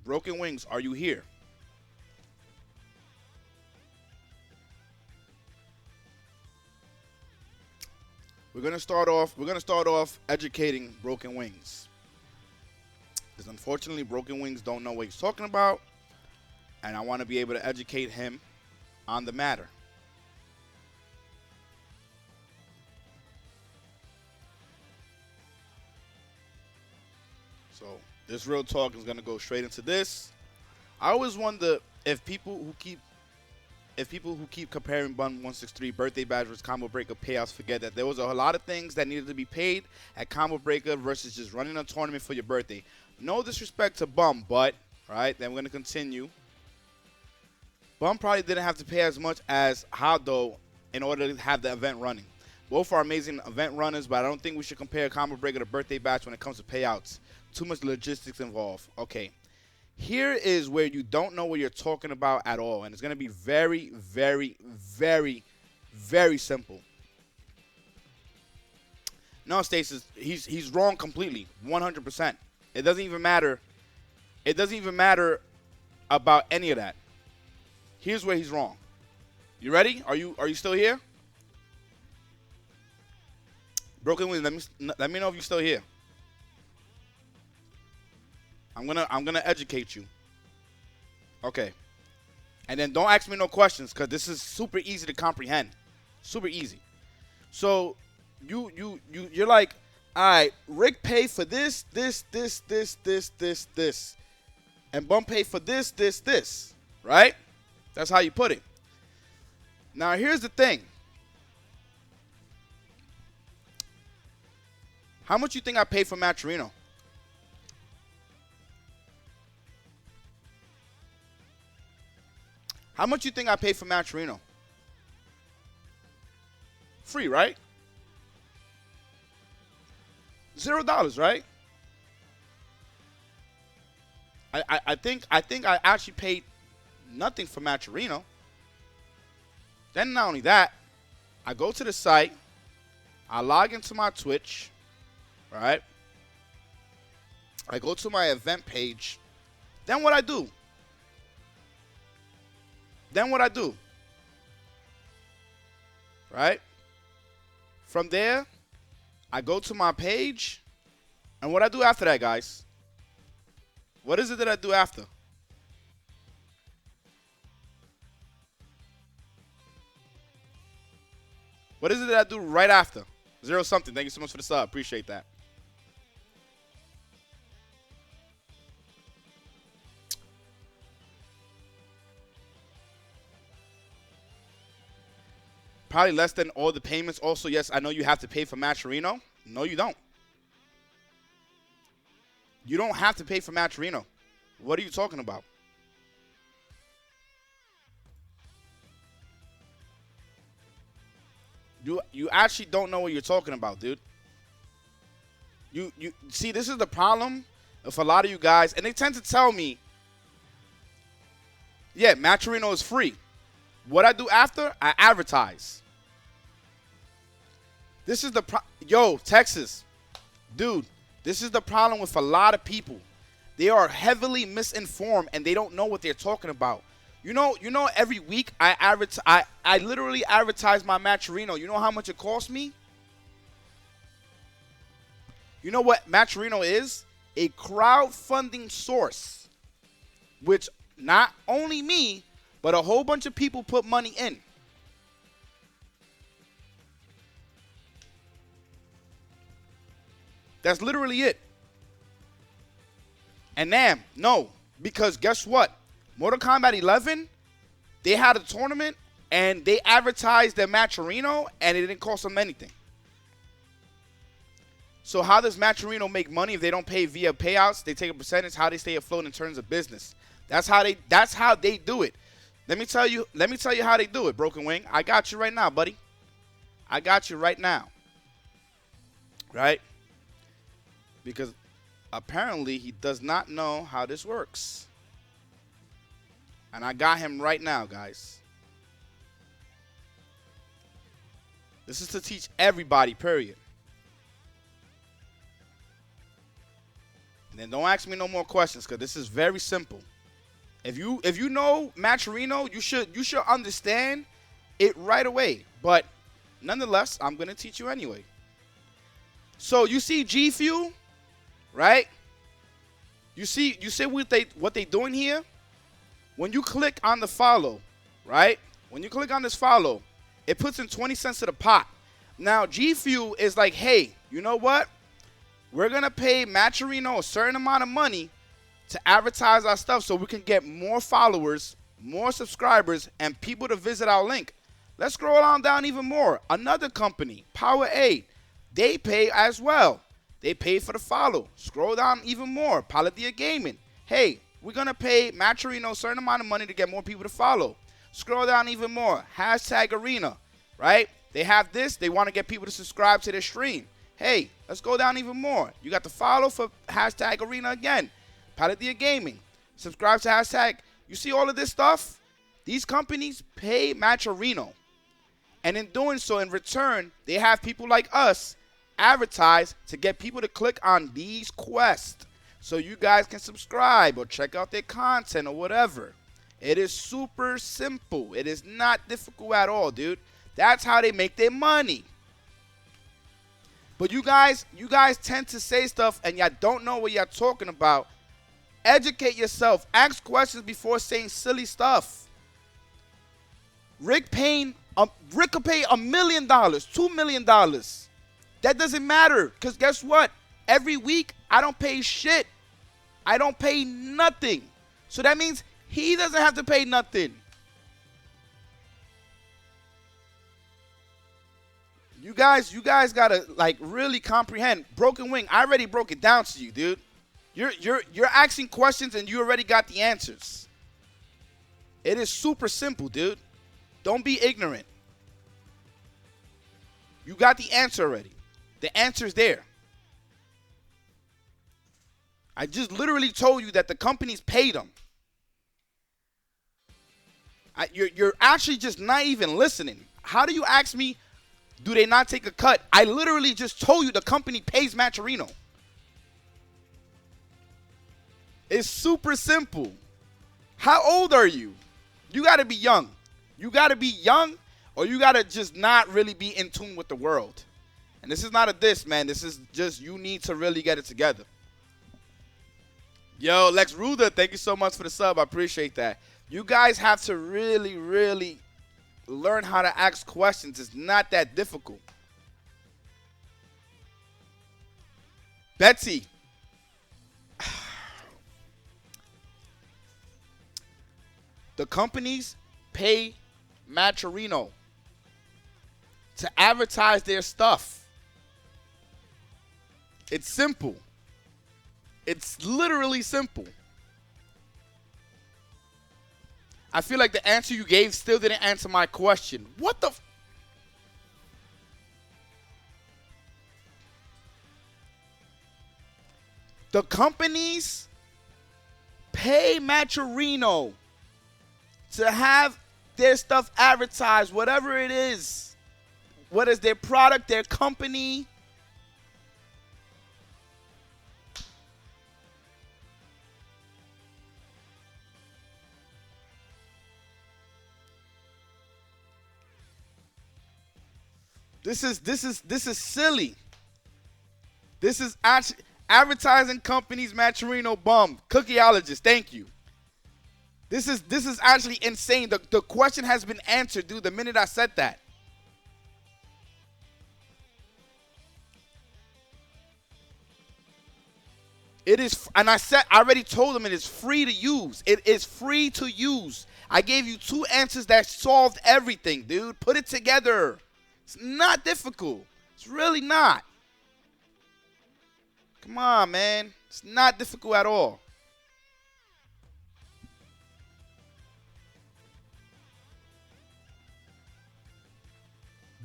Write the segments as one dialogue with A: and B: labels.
A: Broken Wings, are you here? We're gonna start off educating Broken Wings. Because unfortunately, Broken Wings don't know what he's talking about. And I want to be able to educate him on the matter. So this real talk is gonna go straight into this. I always wonder if people who keep comparing Bum1six3 birthday badge versus combo breaker payouts forget that there was a lot of things that needed to be paid at combo breaker versus just running a tournament for your birthday. No disrespect to Bum, but right then we're gonna continue. Bum probably didn't have to pay as much as Hado in order to have the event running. Both are amazing event runners, but I don't think we should compare combo breaker to birthday batch when it comes to payouts. Too much logistics involved. Okay. Here is where you don't know what you're talking about at all, and it's going to be very, very, very, very simple. No, Stasis, he's wrong completely, 100%. It doesn't even matter. It doesn't even matter about any of that. Here's where he's wrong. You ready? Are you still here? Broken Wings, let me know if you're still here. I'm gonna educate you. Okay. And then don't ask me no questions because this is super easy to comprehend. Super easy. So you're like, all right, Rick paid for this, and Bum paid for this, right? That's how you put it. Now here's the thing. How much you think I paid for Maturino? How much you think I paid for Maturino? Free, right? $0, right? I think I actually paid nothing for Maturino. Then not only that, I go to the site, I log into my Twitch, right? I go to my event page. Then what I do? Right? From there, I go to my page. And what I do after that, guys? What is it that I do after? What is it that I do right after? 0 something. Thank you so much for the sub. Appreciate that. Probably less than all the payments. Also, yes, I know you have to pay for Maturino. No, you don't. You don't have to pay for Maturino. What are you talking about? You actually don't know what you're talking about, dude. You see, this is the problem of a lot of you guys, and they tend to tell me, yeah, Maturino is free. What I do after, I advertise. This is the yo, Texas, dude. This is the problem with a lot of people. They are heavily misinformed and they don't know what they're talking about. You know, every week I literally advertise my Maturino. You know how much it costs me? You know what Maturino is? A crowdfunding source, which not only me, but a whole bunch of people put money in. That's literally it. And damn, no, because guess what? Mortal Kombat 11, they had a tournament and they advertised their Maturino and it didn't cost them anything. So how does Maturino make money if they don't pay via payouts? They take a percentage. How they stay afloat in terms of business. That's how they do it. Let me tell you how they do it, Broken Wing. I got you right now, buddy. I got you right now. Right? Because apparently he does not know how this works. And I got him right now, guys. This is to teach everybody, period. And then don't ask me no more questions because this is very simple. If you know Matcherino, you should understand it right away. But nonetheless, I'm gonna teach you anyway. So you see G Fuel, right? You see what they doing here? When you click on the follow, right? When you click on this follow, it puts in 20 cents to the pot. Now, G Fuel is like, hey, you know what? We're going to pay Matcherino a certain amount of money to advertise our stuff so we can get more followers, more subscribers, and people to visit our link. Let's scroll on down even more. Another company, Power A, they pay as well. They pay for the follow. Scroll down even more. Palladia Gaming. Hey, we're going to pay Matcherino a certain amount of money to get more people to follow. Scroll down even more. Hashtag Arena, right? They have this. They want to get people to subscribe to their stream. Hey, let's go down even more. You got the follow for hashtag Arena again. Palladia Gaming. Subscribe to hashtag. You see all of this stuff? These companies pay Matcherino. And in doing so, in return, they have people like us advertise to get people to click on these quests so you guys can subscribe or check out their content or whatever. It is super simple. It is not difficult at all, dude. That's how they make their money. But you guys tend to say stuff and y'all don't know what y'all talking about. Educate yourself. Ask questions before saying silly stuff. Rick could pay $1 million, $2 million. That doesn't matter, because guess what? Every week, I don't pay shit. I don't pay nothing. So that means he doesn't have to pay nothing. You guys gotta like really comprehend. Broken Wing, I already broke it down to you, dude. You're asking questions and you already got the answers. It is super simple, dude. Don't be ignorant. You got the answer already. The answer's there. I just literally told you that the companies paid them. You're actually just not even listening. How do you ask me, do they not take a cut? I literally just told you the company pays Matcherino. It's super simple. How old are you? You got to be young. You got to be young, or you got to just not really be in tune with the world. And this is not a diss, man. This is just you need to really get it together. Yo, Lex Ruda, thank you so much for the sub. I appreciate that. You guys have to really, really learn how to ask questions. It's not that difficult. Betsy. The companies pay Matcherino to advertise their stuff. It's simple. It's literally simple. I feel like the answer you gave still didn't answer my question. What the? The companies pay Matcherino to have their stuff advertised, whatever it is. What is their product, their company? This is silly. This is actually advertising companies, Matcherino, bum, cookieologist. Thank you. This is actually insane. The question has been answered, dude, the minute I said that. It is, and I already told them it is free to use. It is free to use. I gave you 2 answers that solved everything, dude. Put it together. It's not difficult. It's really not. Come on, man. It's not difficult at all.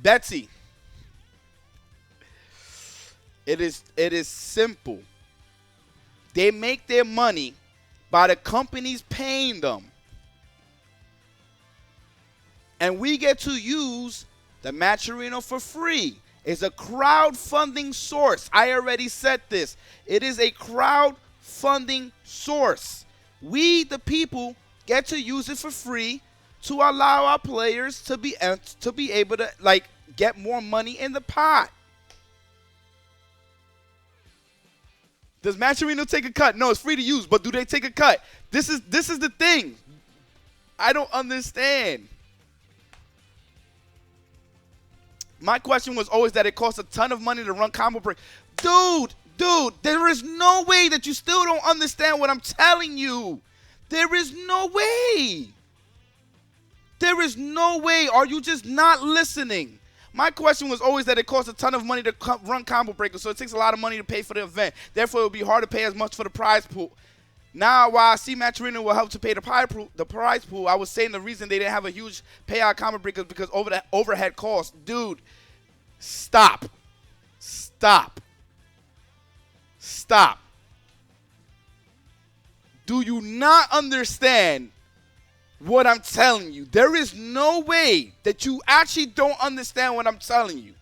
A: Betsy. It is simple. They make their money by the companies paying them. And we get to use the Matcherino for free. It's a crowdfunding source. I already said this. It is a crowdfunding funding source. We, the people, get to use it for free to allow our players to be able to like get more money in the pot. Does Matcherino take a cut? No, it's free to use, but do they take a cut? This is the thing. I don't understand. My question was always that it costs a ton of money to run combo break. Dude, there is no way that you still don't understand what I'm telling you. There is no way. There is no way. Are you just not listening? My question was always that it costs a ton of money to run combo breakers, so it takes a lot of money to pay for the event. Therefore, it would be hard to pay as much for the prize pool. Now, while I see Matcherino will help to pay the prize pool, I was saying the reason they didn't have a huge payout combo breakers because over the overhead costs. Dude, stop. Do you not understand what I'm telling you? There is no way that you actually don't understand what I'm telling you.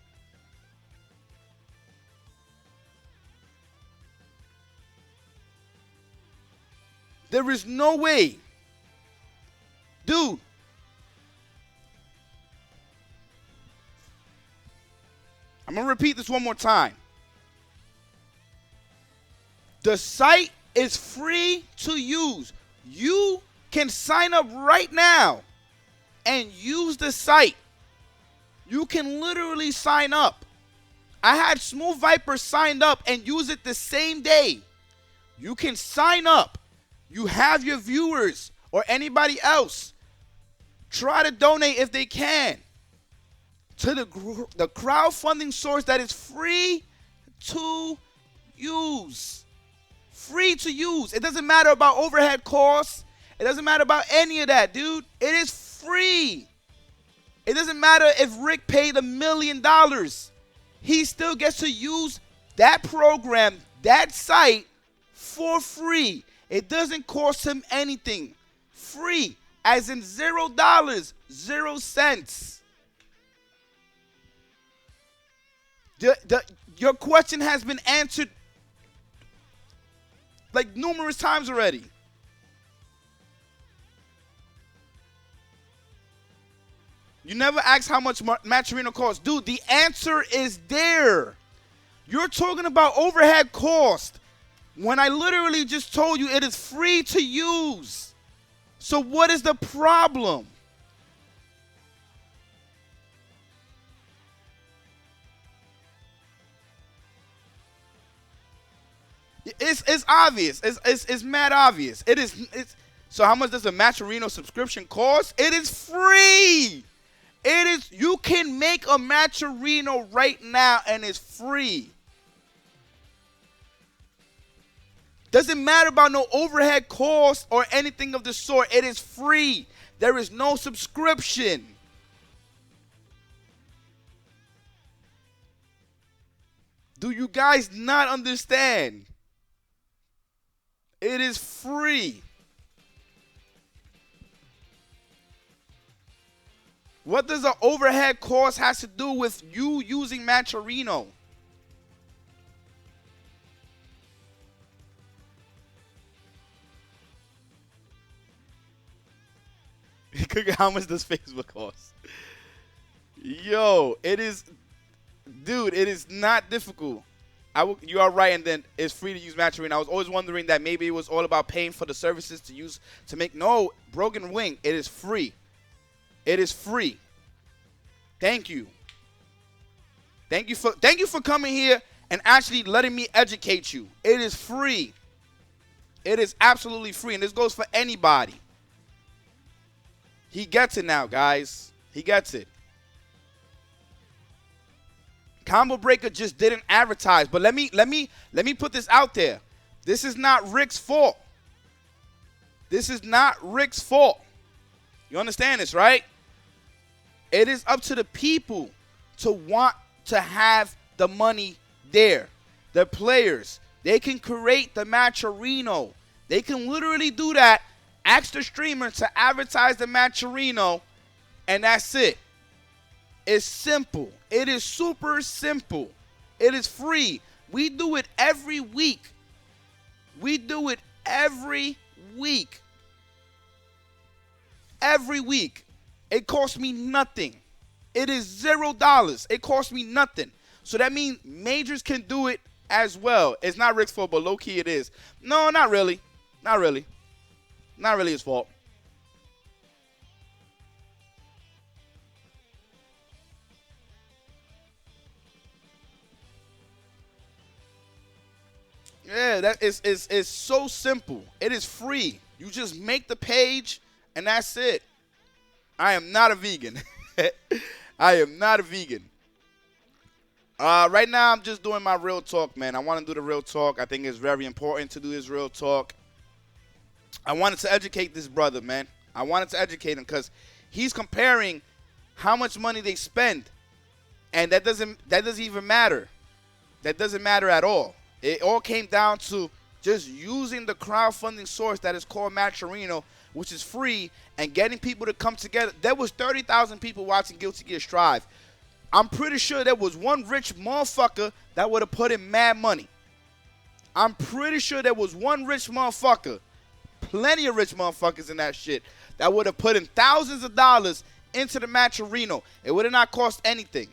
A: There is no way. Dude. I'm going to repeat this one more time. The site is free to use. You can sign up right now and use the site. You can literally sign up. I had Smooth Viper signed up and use it the same day. You can sign up. You have your viewers or anybody else try to donate if they can to the crowdfunding source that is free to use. Free to use. It doesn't matter about overhead costs. It doesn't matter about any of that, dude. It is free. It doesn't matter if Rick paid $1 million. He still gets to use that program, that site, for free. It doesn't cost him anything. Free, as in $0, 0 cents. Your question has been answered like numerous times already. You never asked how much Matcherino costs. Dude, the answer is there. You're talking about overhead cost when I literally just told you it is free to use. So what is the problem? It's obvious. It's mad obvious. So how much does a Matcherino subscription cost? It is free. You can make a Matcherino right now and it's free. Doesn't matter about no overhead cost or anything of the sort. It is free. There is no subscription. Do you guys not understand? It is free. What does the overhead cost has to do with you using Matcherino? How much does Facebook cost? Yo, it is, dude, it is not difficult. You are right, and then it's free to use Matcherino. I was always wondering that maybe it was all about paying for the services to make. No, Broken Wing, it is free. It is free. Thank you. Thank you for coming here and actually letting me educate you. It is free. It is absolutely free, and this goes for anybody. He gets it now, guys. He gets it. Combo Breaker just didn't advertise, but let me put this out there. This is not Rick's fault. This is not Rick's fault. You understand this, right? It is up to the people to want to have the money there. The players, they can create the Matcherino. They can literally do that. Ask the streamer to advertise the Matcherino, and that's it. It's simple. It is super simple. It is free. We do it every week. We do it every week. Every week. It costs me nothing. It is $0. It costs me nothing. So that means majors can do it as well. It's not Rick's fault, but low-key it is. No, not really. Not really. Not really his fault. Yeah, that is so simple. It is free. You just make the page, and that's it. I am not a vegan. I am not a vegan. Right now, I'm just doing my real talk, man. I want to do the real talk. I think it's very important to do this real talk. I wanted to educate this brother, man. I wanted to educate him because he's comparing how much money they spend, and that doesn't even matter. That doesn't matter at all. It all came down to just using the crowdfunding source that is called Matcherino, which is free, and getting people to come together. There was 30,000 people watching Guilty Gear Strive. I'm pretty sure there was one rich motherfucker that would have put in mad money. I'm pretty sure there was one rich motherfucker, plenty of rich motherfuckers in that shit, that would have put in thousands of dollars into the Matcherino. It would have not cost anything.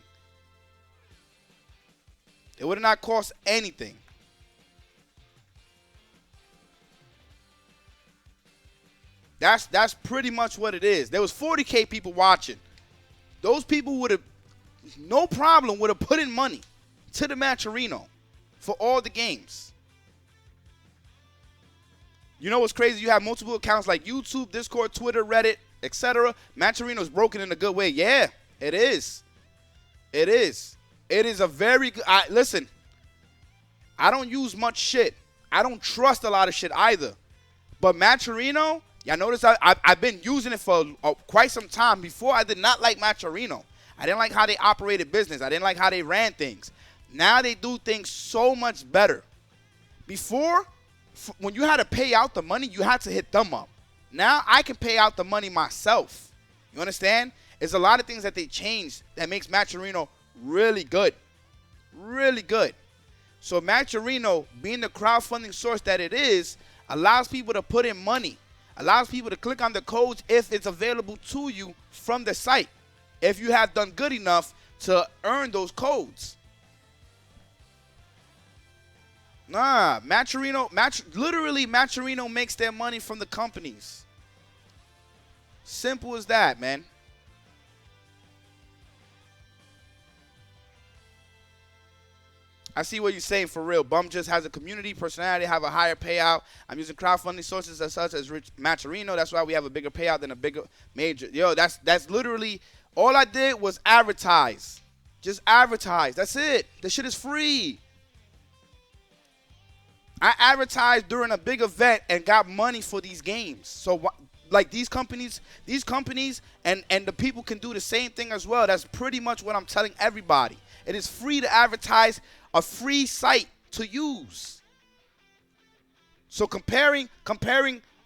A: It would have not cost anything. That's pretty much what it is. There was 40K people watching. Those people would have, no problem, would have put in money to the Matcherino for all the games. You know what's crazy? You have multiple accounts like YouTube, Discord, Twitter, Reddit, etc. Matcherino's broken in a good way. Yeah, it is. It is. It is a very good. Listen, I don't use much shit. I don't trust a lot of shit either. But Matcherino, y'all notice I've been using it for quite some time. Before, I did not like Matcherino. I didn't like how they operated business. I didn't like how they ran things. Now they do things so much better. Before, when you had to pay out the money, you had to hit them up. Now I can pay out the money myself. You understand? There's a lot of things that they changed that makes Matcherino really good. Really good. So Matcherino, being the crowdfunding source that it is, allows people to put in money. Allows people to click on the codes if it's available to you from the site, if you have done good enough to earn those codes. Nah, literally Matcherino makes their money from the companies. Simple as that, man. I see what you're saying for real. Bum just has a community personality, have a higher payout. I'm using crowdfunding sources as such as Rich Matcherino. That's why we have a bigger payout than a bigger major. Yo, that's literally all I did was advertise. Just advertise. That's it. The shit is free. I advertised during a big event and got money for these games. So like these companies and the people can do the same thing as well. That's pretty much what I'm telling everybody. It is free to advertise, a free site to use. So comparing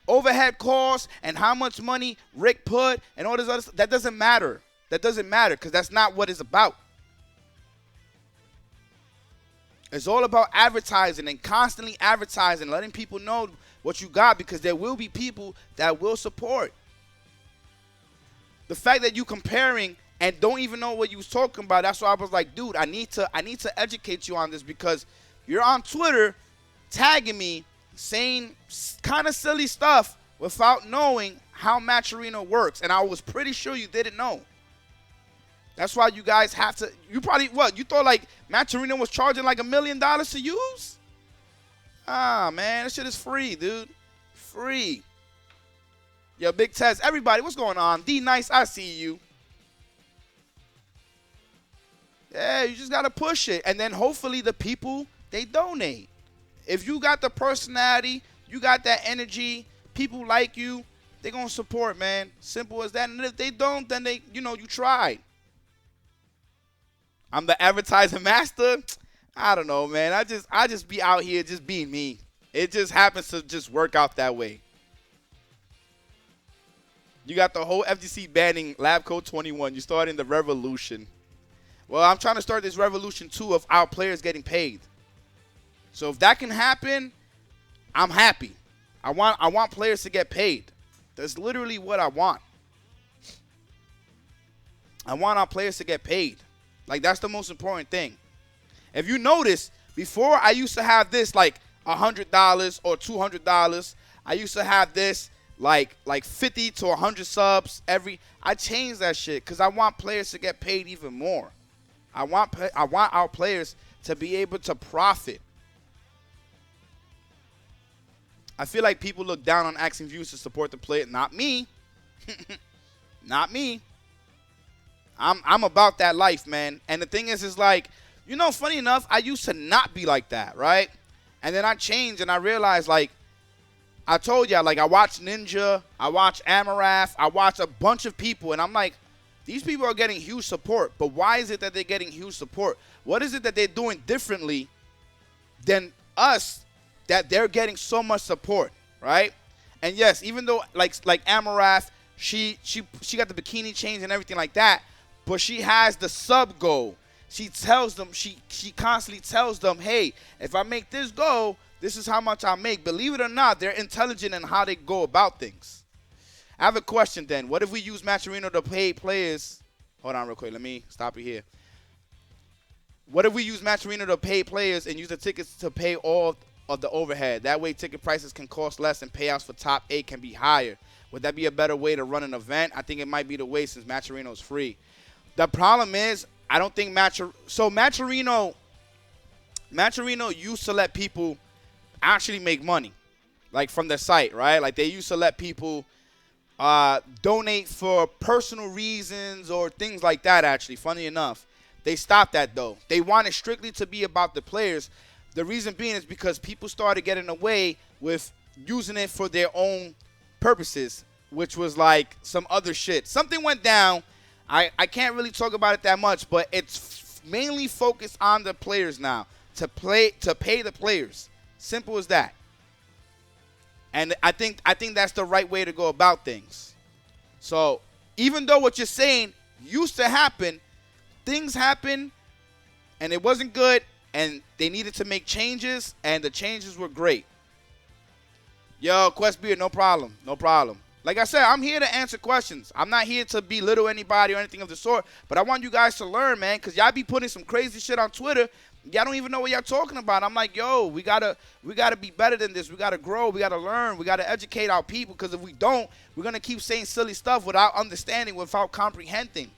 A: overhead costs and how much money Rick put and all this other stuff, that doesn't matter. That doesn't matter because that's not what it's about. It's all about advertising and constantly advertising, letting people know what you got, because there will be people that will support. The fact that you comparing and don't even know what you was talking about, that's why I was like, dude, I need to educate you on this, because you're on Twitter tagging me saying kind of silly stuff without knowing how Matcherino works, and I was pretty sure you didn't know. That's why you guys have to, you probably, what, you thought like Matcherino was charging like $1 million to use? Ah, man, that shit is free, dude. Free. Yo, Big Tez, everybody, what's going on? D-Nice, I see you. Yeah, you just got to push it. And then hopefully the people, they donate. If you got the personality, you got that energy, people like you, they're going to support, man. Simple as that. And if they don't, then they, you tried. I'm the advertising master. I don't know, man. I just be out here just being me. It just happens to just work out that way. You got the whole FGC banning Lab Code 21. You're starting the revolution. Well, I'm trying to start this revolution too of our players getting paid. So if that can happen, I'm happy. I want players to get paid. That's literally what I want. I want our players to get paid. Like, that's the most important thing. If you notice, before I used to have this like $100 or $200. I used to have this like 50 to 100 subs every. I changed that shit because I want players to get paid even more. I want our players to be able to profit. I feel like people look down on asking views to support the player. Not me. Not me. I'm about that life, man. And the thing is like, you know, funny enough, I used to not be like that, right? And then I changed and I realized, like, I told y'all, like, I watched Ninja, I watched Amarath, I watched a bunch of people, and I'm like, these people are getting huge support. But why is it that they're getting huge support? What is it that they're doing differently than us that they're getting so much support, right? And yes, even though like Amarath, she got the bikini change and everything like that, but she has the sub goal. She tells them, she constantly tells them, hey, if I make this goal, this is how much I make. Believe it or not, they're intelligent in how they go about things. I have a question then. What if we use Matcherino to pay players? Hold on real quick. Let me stop you here. What if we use Matcherino to pay players and use the tickets to pay all of the overhead? That way ticket prices can cost less and payouts for top 8 can be higher. Would that be a better way to run an event? I think it might be the way since Matcherino's free. The problem is, I don't think Matcherino used to let people actually make money, like from their site, right? Like they used to let people donate for personal reasons or things like that, actually, funny enough. They stopped that, though. They wanted strictly to be about the players. The reason being is because people started getting away with using it for their own purposes, which was like some other shit. Something went down. I can't really talk about it that much, but it's mainly focused on the players now, to pay the players. Simple as that. And I think that's the right way to go about things. So even though what you're saying used to happen, things happen, and it wasn't good, and they needed to make changes, and the changes were great. Yo, Questbeard, no problem. No problem. Like I said, I'm here to answer questions. I'm not here to belittle anybody or anything of the sort, but I want you guys to learn, man, because y'all be putting some crazy shit on Twitter. Y'all don't even know what y'all talking about. I'm like, yo, we gotta be better than this. We gotta grow. We gotta learn. We gotta educate our people, because if we don't, we're gonna keep saying silly stuff without understanding, without comprehending.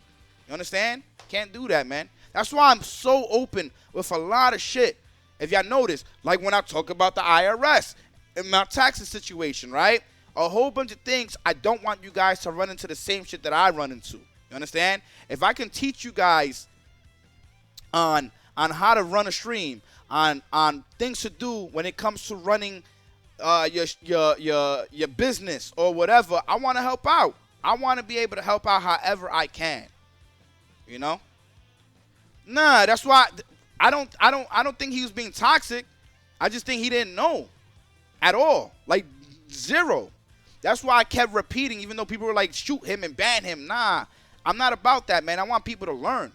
A: You understand? Can't do that, man. That's why I'm so open with a lot of shit. If y'all notice, like when I talk about the IRS and my taxes situation, right? A whole bunch of things, I don't want you guys to run into the same shit that I run into. You understand? If I can teach you guys on how to run a stream, on things to do when it comes to running your business or whatever, I want to help out. I want to be able to help out however I can. You know? Nah, that's why I don't think he was being toxic. I just think he didn't know at all. Like zero. That's why I kept repeating, even though people were like, shoot him and ban him. Nah, I'm not about that, man. I want people to learn.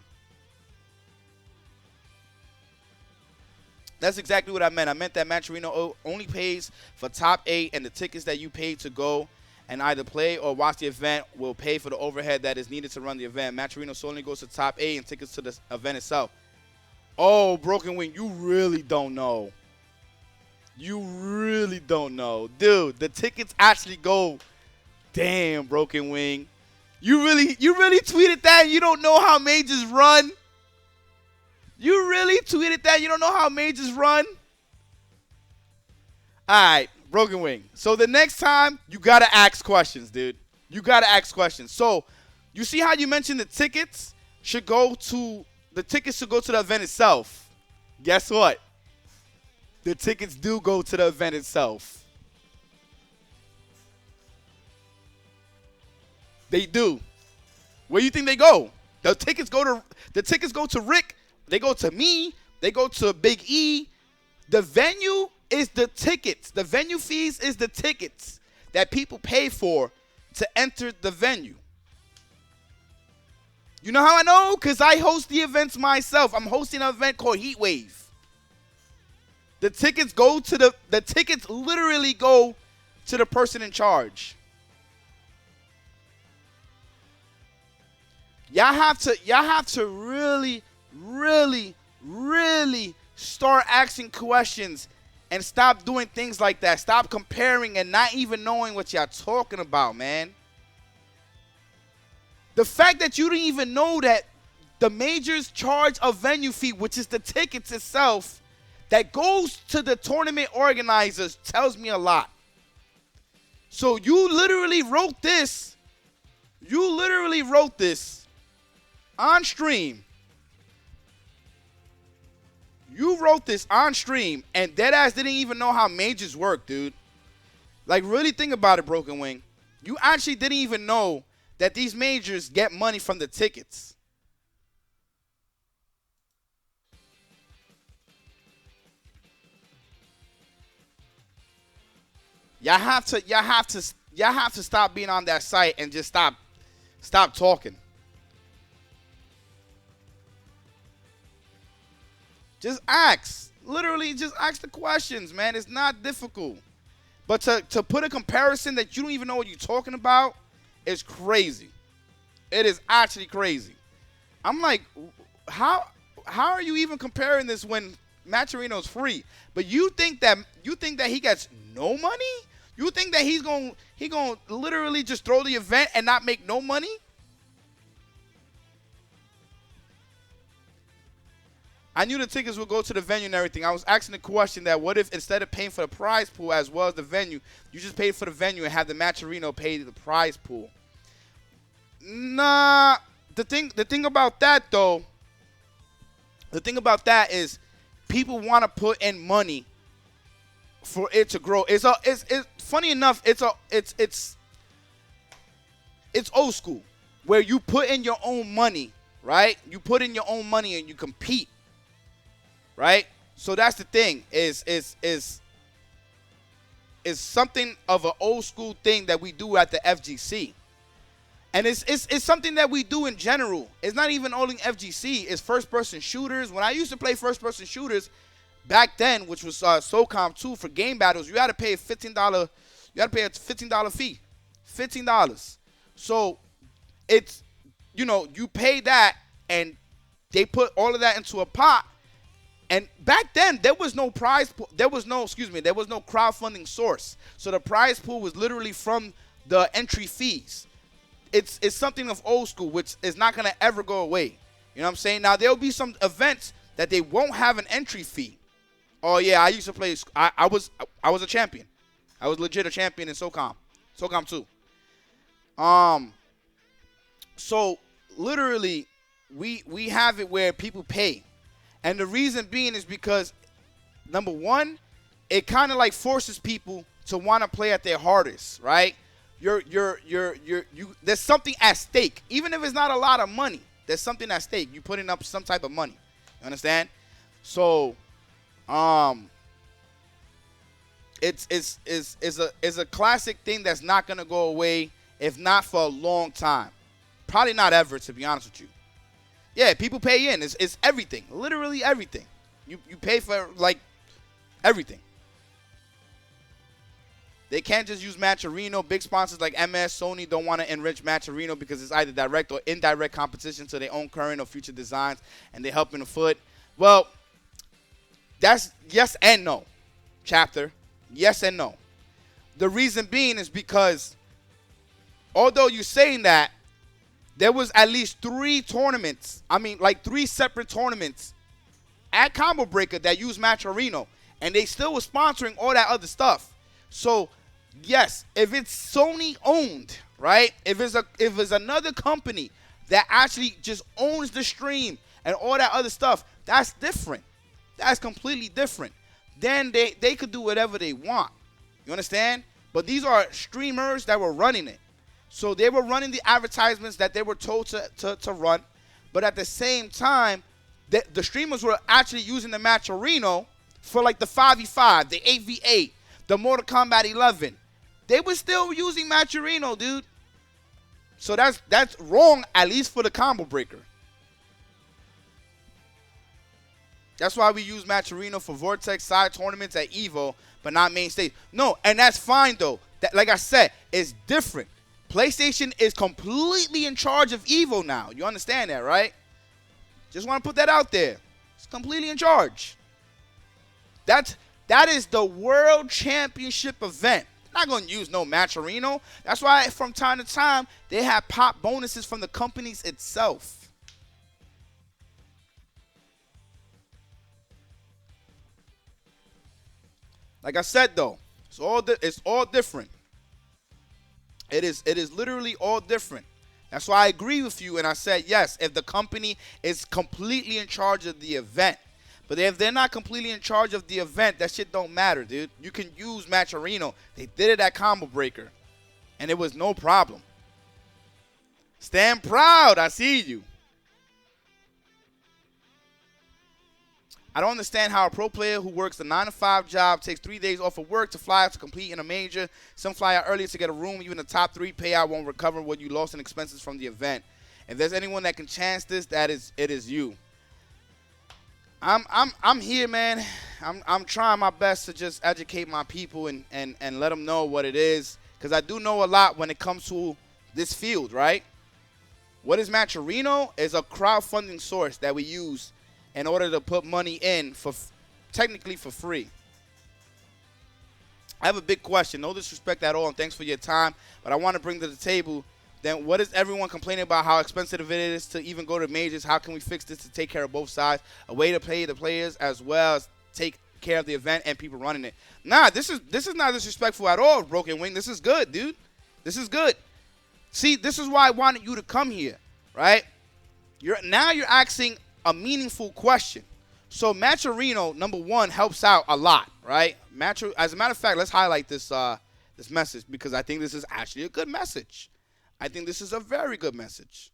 A: That's exactly what I meant. I meant that Matcherino only pays for top 8, and the tickets that you pay to go and either play or watch the event will pay for the overhead that is needed to run the event. Matcherino solely goes to top 8 and tickets to the event itself. Oh, Broken Wing, you really don't know. You really don't know. Dude, the tickets actually go. Damn, Broken Wing. You really tweeted that and you don't know how majors run? You really tweeted that? You don't know how majors run? All right, Broken Wing. So the next time, you got to ask questions, dude. You got to ask questions. So you see how you mentioned the tickets should go to the event itself. Guess what? The tickets do go to the event itself. They do. Where do you think they go? The tickets go to Rick. They go to me. They go to Big E. The venue is the tickets. The venue fees is the tickets that people pay for to enter the venue. You know how I know? Because I host the events myself. I'm hosting an event called Heat Wave. The tickets go to the tickets literally go to the person in charge. Y'all have to really, really, really start asking questions and stop doing things like that. Stop comparing and not even knowing what y'all talking about, man. The fact that you didn't even know that the majors charge a venue fee, which is the tickets itself, that goes to the tournament organizers tells me a lot. So you literally wrote this. You literally wrote this on stream. You wrote this on stream, and deadass didn't even know how majors work, dude. Like, really think about it, Broken Wing. You actually didn't even know that these majors get money from the tickets. Y'all have to stop being on that site and just stop talking. Just ask. Literally, just ask the questions, man. It's not difficult. But to put a comparison that you don't even know what you're talking about is crazy. It is actually crazy. I'm like, how are you even comparing this when Maturino's free? But you think that he gets no money? You think that he gonna literally just throw the event and not make no money? I knew the tickets would go to the venue and everything. I was asking the question that what if instead of paying for the prize pool as well as the venue, you just paid for the venue and have the Maturino pay the prize pool? Nah, the thing about that though, the thing about that is people want to put in money for it to grow. It's funny enough, it's old school where you put in your own money, right? You put in your own money and you compete. Right? So that's the thing, is something of an old school thing that we do at the FGC. And it's something that we do in general. It's not even only FGC, it's first person shooters. When I used to play first person shooters back then, which was SOCOM 2 for game battles, you had to pay a $15 fee. $15. So it's, you pay that and they put all of that into a pot. And back then, there was no prize pool. There was no crowdfunding source. So the prize pool was literally from the entry fees. It's something of old school, which is not going to ever go away. You know what I'm saying? Now, there'll be some events that they won't have an entry fee. Oh, yeah, I used to play. I was a champion. I was legit a champion in SOCOM 2. So, literally, we have it where people pay. And the reason being is because, number one, it kind of like forces people to want to play at their hardest, right? There's something at stake. Even if it's not a lot of money, there's something at stake. You're putting up some type of money. You understand? So, it's a classic thing that's not gonna go away, if not for a long time. Probably not ever, to be honest with you. Yeah, people pay in. It's everything. Literally everything. You pay for, like, everything. They can't just use Maturino. Big sponsors like MS, Sony don't want to enrich Maturino because it's either direct or indirect competition to their own current or future designs, and they help in the foot. Well, that's yes and no, Chapter. Yes and no. The reason being is because although you're saying that, there was at least three separate tournaments at Combo Breaker that used Maturino, and they still were sponsoring all that other stuff. So, yes, if it's Sony owned, right? If it's another company that actually just owns the stream and all that other stuff, that's different. That's completely different. Then they could do whatever they want. You understand? But these are streamers that were running it. So they were running the advertisements that they were told to run. But at the same time, the streamers were actually using the Maturino for like the 5v5, the 8v8, the Mortal Kombat 11. They were still using Maturino, dude. So that's wrong, at least for the Combo Breaker. That's why we use Matcherino for Vortex side tournaments at EVO, but not main stage. No, and that's fine, though. That, like I said, it's different. PlayStation is completely in charge of EVO now. You understand that, right? Just want to put that out there. It's completely in charge. That is the World Championship event. Not going to use no Matcherino. That's why from time to time, they have pop bonuses from the companies itself. Like I said, though, it's all different. It is literally all different. That's why I agree with you, and I said, yes, if the company is completely in charge of the event. But if they're not completely in charge of the event, that shit don't matter, dude. You can use Matcherino. They did it at Combo Breaker, and it was no problem. Stand proud. I see you. I don't understand how a pro player who works a 9-to-5 job takes 3 days off of work to fly out to compete in a major. Some fly out earlier to get a room. Even the top 3 payout won't recover what you lost in expenses from the event. If there's anyone that can chance this, it is you. I'm here, man. I'm trying my best to just educate my people and let them know what it is, because I do know a lot when it comes to this field, right? What is Matcherino? Is a crowdfunding source that we use in order to put money in for technically for free. I have a big question. No disrespect at all, and thanks for your time, but I want to bring to the table, then what is everyone complaining about how expensive it is to even go to majors? How can we fix this to take care of both sides? A way to pay the players as well as take care of the event and people running it. Nah, this is not disrespectful at all, Broken Wing. This is good, dude. This is good. See, this is why I wanted you to come here, right? You're asking a meaningful question. So Matcherino, number one, helps out a lot, right? As a matter of fact, let's highlight this this message, because I think this is actually a good message. I think this is a very good message.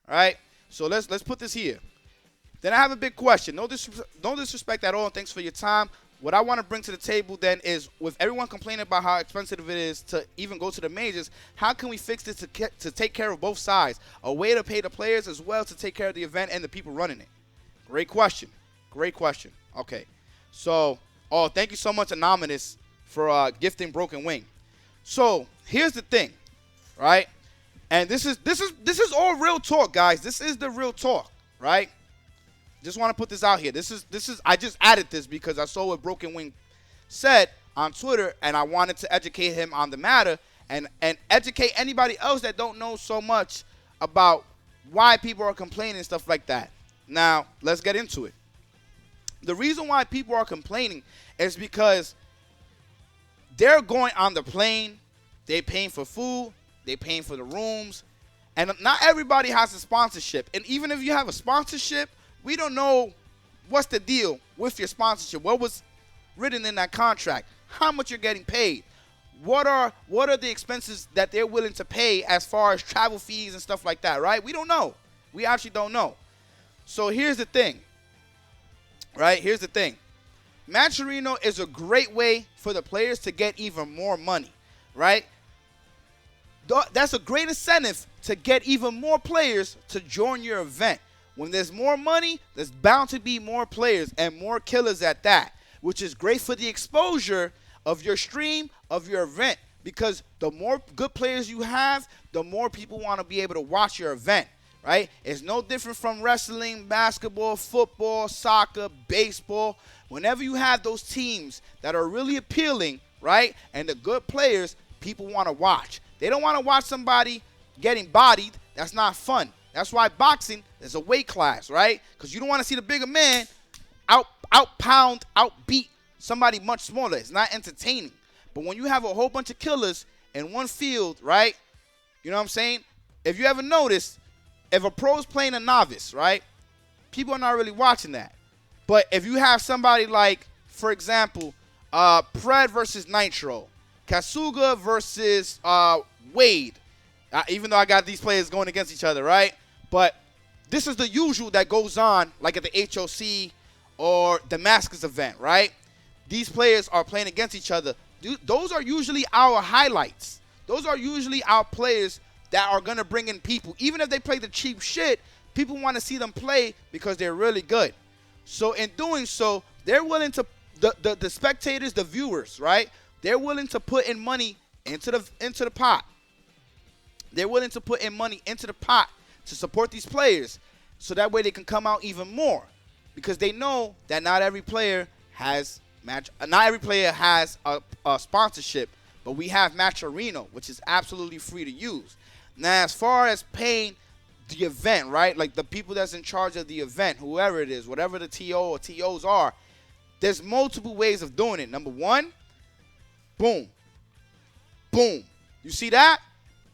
A: All right? So let's put this here. Then I have a big question. No disrespect at all, and thanks for your time. What I want to bring to the table then is, with everyone complaining about how expensive it is to even go to the majors, how can we fix this to take care of both sides? A way to pay the players as well to take care of the event and the people running it. Great question. Great question. Okay. So, thank you so much, Anonymous, for gifting Broken Wing. So, here's the thing, right? And this is all real talk, guys. This is the real talk, right? Just want to put this out here. This is I just added this because I saw what Broken Wing said on Twitter, and I wanted to educate him on the matter and educate anybody else that don't know so much about why people are complaining and stuff like that. Now, let's get into it. The reason why people are complaining is because they're going on the plane, they're paying for food, they're paying for the rooms, and not everybody has a sponsorship. And even if you have a sponsorship, we don't know what's the deal with your sponsorship. What was written in that contract? How much you're getting paid? What are the expenses that they're willing to pay as far as travel fees and stuff like that, right? We don't know. We actually don't know. So here's the thing, right? Here's the thing. Matcherino is a great way for the players to get even more money, right? That's a great incentive to get even more players to join your event. When there's more money, there's bound to be more players and more killers at that, which is great for the exposure of your stream, of your event, because the more good players you have, the more people want to be able to watch your event, right? It's no different from wrestling, basketball, football, soccer, baseball. Whenever you have those teams that are really appealing, right, and the good players, people want to watch. They don't want to watch somebody getting bodied. That's not fun. That's why boxing is a weight class, right? Because you don't want to see the bigger man out-pound, out-beat somebody much smaller. It's not entertaining. But when you have a whole bunch of killers in one field, right, you know what I'm saying? If you ever notice, if a pro's playing a novice, right, people are not really watching that. But if you have somebody like, for example, Pred versus Nitro, Kasuga versus Wade, even though I got these players going against each other, right? But this is the usual that goes on, like at the HOC or Damascus event, right? These players are playing against each other. Those are usually our highlights. Those are usually our players that are going to bring in people. Even if they play the cheap shit, people want to see them play because they're really good. So in doing so, they're willing to the spectators, the viewers, right? They're willing to put in money into the pot. They're willing to put in money into the pot to support these players, so that way they can come out even more, because they know that not every player has a sponsorship, but we have Match Arena, which is absolutely free to use. Now, as far as paying the event, right, like the people that's in charge of the event, whoever it is, whatever the TO or TOs are, there's multiple ways of doing it. Number one, boom. Boom. You see that?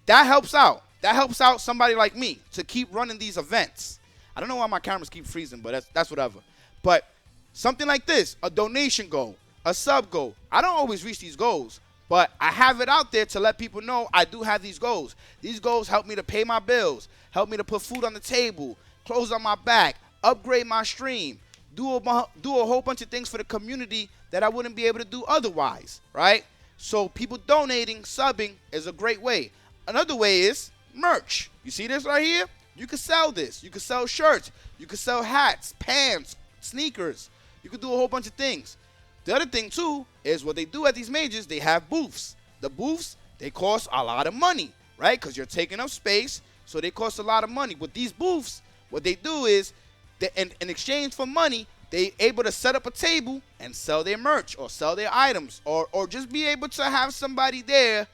A: That helps out. That helps out somebody like me to keep running these events. I don't know why my cameras keep freezing, but that's whatever. But something like this, a donation goal, a sub goal. I don't always reach these goals, but I have it out there to let people know I do have these goals. These goals help me to pay my bills, help me to put food on the table, clothes on my back, upgrade my stream, do a whole bunch of things for the community that I wouldn't be able to do otherwise, right? So people donating, subbing is a great way. Another way is merch. You see this right here? You can sell this. You can sell shirts. You can sell hats, pants, sneakers. You can do a whole bunch of things. The other thing, too, is what they do at these majors, they have booths. The booths, they cost a lot of money, right? Because you're taking up space, so they cost a lot of money. With these booths, what they do is, in exchange for money, they able to set up a table and sell their merch or sell their items, or just be able to have somebody there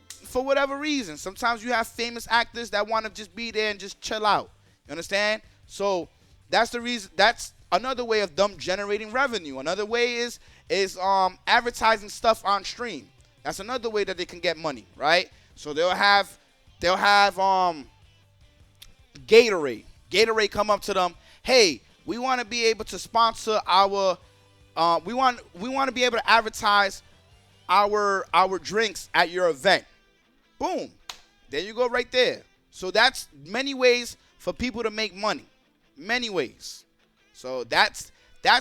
A: for whatever reason. Sometimes you have famous actors that want to just be there and just chill out. You understand? So that's the reason. That's another way of them generating revenue. Another way is advertising stuff on stream. That's another way that they can get money, right? So they'll have Gatorade. Gatorade come up to them. Hey, we want to be able to sponsor our. We want to be able to advertise our drinks at your event. Boom. There you go right there. So that's many ways for people to make money. Many ways. So that's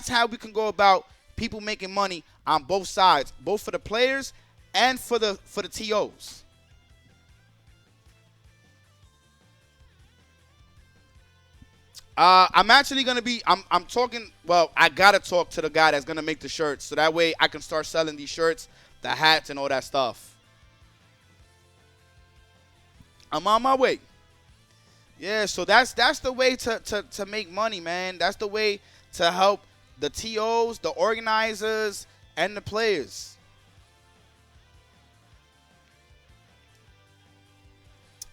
A: how we can go about people making money on both sides, both for the players and for the TOs. I'm actually going to be, I'm talking, well, I got to talk to the guy that's going to make the shirts, so that way I can start selling these shirts, the hats, and all that stuff. I'm on my way. Yeah, so that's the way to make money, man. That's the way to help the TOs, the organizers, and the players.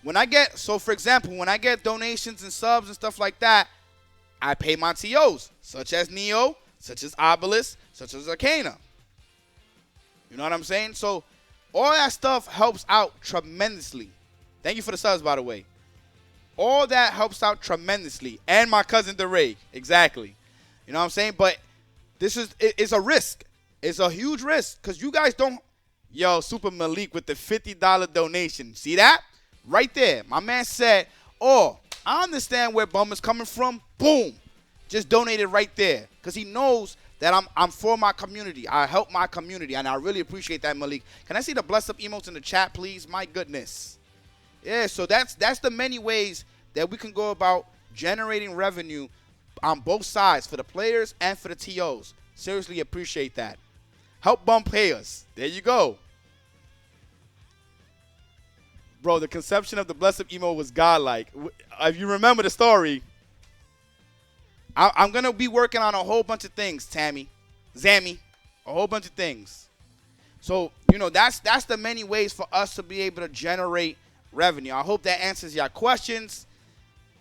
A: For example, when I get donations and subs and stuff like that, I pay my TOs, such as Neo, such as Obelisk, such as Arcana. You know what I'm saying? So all that stuff helps out tremendously. Thank you for the subs, by the way. All that helps out tremendously. And my cousin DeRay. Exactly. You know what I'm saying? But it's a risk. It's a huge risk. Because you guys don't. Yo, Super Malik with the $50 donation. See that? Right there. My man said, oh, I understand where Bum is coming from. Boom. Just donated right there. Because he knows that I'm for my community. I help my community. And I really appreciate that, Malik. Can I see the bless up emotes in the chat, please? My goodness. Yeah, so that's the many ways that we can go about generating revenue on both sides, for the players and for the TOs. Seriously appreciate that. Help Bum pay us. There you go. Bro, the conception of the bless up emo was godlike. If you remember the story, I'm going to be working on a whole bunch of things, Zammy, a whole bunch of things. So, you know, that's the many ways for us to be able to generate revenue. I hope that answers your questions.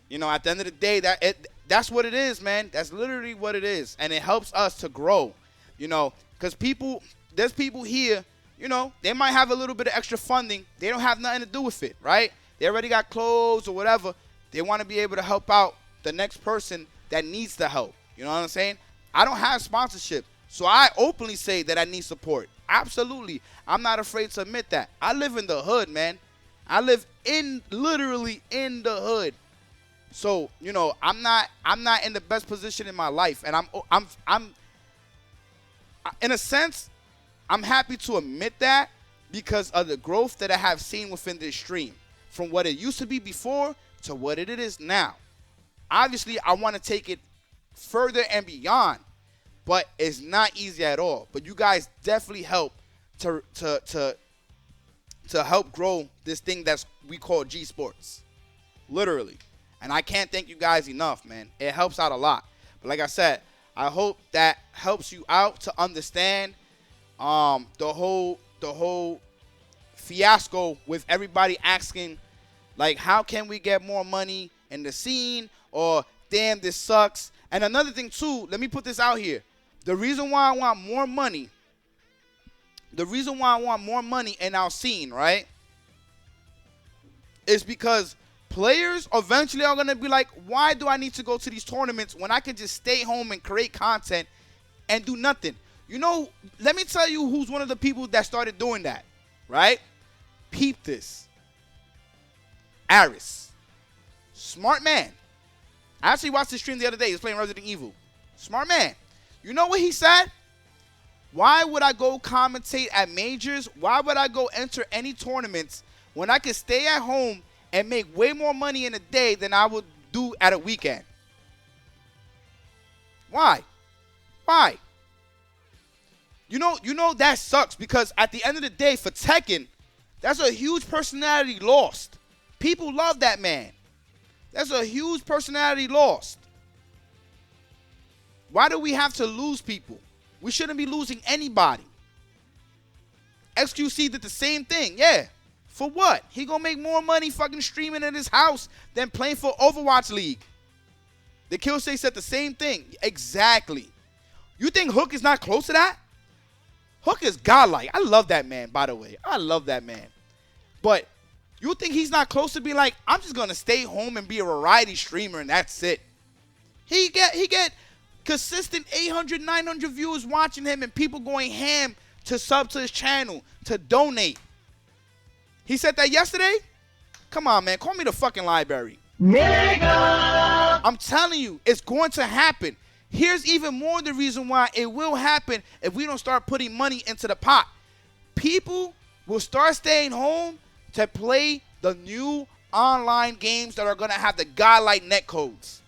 A: You know, at the end of the day, that's what it is, man. That's literally what it is. And it helps us to grow, you know, because there's people here, you know, they might have a little bit of extra funding. They don't have nothing to do with it, right? They already got clothes or whatever. They want to be able to help out the next person that needs the help. You know what I'm saying? I don't have sponsorship, so I openly say that I need support. Absolutely. I'm not afraid to admit that. I live in the hood, man. I live literally in the hood. So, you know, I'm not in the best position in my life, and I'm in a sense, I'm happy to admit that because of the growth that I have seen within this stream, from what it used to be before to what it is now. Obviously, I want to take it further and beyond. But it's not easy at all. But you guys definitely help to help grow this thing that's we call G Sports. Literally. And I can't thank you guys enough, man. It helps out a lot. But like I said, I hope that helps you out to understand the whole fiasco with everybody asking, like, how can we get more money in the scene? Or, damn, this sucks. And another thing, too, let me put this out here. The reason why I want more money in our scene, right, is because players eventually are going to be like, why do I need to go to these tournaments when I can just stay home and create content and do nothing? You know, let me tell you who's one of the people that started doing that, right? Peep this. Aris. Smart man. I actually watched his stream the other day. He was playing Resident Evil. Smart man. You know what he said? Why would I go commentate at majors? Why would I go enter any tournaments when I could stay at home and make way more money in a day than I would do at a weekend? Why? Why? You know that sucks because at the end of the day for Tekken, that's a huge personality lost. People love that man. That's a huge personality lost. Why do we have to lose people? We shouldn't be losing anybody. XQC did the same thing, yeah. For what? He gonna make more money fucking streaming in his house than playing for Overwatch League. The Killsay said the same thing. Exactly. You think Hook is not close to that? Hook is godlike. I love that man, by the way. I love that man. But you think he's not close to being like, I'm just gonna stay home and be a variety streamer and that's it. He get consistent 800, 900 viewers watching him and people going ham to sub to his channel, to donate. He said that yesterday? Come on, man. Call me the fucking library. Nigga! I'm telling you, it's going to happen. Here's even more the reason why it will happen if we don't start putting money into the pot. People will start staying home to play the new online games that are going to have the godlike netcodes.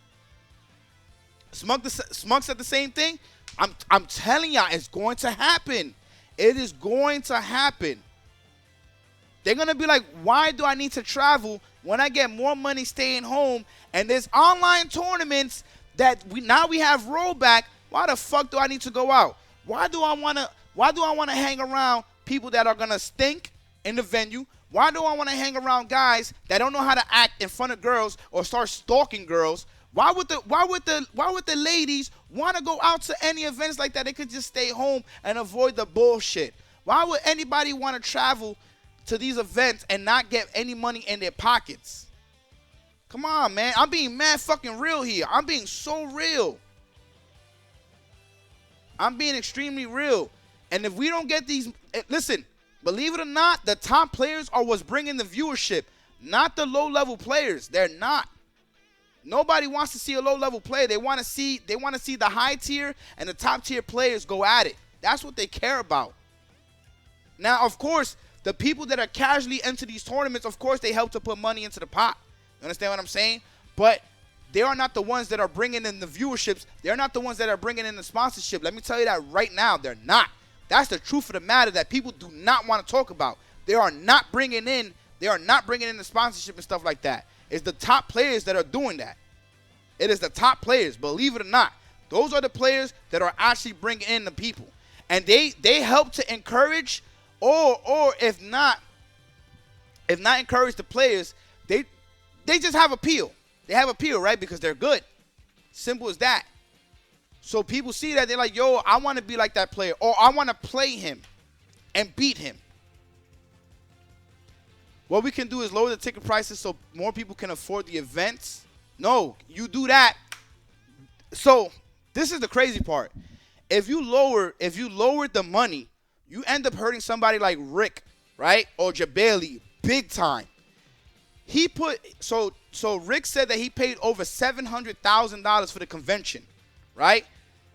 A: Smug said the same thing. I'm telling y'all, it's going to happen. It is going to happen. They're going to be like, why do I need to travel when I get more money staying home? And there's online tournaments that now we have rollback. Why the fuck do I need to go out? Why do I want to hang around people that are going to stink in the venue? Why do I want to hang around guys that don't know how to act in front of girls or start stalking girls? Why would the ladies want to go out to any events like that? They could just stay home and avoid the bullshit. Why would anybody want to travel to these events and not get any money in their pockets? Come on, man. I'm being mad fucking real here. I'm being so real. I'm being extremely real. And if we don't get these, listen, believe it or not, the top players are what's bringing the viewership, not the low-level players. They're not. Nobody wants to see a low-level player. They want to see the high-tier and the top-tier players go at it. That's what they care about. Now, of course, the people that are casually into these tournaments, of course, they help to put money into the pot. You understand what I'm saying? But they are not the ones that are bringing in the viewerships. They're not the ones that are bringing in the sponsorship. Let me tell you that right now. They're not. That's the truth of the matter that people do not want to talk about. They are not bringing in the sponsorship and stuff like that. It's the top players that are doing that. It is the top players, believe it or not. Those are the players that are actually bringing in the people. And they help to encourage or if not encourage the players, they just have appeal. They have appeal, right? Because they're good. Simple as that. So people see that, they're like, yo, I want to be like that player. Or I want to play him and beat him. What we can do is lower the ticket prices so more people can afford the events. No, you do that. So this is the crazy part. If you lower the money, you end up hurting somebody like Rick, right? Or Jabali, big time. So Rick said that he paid over $700,000 for the convention, right?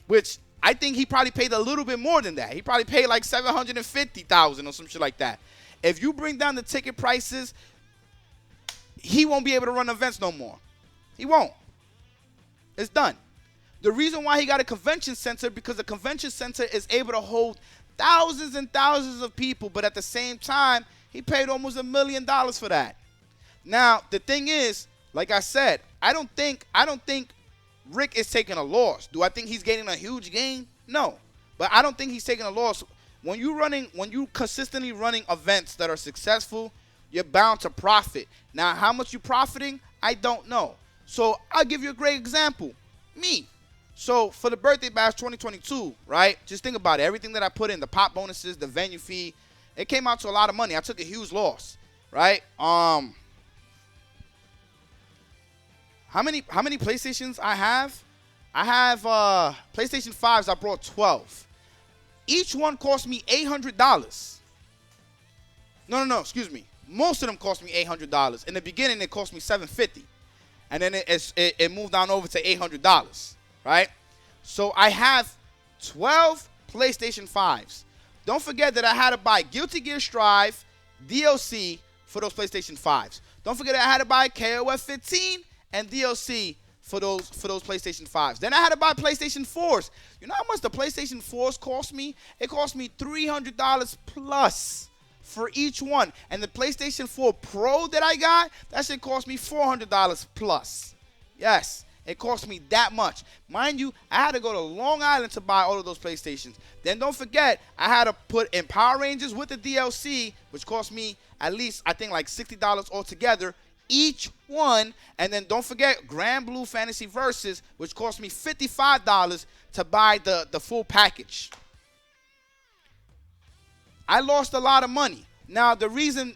A: Which I think he probably paid a little bit more than that. He probably paid like $750,000 or some shit like that. If you bring down the ticket prices, he won't be able to run events no more. He won't. It's done. The reason why he got a convention center, because the convention center is able to hold thousands and thousands of people, but at the same time, he paid almost $1 million for that. Now, the thing is, like I said, I don't think Rick is taking a loss. Do I think he's gaining a huge gain? No. But I don't think he's taking a loss. When you consistently running events that are successful, you're bound to profit. Now, how much you profiting, I don't know. So I'll give you a great example. Me. So for the birthday bash 2022, right? Just think about it. Everything that I put in, the pop bonuses, the venue fee, it came out to a lot of money. I took a huge loss, right? How many PlayStations I have? I have PlayStation 5s. I brought 12. Each one cost me $800. No, excuse me. Most of them cost me $800. In the beginning, it cost me $750, and then it moved down over to $800, right? So I have 12 PlayStation 5s. Don't forget that I had to buy Guilty Gear Strive DLC for those PlayStation 5s. Don't forget that I had to buy KOF 15 and DLC for those PlayStation 5s. Then I had to buy PlayStation 4s. You know how much the PlayStation 4s cost me? It cost me $300 plus for each one. And the PlayStation 4 Pro that I got, that shit cost me $400 plus. Yes, it cost me that much. Mind you, I had to go to Long Island to buy all of those PlayStations. Then don't forget, I had to put in Power Rangers with the DLC, which cost me at least, I think, like $60 altogether each one. And then don't forget Grand Blue Fantasy Versus, which cost me $55 to buy the full package. I lost a lot of money. Now the reason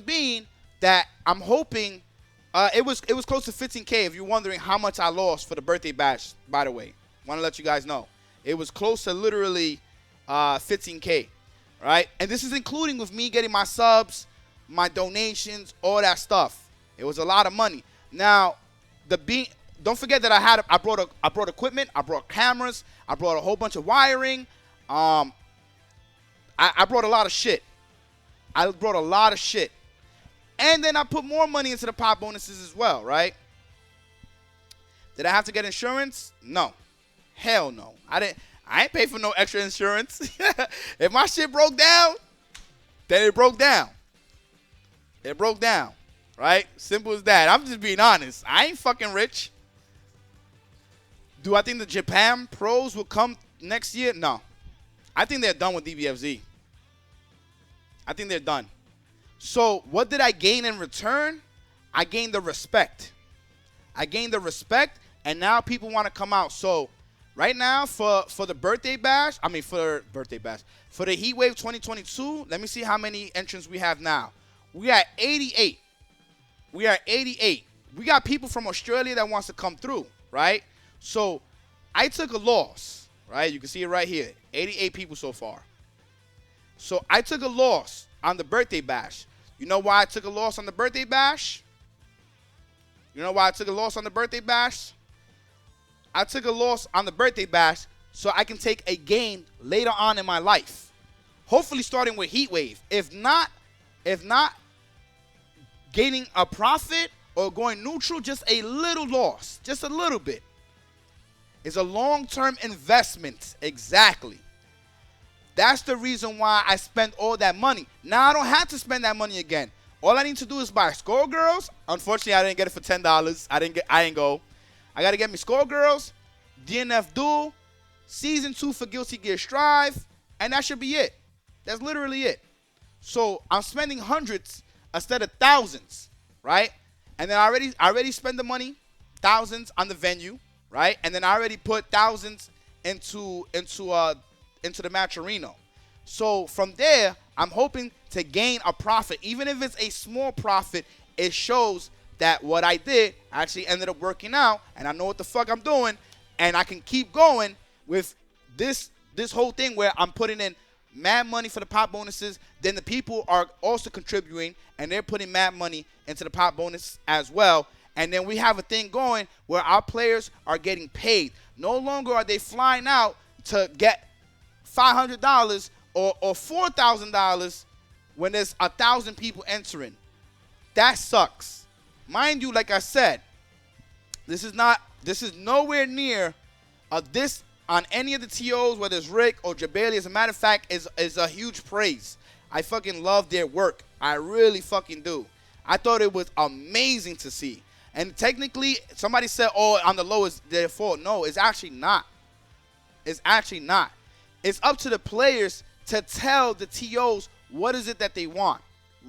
A: being that I'm hoping it was close to $15K. If you're wondering how much I lost for the birthday bash, by the way, want to let you guys know it was close to literally $15K, right? And this is including with me getting my subs, my donations, all that stuff. It was a lot of money. Now, don't forget that I brought equipment, I brought cameras, I brought a whole bunch of wiring. I brought a lot of shit. And then I put more money into the pop bonuses as well, right? Did I have to get insurance? No. Hell no. I ain't pay for no extra insurance. If my shit broke down, then it broke down. It broke down. Right? Simple as that. I'm just being honest. I ain't fucking rich. Do I think the Japan pros will come next year? No. I think they're done with DBFZ. I think they're done. So what did I gain in return? I gained the respect. And now people want to come out. So right now for the birthday bash, for the Heat Wave 2022, let me see how many entrants we have now. We are 88. We got people from Australia that wants to come through, right? So I took a loss, right? You can see it right here. 88 people so far. So I took a loss on the birthday bash. You know why I took a loss on the birthday bash? I took a loss on the birthday bash so I can take a gain later on in my life. Hopefully starting with Heat Wave. If not gaining a profit or going neutral, just a little loss, just a little bit. It's a long-term investment. Exactly. That's the reason why I spent all that money. Now I don't have to spend that money again. All I need to do is buy Skullgirls. Unfortunately, I didn't get it for $10. I didn't go. I got to get me Skullgirls, DNF Duel, Season 2 for Guilty Gear Strive, and that should be it. That's literally it. So I'm spending hundreds instead of thousands, right? And then I already spent the money, thousands on the venue, right? And then I already put thousands into the Matcherino. So from there, I'm hoping to gain a profit. Even if it's a small profit, it shows that what I did actually ended up working out, and I know what the fuck I'm doing, and I can keep going with this whole thing where I'm putting in mad money for the pop bonuses. Then the people are also contributing, and they're putting mad money into the pop bonus as well. And then we have a thing going where our players are getting paid. No longer are they flying out to get $500 or $4,000 when there's 1,000 people entering. That sucks. Mind you, like I said, this is nowhere near This on any of the TOs, whether it's Rick or Jabali, as a matter of fact, is a huge praise. I fucking love their work. I really fucking do. I thought it was amazing to see. And technically, somebody said, oh, on the low is their fault. No, it's actually not. It's actually not. It's up to the players to tell the TOs what is it that they want.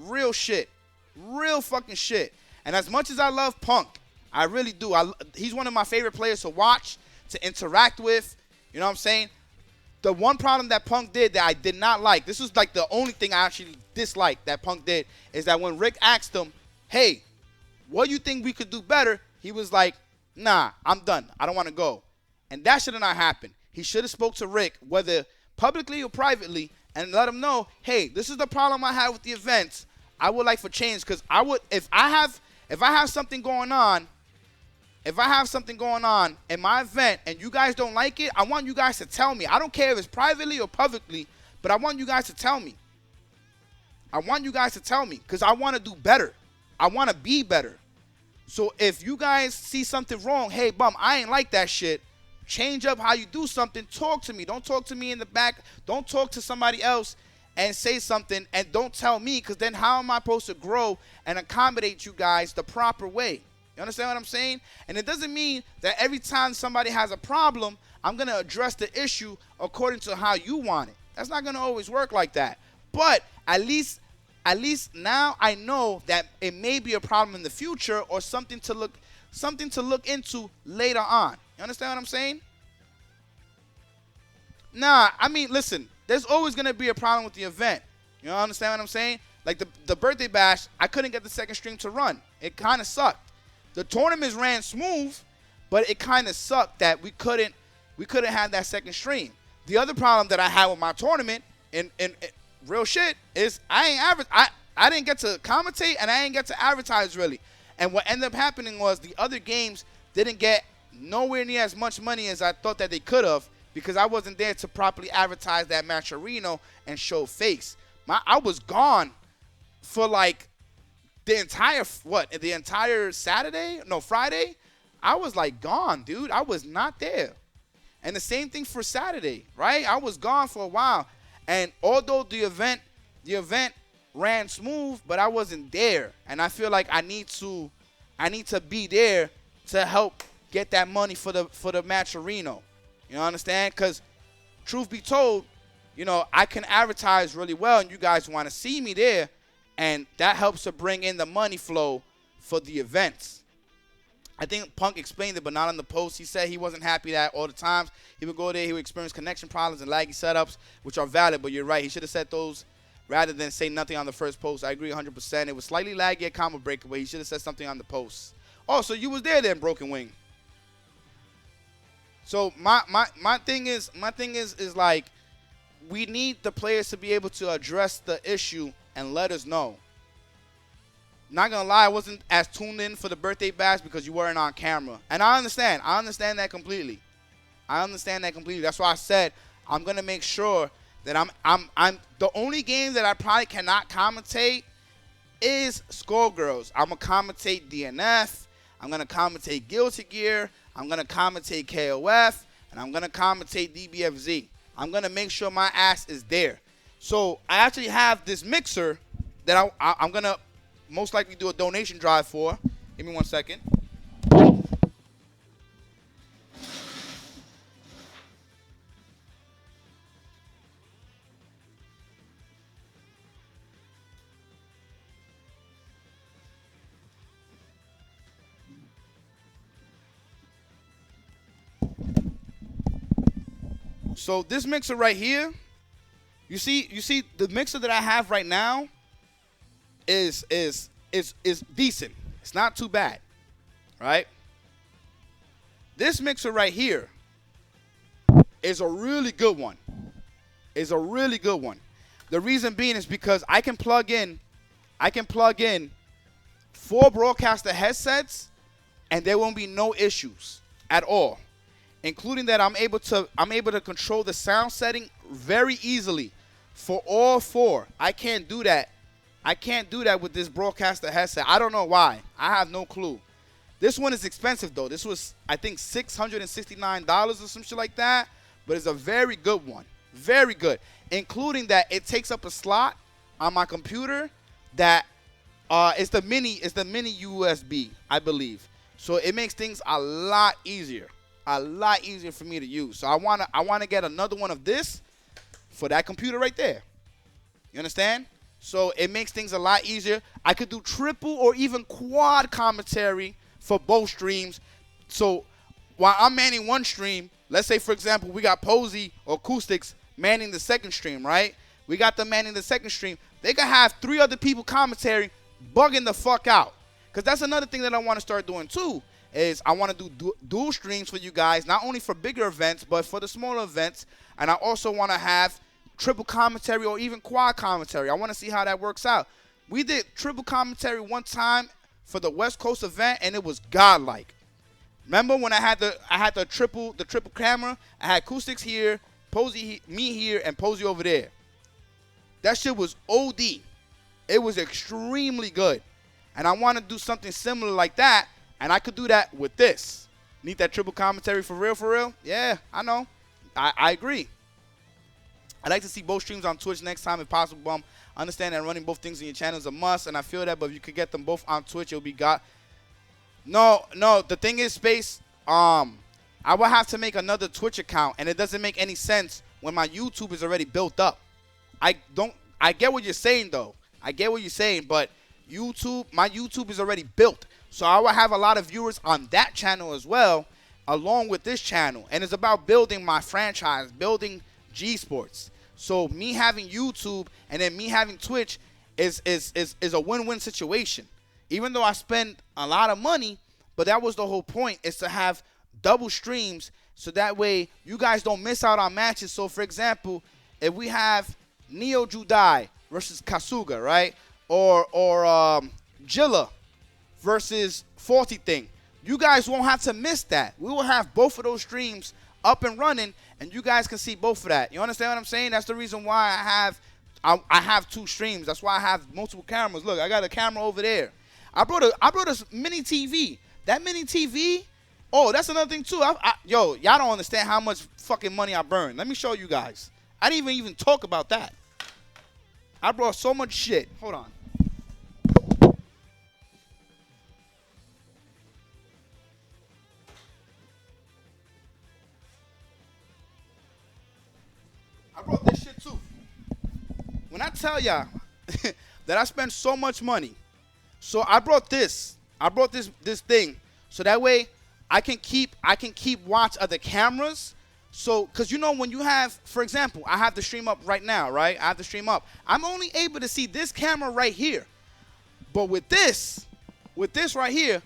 A: Real shit. Real fucking shit. And as much as I love Punk, I really do. He's one of my favorite players to watch, to interact with. You know what I'm saying? The one problem that Punk did that I did not like, this was like the only thing I actually disliked that Punk did, is that when Rick asked him, hey, what do you think we could do better? He was like, nah, I'm done. I don't want to go. And that should have not happened. He should have spoke to Rick, whether publicly or privately, and let him know, hey, this is the problem I have with the events. I would like for change, because I would, if I have something going on, in my event and you guys don't like it, I want you guys to tell me. I don't care if it's privately or publicly, but I want you guys to tell me. I want you guys to tell me, because I want to do better. I want to be better. So if you guys see something wrong, hey, Bum, I ain't like that shit. Change up how you do something. Talk to me. Don't talk to me in the back. Don't talk to somebody else and say something and don't tell me, because then how am I supposed to grow and accommodate you guys the proper way? You understand what I'm saying? And it doesn't mean that every time somebody has a problem, I'm going to address the issue according to how you want it. That's not going to always work like that. But at least now I know that it may be a problem in the future, or something to look into later on. You understand what I'm saying? Nah, I mean, listen, there's always going to be a problem with the event. You understand what I'm saying? Like the birthday bash, I couldn't get the second stream to run. It kind of sucked. The tournaments ran smooth, but it kind of sucked that we couldn't have that second stream. The other problem that I had with my tournament, in real shit, is I didn't get to commentate and I didn't get to advertise really. And what ended up happening was the other games didn't get nowhere near as much money as I thought that they could have, because I wasn't there to properly advertise that match Reno and show face. I was gone for like the entire Friday. I was like gone, dude. I was not there. And the same thing for Saturday, right? I was gone for a while. And although the event ran smooth, but I wasn't there. And I feel like I need to be there to help get that money for the match Reno. You understand? Because truth be told, you know, I can advertise really well and you guys want to see me there, and that helps to bring in the money flow for the events. I think Punk explained it, but not on the post. He said he wasn't happy that all the times he would go there, he would experience connection problems and laggy setups, which are valid, but you're right. He should have said those rather than say nothing on the first post. I agree 100%. It was slightly laggy at Combo Breaker, but he should have said something on the post. Oh, so you was there then, Broken Wing. So my thing is like, we need the players to be able to address the issue and let us know. Not gonna lie, I wasn't as tuned in for the birthday bash because you weren't on camera, and I understand that completely. That's why I said I'm gonna make sure that I'm the only game that I probably cannot commentate is Skullgirls. I'm gonna commentate DNF. I'm gonna commentate Guilty Gear. I'm going to commentate KOF, and I'm going to commentate DBFZ. I'm going to make sure my ass is there. So I actually have this mixer that I'm going to most likely do a donation drive for. Give me 1 second. So this mixer right here, you see the mixer that I have right now is decent. It's not too bad, right? This mixer right here is a really good one. The reason being is because I can plug in 4 broadcaster headsets and there won't be no issues at all. Including that I'm able to control the sound setting very easily for all 4. I can't do that with this broadcaster headset. I don't know why. I have no clue. This one is expensive though. This was, I think, $669 or some shit like that. But it's a very good one. Very good. Including that it takes up a slot on my computer that it's the mini USB, I believe. So it makes things a lot easier. A lot easier for me to use. So I wanna get another one of this for that computer right there. You understand? So it makes things a lot easier. I could do triple or even quad commentary for both streams. So while I'm manning one stream, let's say, for example, we got Posey or Acoustics manning the second stream, right? We got them manning the second stream. They can have 3 other people commentary bugging the fuck out. Because that's another thing that I want to start doing too, is I want to do dual streams for you guys, not only for bigger events, but for the smaller events. And I also want to have triple commentary or even quad commentary. I want to see how that works out. We did triple commentary one time for the West Coast event, and it was godlike. Remember when I had the triple camera? I had Acoustics here, Posey, me here, and Posey over there. That shit was OD. It was extremely good. And I want to do something similar like that, and I could do that with this. Need that triple commentary for real, for real? Yeah, I know. I agree. I'd like to see both streams on Twitch next time if possible, Bum. Understand that running both things in your channel is a must, and I feel that, but if you could get them both on Twitch, it'll be got. No, the thing is, Space, I will have to make another Twitch account, and it doesn't make any sense when my YouTube is already built up. I get what you're saying, though. I get what you're saying, but my YouTube is already built. So I will have a lot of viewers on that channel as well, along with this channel. And it's about building my franchise, building G Sports. So me having YouTube and then me having Twitch is a win-win situation. Even though I spend a lot of money, but that was the whole point, is to have double streams so that way you guys don't miss out on matches. So for example, if we have Neo Judai versus Kasuga, right? Or Jilla versus Faulty Thing, you guys won't have to miss that. We will have both of those streams up and running, and you guys can see both of that. You understand what I'm saying? That's the reason why I have 2 streams. That's why I have multiple cameras. Look, I got a camera over there. I brought a mini TV. That mini TV, oh, that's another thing too. Yo, y'all don't understand how much fucking money I burn. Let me show you guys. I didn't even talk about that. I brought so much shit. Hold on. I brought this shit too. When I tell y'all that I spend so much money, so I brought this. I brought this thing, so that way I can keep watch of the cameras. So, because you know when you have, for example, I have the stream up right now, right? I have the stream up. I'm only able to see this camera right here. But with this right here,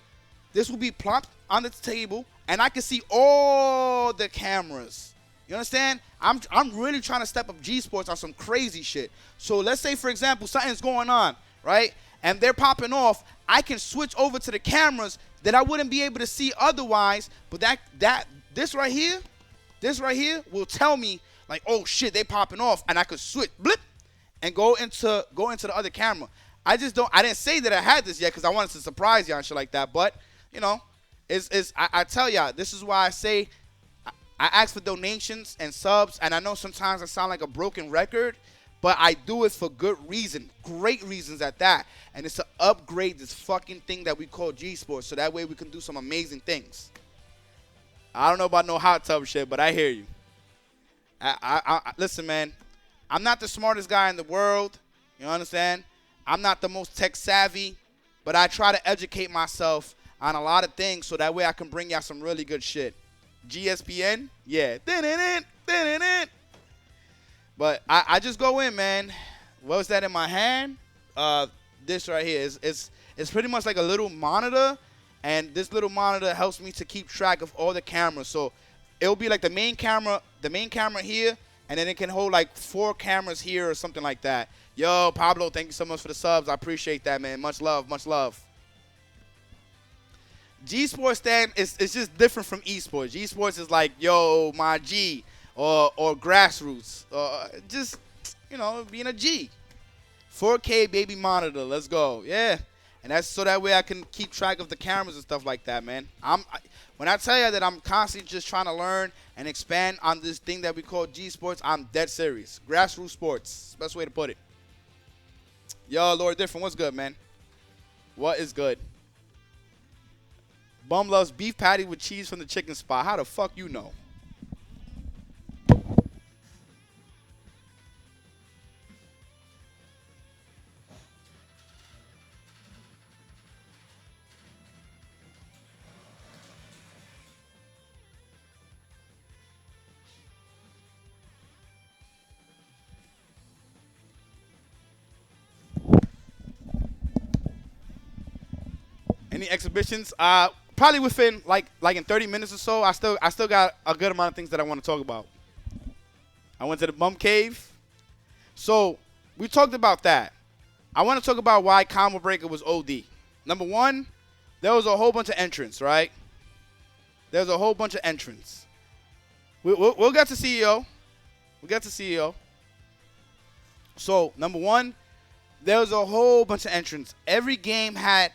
A: this will be plopped on the table, and I can see all the cameras. You understand? I'm really trying to step up G Sports on some crazy shit. So let's say, for example, something's going on, right? And they're popping off. I can switch over to the cameras that I wouldn't be able to see otherwise. But this right here will tell me, like, oh shit, they popping off, and I could switch, blip, and go into the other camera. I didn't say that I had this yet because I wanted to surprise y'all and shit like that. But you know, I tell y'all, this is why I say I ask for donations and subs, and I know sometimes I sound like a broken record, but I do it for good reason, great reasons at that, and it's to upgrade this fucking thing that we call G Sports, so that way we can do some amazing things. I don't know about no hot tub shit, but I hear you. Listen, man, I'm not the smartest guy in the world, you understand? I'm not the most tech savvy, but I try to educate myself on a lot of things so that way I can bring y'all some really good shit. GSPN, yeah. But I just go in, man. What was that in my hand? This right here is pretty much like a little monitor, and this little monitor helps me to keep track of all the cameras. So it'll be like the main camera here, and then it can hold like 4 cameras here or something like that. Yo, Pablo, thank you so much for the subs. I appreciate that, man. Much love, much love. G Sports stand is just different from esports. G Sports is like, yo, my G, or grassroots, just, you know, being a G. 4K baby monitor, let's go, yeah. And that's so that way I can keep track of the cameras and stuff like that, man. When I tell you that I'm constantly just trying to learn and expand on this thing that we call G Sports, I'm dead serious. Grassroots sports. Best way to put it. Yo, Lord Different, what's good, man? What is good? Bum loves beef patty with cheese from the chicken spot. How the fuck you know? Any exhibitions? Probably within like in 30 minutes or so. I still got a good amount of things that I want to talk about. I went to the Bum Cave. So we talked about that. I want to talk about why Combo Breaker was OD. Number one, there was a whole bunch of entrants, right? There's a whole bunch of entrants. We'll get to CEO. We'll get to CEO. So number one, there was a whole bunch of entrants. Every game had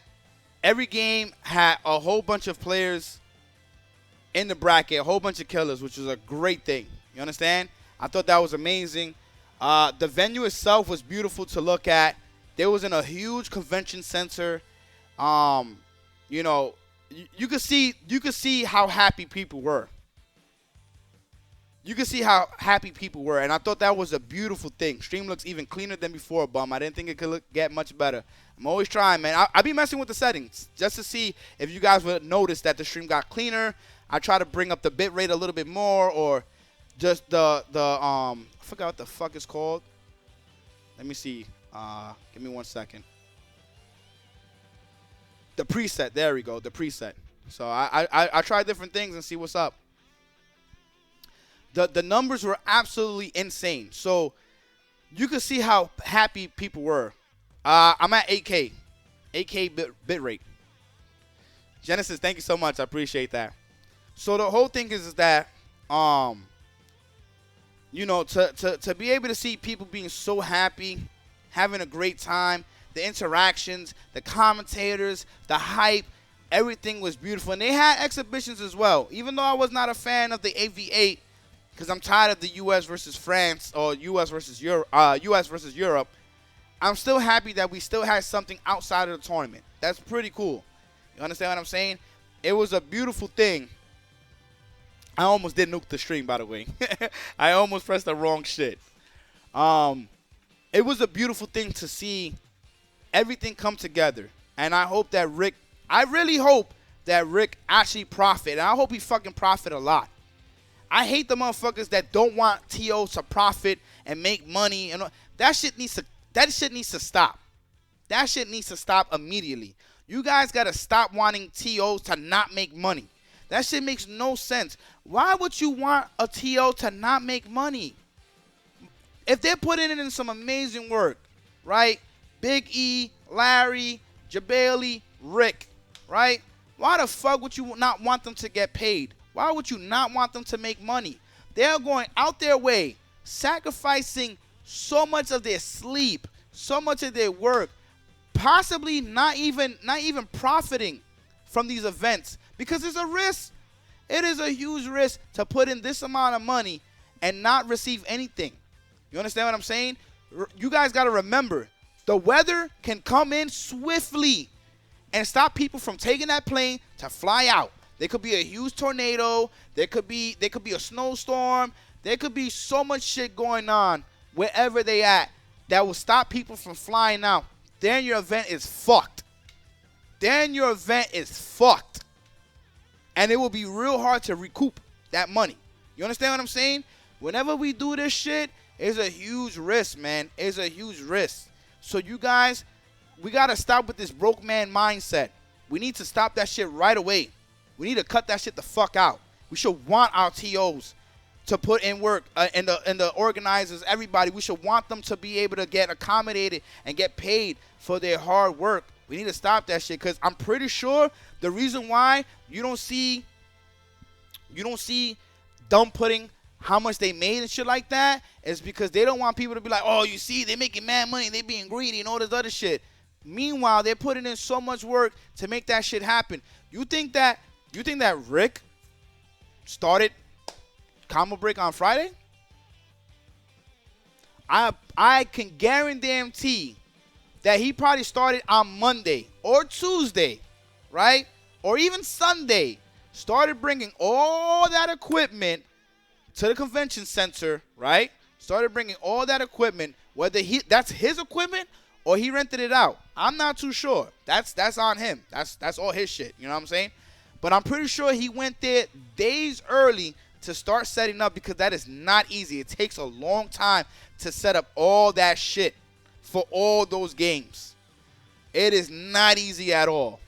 A: a whole bunch of players in the bracket, a whole bunch of killers, which was a great thing. You understand? I thought that was amazing. The venue itself was beautiful to look at. There was in a huge convention center. You know, you could see how happy people were. You could see how happy people were, and I thought that was a beautiful thing. Stream looks even cleaner than before, Bum. I didn't think it could get much better. I'm always trying, man. I be messing with the settings just to see if you guys would notice that the stream got cleaner. I try to bring up the bit rate a little bit more, or just the I forgot what the fuck it's called. Let me see. Give me 1 second. The preset. There we go. The preset. So I try different things and see what's up. The numbers were absolutely insane. So you could see how happy people were. I'm at 8K. 8K bit rate. Genesis, thank you so much. I appreciate that. So the whole thing is that, you know, to be able to see people being so happy, having a great time, the interactions, the commentators, the hype, everything was beautiful. And they had exhibitions as well. Even though I was not a fan of the AV8, because I'm tired of the U.S. versus France or U.S. versus Europe, I'm still happy that we still had something outside of the tournament. That's pretty cool. You understand what I'm saying? It was a beautiful thing. I almost did nuke the stream, by the way. I almost pressed the wrong shit. It was a beautiful thing to see everything come together. And I hope that I really hope that Rick actually profit. And I hope he fucking profit a lot. I hate the motherfuckers that don't want TOs to profit and make money. And that shit needs to stop. That shit needs to stop immediately. You guys got to stop wanting TOs to not make money. That shit makes no sense. Why would you want a TO to not make money? If they're putting in some amazing work, right? Big E, Larry, Jabali, Rick, right? Why the fuck would you not want them to get paid? Why would you not want them to make money? They're going out their way, sacrificing so much of their sleep, so much of their work, possibly not even profiting from these events, because it's a risk. It is a huge risk to put in this amount of money and not receive anything. You understand what I'm saying? You guys got to remember, the weather can come in swiftly and stop people from taking that plane to fly out. There could be a huge tornado. There could be a snowstorm. There could be so much shit going on wherever they at that will stop people from flying out. Then your event is fucked. And it will be real hard to recoup that money. You understand what I'm saying? Whenever we do this shit, it's a huge risk, man. It's a huge risk. So you guys, we got to stop with this broke man mindset. We need to stop that shit right away. We need to cut that shit the fuck out. We should want our TOs to put in work, and the organizers, everybody. We should want them to be able to get accommodated and get paid for their hard work. We need to stop that shit, because I'm pretty sure the reason why you don't see them putting how much they made and shit like that is because they don't want people to be like, oh, you see, they making mad money, they being greedy and all this other shit. Meanwhile, they're putting in so much work to make that shit happen. You think that Rick started Combo Break on Friday? I can guarantee that he probably started on Monday or Tuesday, right? Or even Sunday. Started bringing all that equipment to the convention center, right? Started bringing all that equipment, whether that's his equipment or he rented it out. I'm not too sure. That's on him. That's all his shit. You know what I'm saying? But I'm pretty sure he went there days early to start setting up, because that is not easy. It takes a long time to set up all that shit for all those games. It is not easy at all.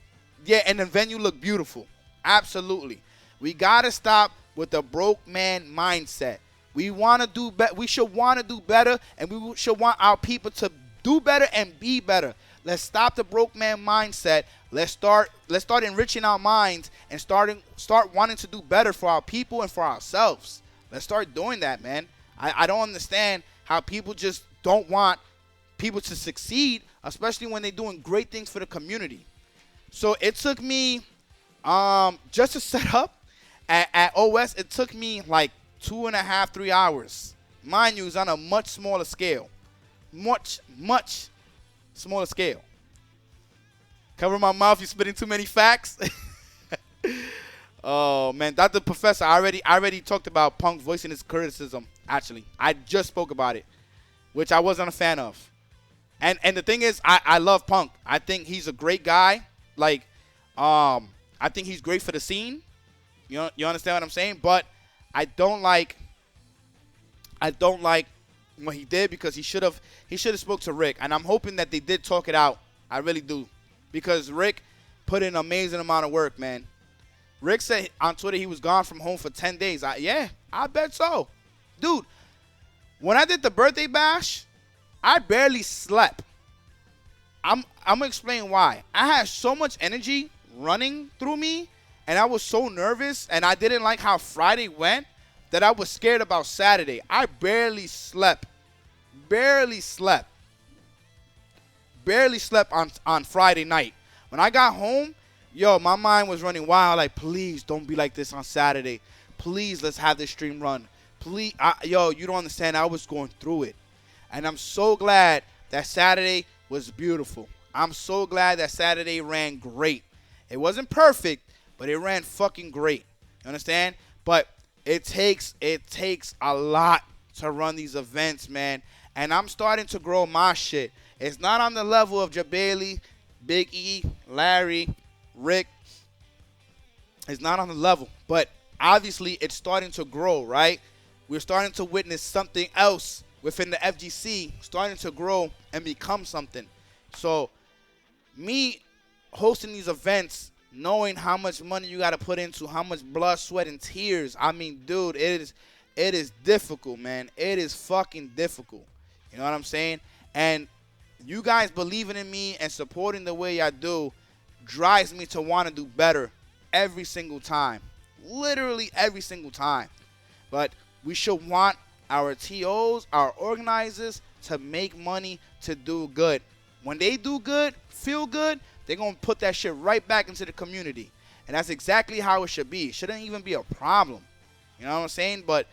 A: Yeah, and the venue looked beautiful. Absolutely. We got to stop with the broke man mindset. We want to do better. We should want to do better, and we should want our people to do better and be better. Let's stop the broke man mindset. Let's start enriching our minds and start wanting to do better for our people and for ourselves. Let's start doing that, man. I don't understand how people just don't want people to succeed, especially when they're doing great things for the community. So it took me, just to set up at OS, it took me like 2.5, 3 hours. Mind you, it's on a much smaller scale. Much smaller scale. Cover my mouth, you're spitting too many facts. Oh, man. Dr. Professor, I already talked about Punk voicing his criticism, actually. I just spoke about it, which I wasn't a fan of. And the thing is, I love Punk. I think he's a great guy. Like, I think he's great for the scene. You understand what I'm saying? But I don't like what he did, because he should have spoke to Rick, and I'm hoping that they did talk it out. I really do, because Rick put in an amazing amount of work, man. Rick said on Twitter he was gone from home for 10 days. I bet so. Dude, when I did the birthday bash, I barely slept. I'm going to explain why. I had so much energy running through me, and I was so nervous, and I didn't like how Friday went, that I was scared about Saturday. I barely slept. Barely slept on Friday night. When I got home, my mind was running wild. Like, please don't be like this on Saturday. Please, let's have this stream run. Please, you don't understand. I was going through it. And I'm so glad that Saturday was beautiful. I'm so glad that Saturday ran great. It wasn't perfect, but it ran fucking great. You understand? But it takes a lot to run these events, man. And I'm starting to grow my shit. It's not on the level of Jabali, Big E, Larry, Rick. It's not on the level. But obviously it's starting to grow, right? We're starting to witness something else within the FGC, starting to grow and become something. So me hosting these events, knowing how much money you got to put into, how much blood, sweat, and tears. I mean, dude, it is difficult, man. It is fucking difficult. You know what I'm saying? And you guys believing in me and supporting the way I do drives me to want to do better every single time. Literally every single time. But we should want our TOs, our organizers, to make money, to do good. When they do good, feel good, they're going to put that shit right back into the community. And that's exactly how it should be. It shouldn't even be a problem. You know what I'm saying? But,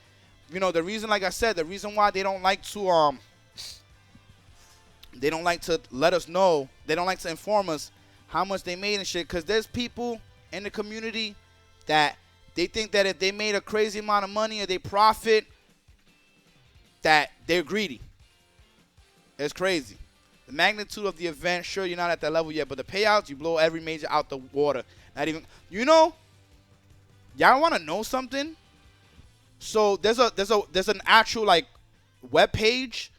A: the reason, like I said, the reason why they don't like to let us know, they don't like to inform us how much they made and shit, because there's people in the community that they think that if they made a crazy amount of money or they profit, that they're greedy. It's crazy. The magnitude of the event, sure, you're not at that level yet, but the payouts, you blow every major out the water. Not even, y'all want to know something? So there's an actual like web page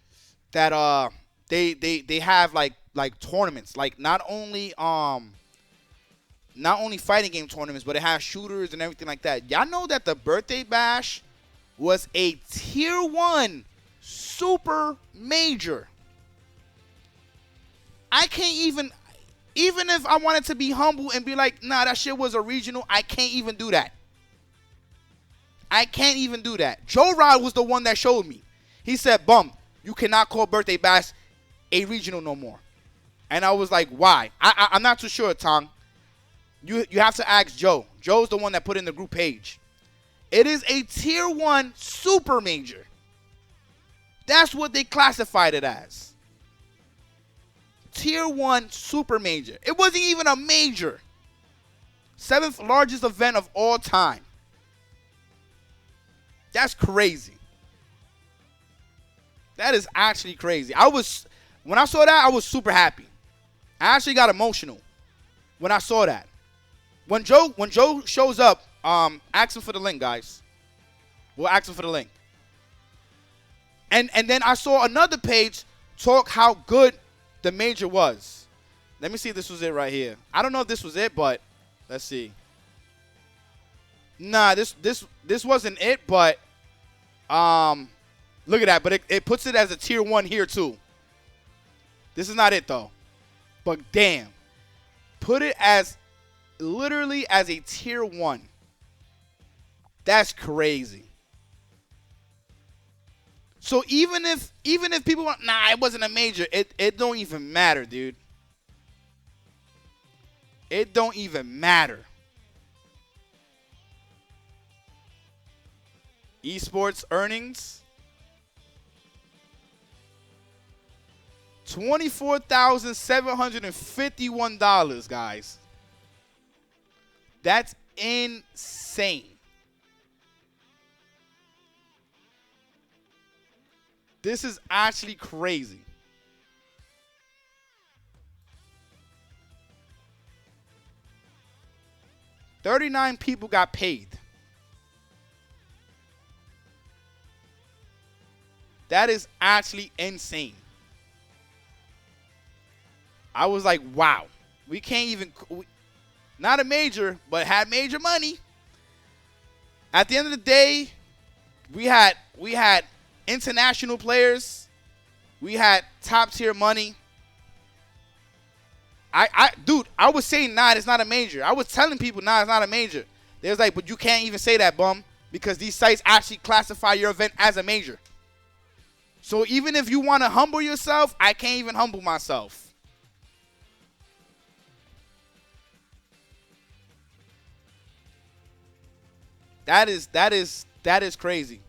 A: that they have like tournaments, like not only fighting game tournaments, but it has shooters and everything like that. Y'all know that the birthday bash was a tier 1 super major. I can't even if I wanted to be humble and be like, nah, that shit was a regional, I can't even do that. I can't even do that. Joe Rod was the one that showed me. He said, Bum, you cannot call birthday bash a regional no more. And I was like, why? I'm not too sure, Tong. You have to ask Joe. Joe's the one that put in the group page. It is a tier 1 super major. That's what they classified it as. Tier 1 super major. It wasn't even a major. 7th largest event of all time. That's crazy. That is actually crazy. When I saw that, I was super happy. I actually got emotional when I saw that. When Joe shows up, ask him for the link, guys. We'll ask him for the link. And then I saw another page talk how good the major was. Let me see if this was it right here. I don't know if this was it, but let's see. Nah, this wasn't it, but look at that. But it puts it as a tier 1 here too. This is not it though. But damn. Put it as literally as a tier 1. That's crazy. So even if people want, nah, it wasn't a major, it don't even matter, dude. It don't even matter. Esports earnings, $24,751, guys. That's insane. This is actually crazy. $39 people got paid. That is actually insane. I was like, wow. We can't even, not a major, but had major money. At the end of the day, we had international players. We had top tier money. Dude, I was saying, nah, it's not a major. I was telling people, nah, it's not a major. They was like, but you can't even say that, bum, because these sites actually classify your event as a major. So even if you want to humble yourself, I can't even humble myself. That is crazy.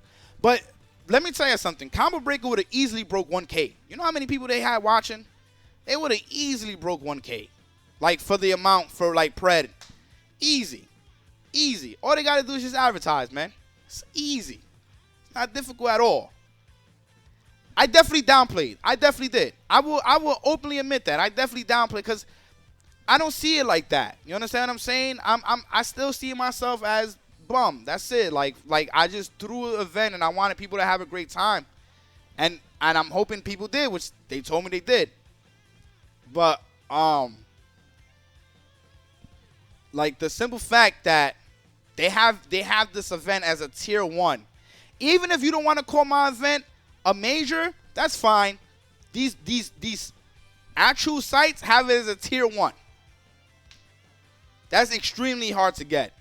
A: But let me tell you something. Combo Breaker would have easily broke 1K. You know how many people they had watching? They would have easily broke 1K. Like for the amount for like Pred. Easy. Easy. All they got to do is just advertise, man. It's easy. It's not difficult at all. I definitely downplayed. I definitely did. I will openly admit that. I definitely downplayed because I don't see it like that. You understand what I'm saying? I still see myself as bum. That's it. Like I just threw an event and I wanted people to have a great time. And I'm hoping people did, which they told me they did. But like the simple fact that they have this event as a tier 1. Even if you don't want to call my event a major, that's fine. These actual sites have it as a tier 1. That's extremely hard to get.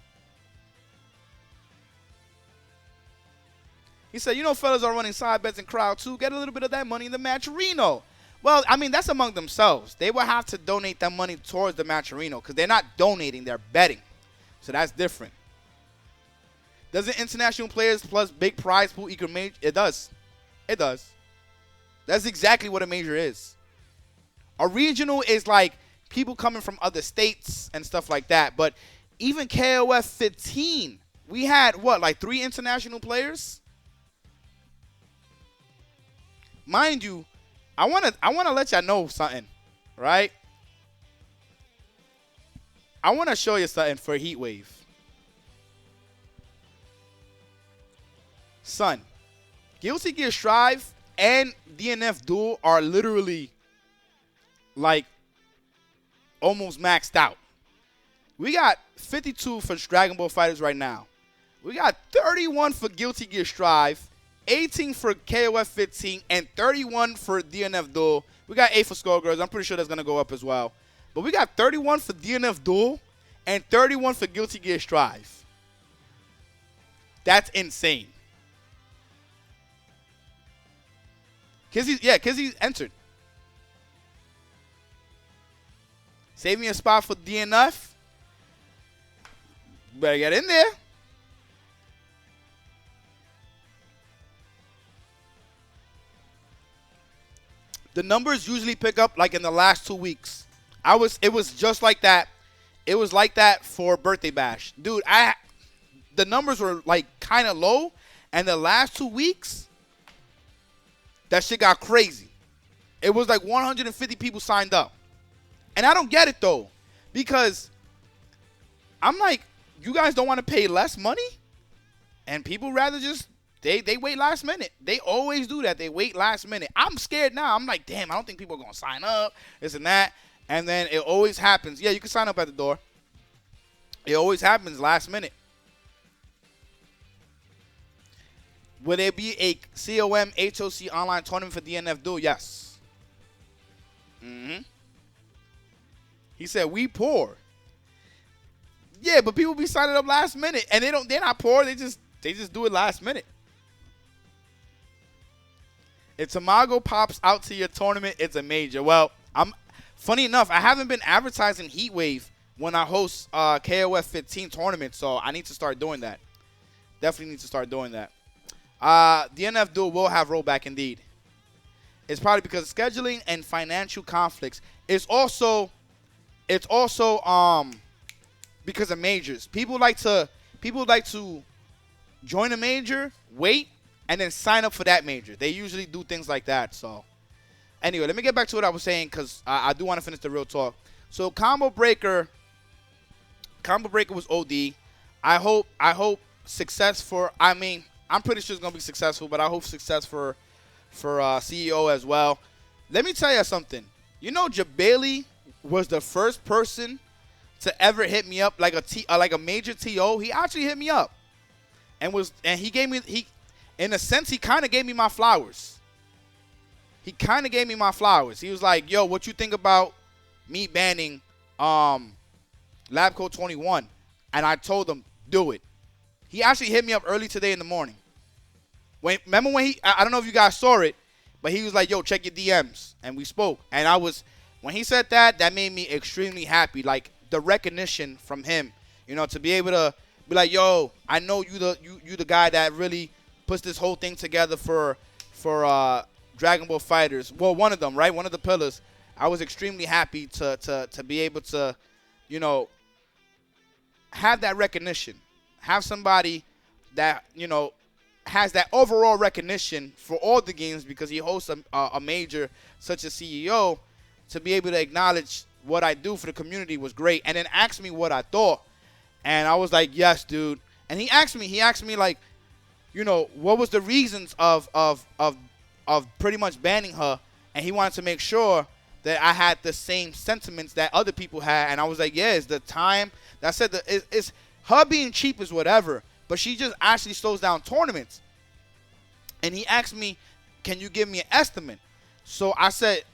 A: He said, you know, fellas are running side bets and crowd too. Get a little bit of that money in the Matcherino. Well, I mean, that's among themselves. They will have to donate that money towards the Matcherino because they're not donating, they're betting. So that's different. Doesn't international players plus big prize pool equal major? It does. It does. That's exactly what a major is. A regional is like people coming from other states and stuff like that. But even KOF 15, we had, what, like 3 international players? Mind you, I wanna let y'all know something, right? I want to show you something for Heatwave. Son, Guilty Gear Strive and DNF Duel are literally like almost maxed out. We got 52 for Dragon Ball FighterZ right now. We got 31 for Guilty Gear Strive, 18 for KOF 15, and 31 for DNF Duel. We got 8 for Skullgirls. I'm pretty sure that's going to go up as well. But we got 31 for DNF Duel and 31 for Guilty Gear Strive. That's insane. Kizzy entered. Save me a spot for DNF. Better get in there. The numbers usually pick up like in the last 2 weeks. It was just like that. It was like that for Birthday Bash. Dude, the numbers were like kind of low, and the last 2 weeks, that shit got crazy. It was like 150 people signed up. And I don't get it though, because I'm like, you guys don't want to pay less money? And people rather just, they wait last minute. They always do that. They wait last minute. I'm scared now. I'm like, damn, I don't think people are going to sign up, this and that. And then it always happens. Yeah, you can sign up at the door. It always happens last minute. Will there be a COM HOC online tournament for DNF Duel? Yes. He said, we poor. Yeah, but people be signing up last minute, and they're not poor. They just do it last minute. If Tamago pops out to your tournament, it's a major. Well, funny enough, I haven't been advertising Heatwave when I host KOF 15 tournaments, so I need to start doing that. Definitely need to start doing that. DNF Duel will have rollback indeed. It's probably because of scheduling and financial conflicts. It's also because of majors. People like to join a major, wait, and then sign up for that major. They usually do things like that. So anyway, let me get back to what I was saying, because I do want to finish the real talk. So Combo Breaker was OD. I hope success for, I mean, I'm pretty sure it's going to be successful, but I hope success for CEO as well. Let me tell you something. You know, Jabali was the first person to ever hit me up like a major TO. He actually hit me up, and he gave me, in a sense, he kind of gave me my flowers. He was like, yo, what you think about me banning Lab Code 21? And I told him, do it. He actually hit me up early today in the morning. Remember when I don't know if you guys saw it, but he was like, yo, check your DMs. And we spoke. And when he said that made me extremely happy. Like, the recognition from him, you know, to be able to be like, yo, I know you the guy that really puts this whole thing together for Dragon Ball Fighters. Well, one of them, right? One of the pillars. I was extremely happy to be able to, you know, have that recognition. Have somebody that, you know, has that overall recognition for all the games, because he hosts a major such as CEO. To be able to acknowledge what I do for the community was great, and then asked me what I thought, and I was like, yes, dude. And he asked me like, you know, what was the reasons of pretty much banning her, and he wanted to make sure that I had the same sentiments that other people had, and I was like, yeah, it's the time. I said that it's her being cheap is whatever, but she just actually slows down tournaments. And he asked me, can you give me an estimate? So I said,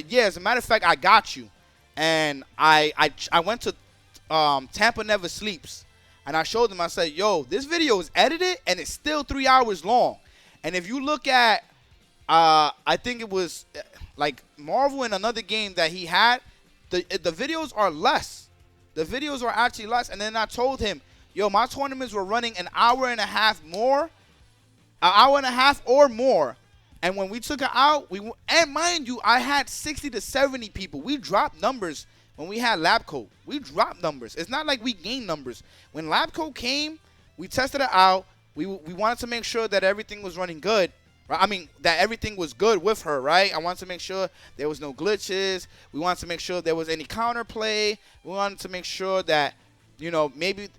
A: yeah, as a matter of fact, I got you. And I went to Tampa Never Sleeps, and I showed them, I said, yo, this video is edited, and it's still 3 hours long. And if you look at, I think it was like Marvel in another game that he had, the videos are less. The videos are actually less. And then I told him, yo, my tournaments were running an hour and a half or more. And when we took it out, and mind you, I had 60 to 70 people. We dropped numbers when we had Lab Coat. We dropped numbers. It's not like we gained numbers. When Lab Coat came, we tested it out. We wanted to make sure that everything was running good. Right? I mean, that everything was good with her, right? I wanted to make sure there was no glitches. We wanted to make sure there was any counterplay. We wanted to make sure that, you know, maybe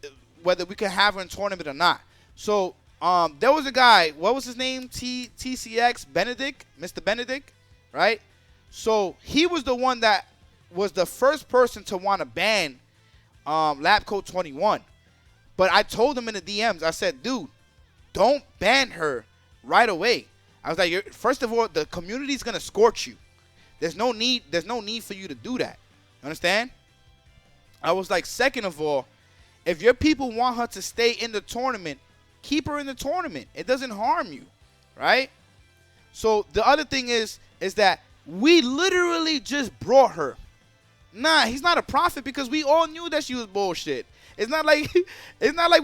A: whether we could have her in tournament or not. So there was a guy, what was his name? TCX Benedict, Mr. Benedict, right? So he was the one that was the first person to want to ban Lab Coat 21. But I told him in the DMs, I said, dude, don't ban her right away. I was like, first of all, the community's gonna scorch you. There's no need for you to do that. You understand? I was like, second of all, if your people want her to stay in the tournament, keep her in the tournament. It doesn't harm you, right? So the other thing is that we literally just brought her. Nah, he's not a prophet because we all knew that she was bullshit. It's not like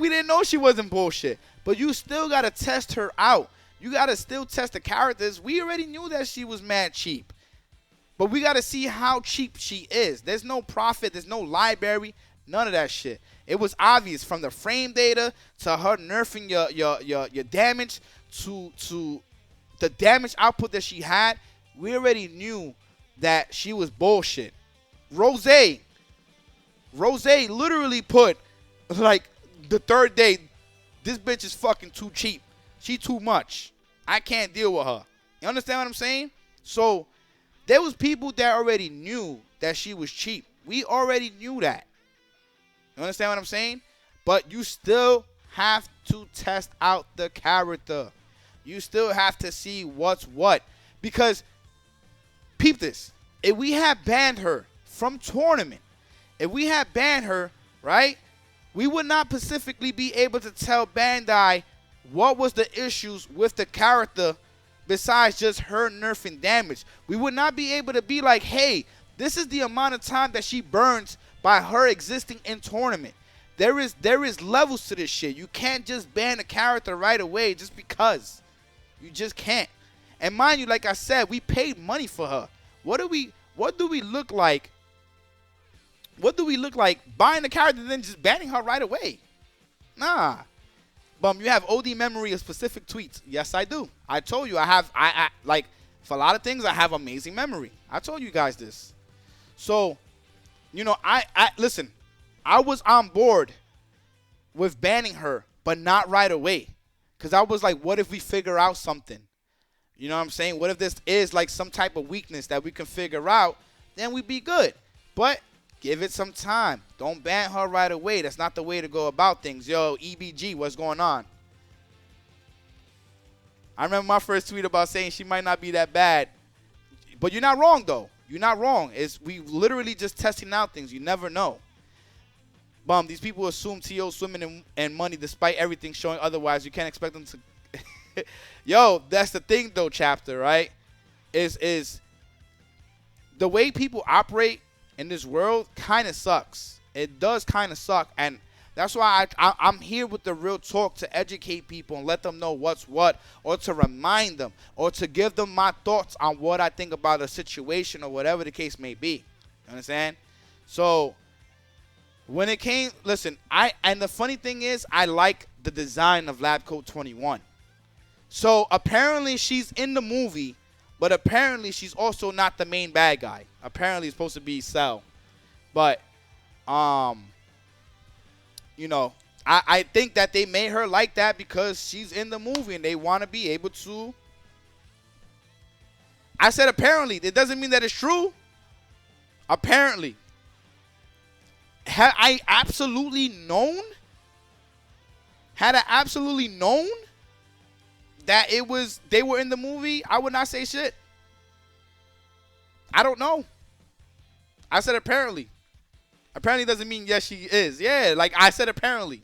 A: we didn't know she wasn't bullshit. But you still gotta test her out. You gotta still test the characters. We already knew that she was mad cheap. But we gotta see how cheap she is. There's no profit, there's no library, none of that shit. It was obvious from the frame data to her nerfing your damage to the damage output that she had. We already knew that she was bullshit. Rose literally put, like, the third day, this bitch is fucking too cheap. She too much. I can't deal with her. You understand what I'm saying? So there was people that already knew that she was cheap. We already knew that. You understand what I'm saying? But you still have to test out the character. You still have to see what's what. Because, peep this. If we had banned her from tournament, if we had banned her, right, we would not specifically be able to tell Bandai what was the issues with the character besides just her nerfing damage. We would not be able to be like, hey, this is the amount of time that she burns by her existing in tournament. There is levels to this shit. You can't just ban a character right away just because. You just can't. And mind you, like I said, we paid money for her. What do we look like? What do we look like buying the character and then just banning her right away? Nah. Bum, you have OD memory of specific tweets. Yes, I do. I told you I like, for a lot of things, I have amazing memory. I told you guys this. So, you know, listen, I was on board with banning her, but not right away. Because I was like, what if we figure out something? You know what I'm saying? What if this is like some type of weakness that we can figure out? Then we'd be good. But give it some time. Don't ban her right away. That's not the way to go about things. Yo, EBG, what's going on? I remember my first tweet about saying she might not be that bad. But you're not wrong, though. You're not wrong. We literally just testing out things. You never know. Bum, these people assume T.O. swimming in money despite everything showing otherwise. You can't expect them to... Yo, that's the thing, though, Chapter, right? Is the way people operate in this world kind of sucks. It does kind of suck. And that's why I'm here with the real talk to educate people and let them know what's what, or to remind them, or to give them my thoughts on what I think about a situation or whatever the case may be. You understand? So when it came, listen, and the funny thing is, I like the design of Lab Coat 21. So apparently she's in the movie, but apparently she's also not the main bad guy. Apparently it's supposed to be Cell. But, you know, I think that they made her like that because she's in the movie and they want to be able to. I said apparently. It doesn't mean that it's true. Apparently. Had I absolutely known that they were in the movie, I would not say shit. I don't know. I said apparently. Apparently doesn't mean yes, she is. Yeah, like I said apparently.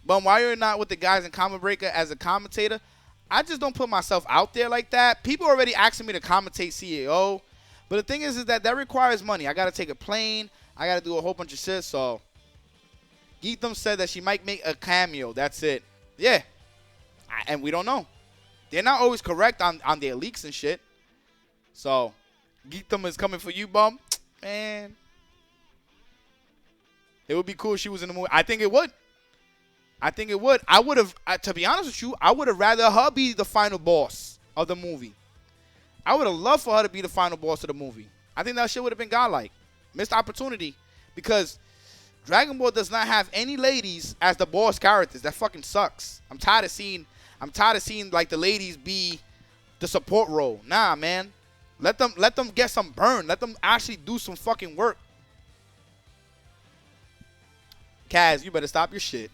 A: But why you're not with the guys in Comic Breaker as a commentator, I just don't put myself out there like that. People already asking me to commentate CAO. But the thing is that requires money. I got to take a plane. I got to do a whole bunch of shit. So, Geetham said that she might make a cameo. That's it. Yeah. And we don't know. They're not always correct on their leaks and shit. So, Geetham is coming for you, Bum. Man. It would be cool if she was in the movie. I think it would. I would have, to be honest with you, I would have rather her be the final boss of the movie. I would have loved for her to be the final boss of the movie. I think that shit would have been godlike. Missed opportunity. Because Dragon Ball does not have any ladies as the boss characters. That fucking sucks. I'm tired of seeing like the ladies be the support role. Nah, man. Let them get some burn. Let them actually do some fucking work. Kaz, you better stop your shit.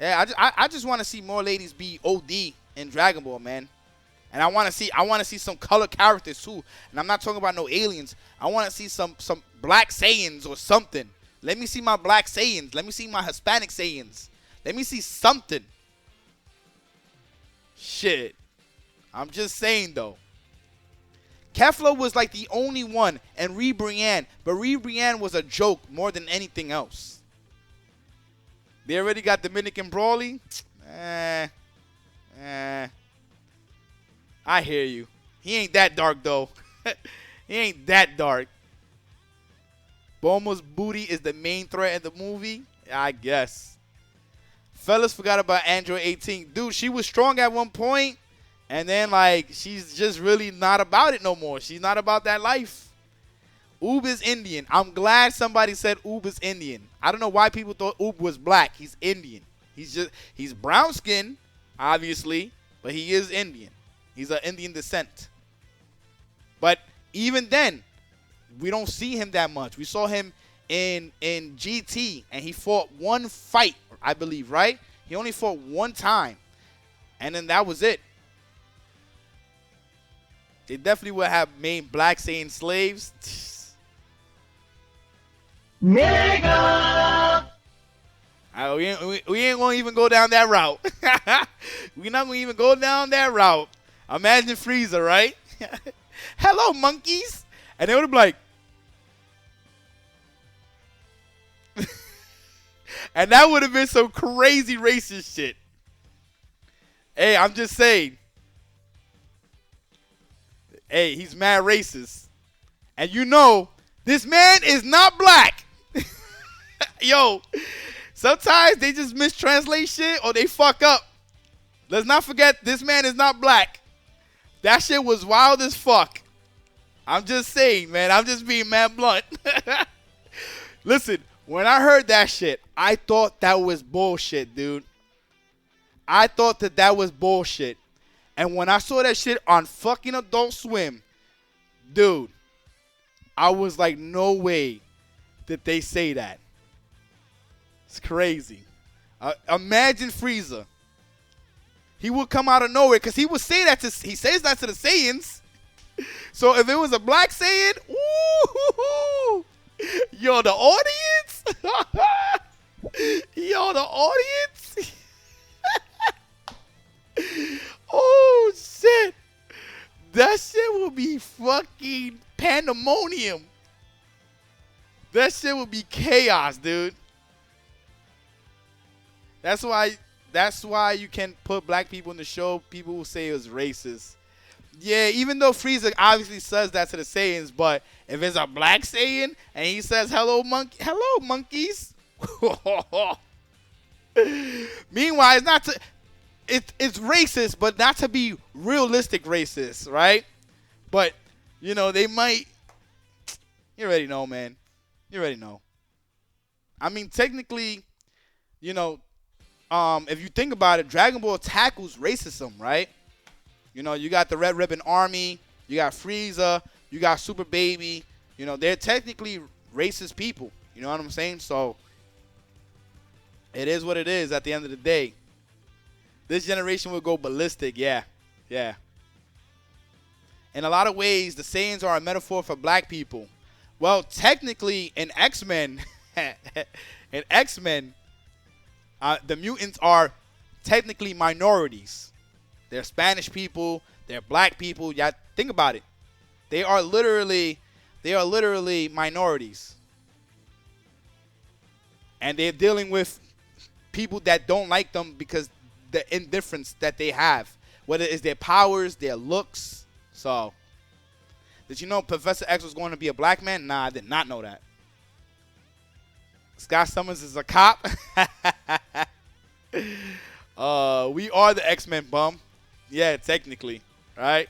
A: Yeah, I just want to see more ladies be OD in Dragon Ball, man. And I want to see some color characters too. And I'm not talking about no aliens. I want to see some black Saiyans or something. Let me see my black Saiyans. Let me see my Hispanic Saiyans. Let me see something. Shit. I'm just saying though. Kefla was like the only one, and Ree Brienne. But Ree Brienne was a joke more than anything else. They already got Dominican Brawley. I hear you. He ain't that dark, though. He ain't that dark. Bulma's booty is the main threat in the movie? I guess. Fellas forgot about Android 18. Dude, she was strong at one point, and then, like, she's just really not about it no more. She's not about that life. Oob is Indian. I'm glad somebody said Oob is Indian. I don't know why people thought Oob was black. He's Indian. He's brown skin, obviously, but he is Indian. He's of Indian descent. But even then, we don't see him that much. We saw him in GT, and he fought one fight, I believe, right? He only fought one time, and then that was it. They definitely would have made black Saiyan slaves. Nigga! We ain't gonna even go down that route. We're not gonna even go down that route. Imagine Frieza, right? Hello, monkeys. And they would be like, and that would have been some crazy racist shit. Hey, I'm just saying. Hey, he's mad racist. And you know, this man is not black. Yo, sometimes they just mistranslate shit or they fuck up. Let's not forget, this man is not black. That shit was wild as fuck. I'm just saying, man. I'm just being mad blunt. Listen, when I heard that shit, I thought that was bullshit, dude. I thought that was bullshit. And when I saw that shit on fucking Adult Swim, dude, I was like, no way did they say that. It's crazy. Imagine Frieza. He would come out of nowhere because he would say that he says that to the Saiyans. So if it was a black Saiyan, ooh, yo, the audience, yo, the audience. Oh shit, that shit will be fucking pandemonium. That shit will be chaos, dude. That's why you can't put black people in the show. People will say it was racist. Yeah, even though Frieza obviously says that to the Saiyans, but if it's a black Saiyan and he says hello monkeys. Meanwhile, it's racist, but not to be realistic racist, right? But you know, they might. You already know, man. You already know. I mean, technically, you know, if you think about it, Dragon Ball tackles racism, right? You know, you got the Red Ribbon Army, you got Frieza, you got Super Baby. You know, they're technically racist people. You know what I'm saying? So, it is what it is at the end of the day. This generation will go ballistic, yeah. In a lot of ways, the Saiyans are a metaphor for black people. Well, technically, in X-Men, the mutants are technically minorities. They're Spanish people. They're black people. Yeah, think about it. They are literally minorities. And they're dealing with people that don't like them because the indifference that they have, whether it's their powers, their looks. So, did you know Professor X was going to be a black man? Nah, I did not know that. Scott Summers is a cop. We are the X-Men, bum. Yeah, technically, right?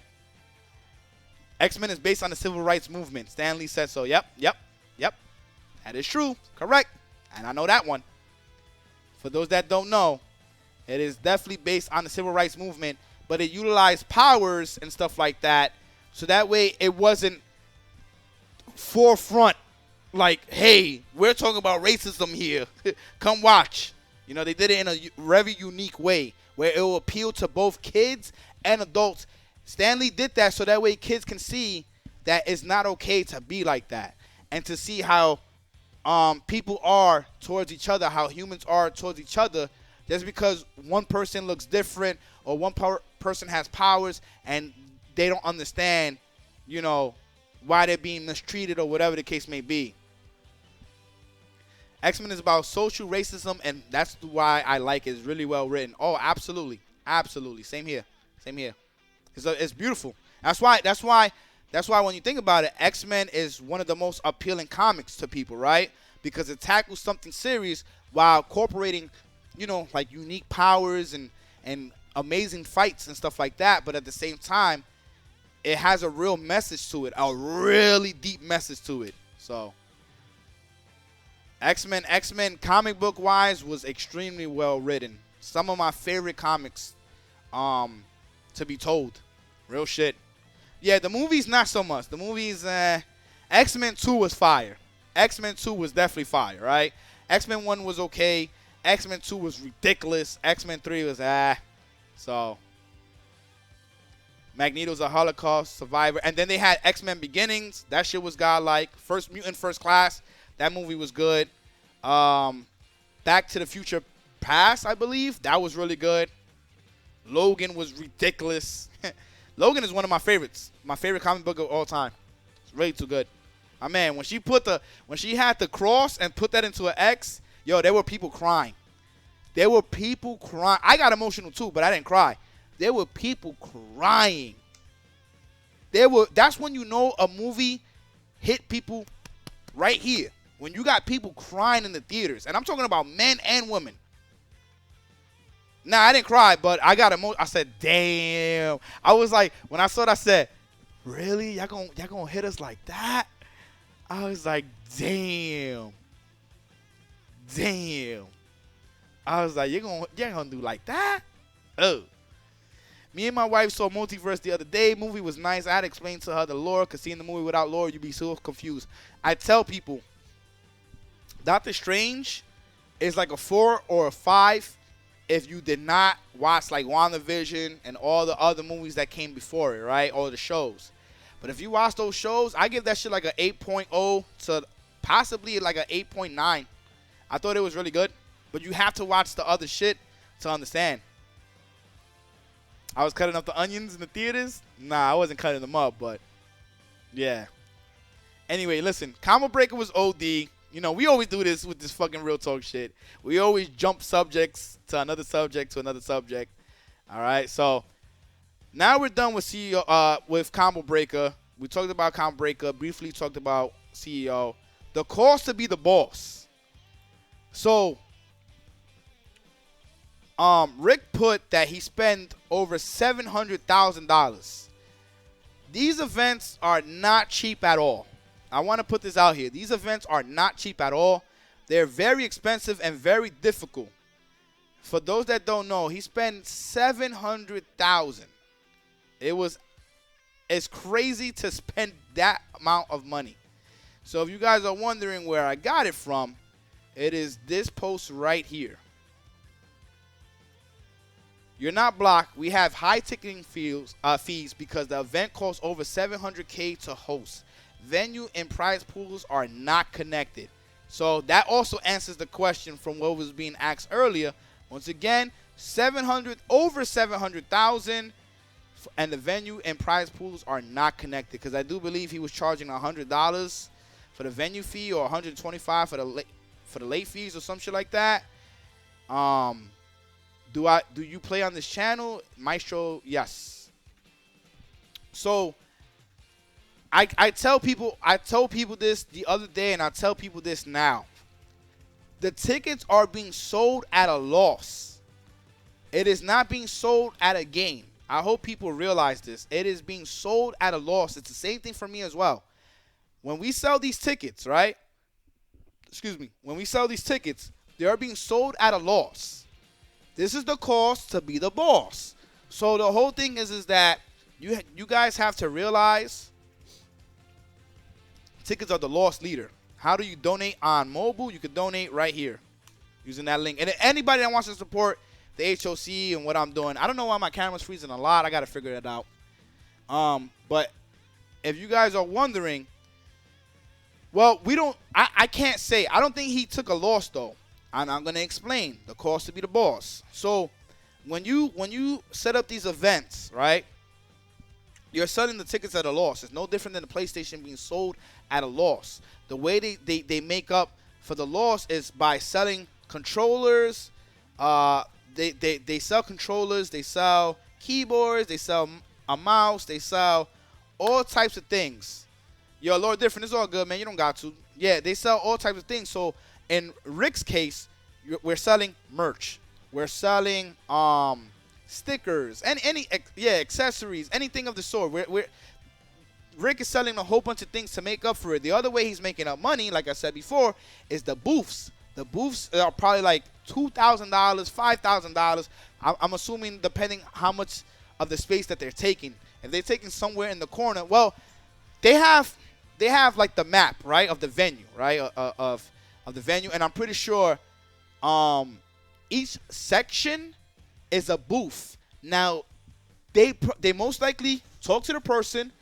A: X-Men is based on the civil rights movement. Stan Lee said so. Yep. That is true. Correct. And I know that one. For those that don't know, it is definitely based on the civil rights movement, but it utilized powers and stuff like that. So that way it wasn't forefront like, hey, we're talking about racism here. Come watch. You know, they did it in a very unique way where it will appeal to both kids and adults. Stan Lee did that so that way kids can see that it's not okay to be like that and to see how people are towards each other, how humans are towards each other. Just because one person looks different or one person has powers and they don't understand you know, why they're being mistreated or whatever the case may be. X-Men is about social racism, and that's why I like it. It's really well written. Oh, absolutely. Absolutely. Same here. Same here. It's beautiful. That's why when you think about it, X-Men is one of the most appealing comics to people, right? Because it tackles something serious while incorporating, you know, like unique powers and amazing fights and stuff like that. But at the same time, it has a real message to it, a really deep message to it. So X-Men comic book wise was extremely well written. Some of my favorite comics to be told. Real shit. Yeah, the movies not so much. The movies X-Men 2 was fire. X-Men 2 was definitely fire, right? X-Men 1 was okay. X-Men 2 was ridiculous. X-Men 3 was So Magneto's a Holocaust survivor. And then they had X-Men Beginnings. That shit was godlike. First Mutant First Class. That movie was good. Back to the Future Past, I believe. That was really good. Logan was ridiculous. Logan is one of my favorites. My favorite comic book of all time. It's really too good. My man, when she had the cross and put that into an X, yo, there were people crying. There were people crying. I got emotional too, but I didn't cry. There were people crying. That's when you know a movie hit people right here. When you got people crying in the theaters. And I'm talking about men and women. Nah, I didn't cry, but I got emotional. I said, damn. I was like, when I saw it, I said, really? Y'all gonna hit us like that? I was like, damn. Damn. I was like, you're gonna do like that? Oh. Me and my wife saw Multiverse the other day. Movie was nice. I had to explain to her the lore, because seeing the movie without lore, you'd be so confused. I tell people, Doctor Strange is like a 4 or a 5 if you did not watch like WandaVision and all the other movies that came before it, right? All the shows. But if you watch those shows, I give that shit like an 8.0 to possibly like an 8.9. I thought it was really good. But you have to watch the other shit to understand. I was cutting up the onions in the theaters. Nah, I wasn't cutting them up, but yeah. Anyway, listen, Combo Breaker was OD. You know, we always do this with this fucking real talk shit. We always jump subjects to another subject to another subject. All right, so now we're done with CEO with Combo Breaker. We talked about Combo Breaker, briefly talked about CEO. The cost to be the boss. So Rick put that he spent over $700,000. These events are not cheap at all. I want to put this out here. These events are not cheap at all. They're very expensive and very difficult. For those that don't know, he spent $700,000. It's crazy to spend that amount of money. So if you guys are wondering where I got it from, it is this post right here. You're not blocked. We have high ticketing fees because the event costs over $700K to host. Venue and prize pools are not connected. So that also answers the question from what was being asked earlier. Once again, over 700,000, and the venue and prize pools are not connected, because I do believe he was charging $100 for the venue fee or $125 for the late fees or some shit like that. Do you play on this channel, Maestro? Yes. So I told people this the other day, and I tell people this now. The tickets are being sold at a loss. It is not being sold at a gain. I hope people realize this. It is being sold at a loss. It's the same thing for me as well. When we sell these tickets, right? Excuse me. When we sell these tickets, they are being sold at a loss. This is the cost to be the boss. So the whole thing is that you guys have to realize tickets are the loss leader. How do you donate on mobile? You can donate right here using that link. And anybody that wants to support the HOC and what I'm doing, I don't know why my camera's freezing a lot. I got to figure that out. But if you guys are wondering, well, I can't say. I don't think he took a loss, though. And I'm going to explain the cost to be the boss. So when you set up these events, right, you're selling the tickets at a loss. It's no different than the PlayStation being sold at a loss. The way they make up for the loss is by selling controllers. They sell controllers. They sell keyboards. They sell a mouse. They sell all types of things. Yo, Lord Different, it's all good, man. You don't got to. Yeah, they sell all types of things. So in Rick's case, we're selling merch. We're selling stickers and any accessories, anything of the sort. Rick is selling a whole bunch of things to make up for it. The other way he's making up money, like I said before, is the booths. The booths are probably like $2,000, $5,000. I'm assuming depending how much of the space that they're taking. If they're taking somewhere in the corner, well, they have like the map, right, of the venue, right, of the venue, and I'm pretty sure each section is a booth. Now, they most likely talk to the person,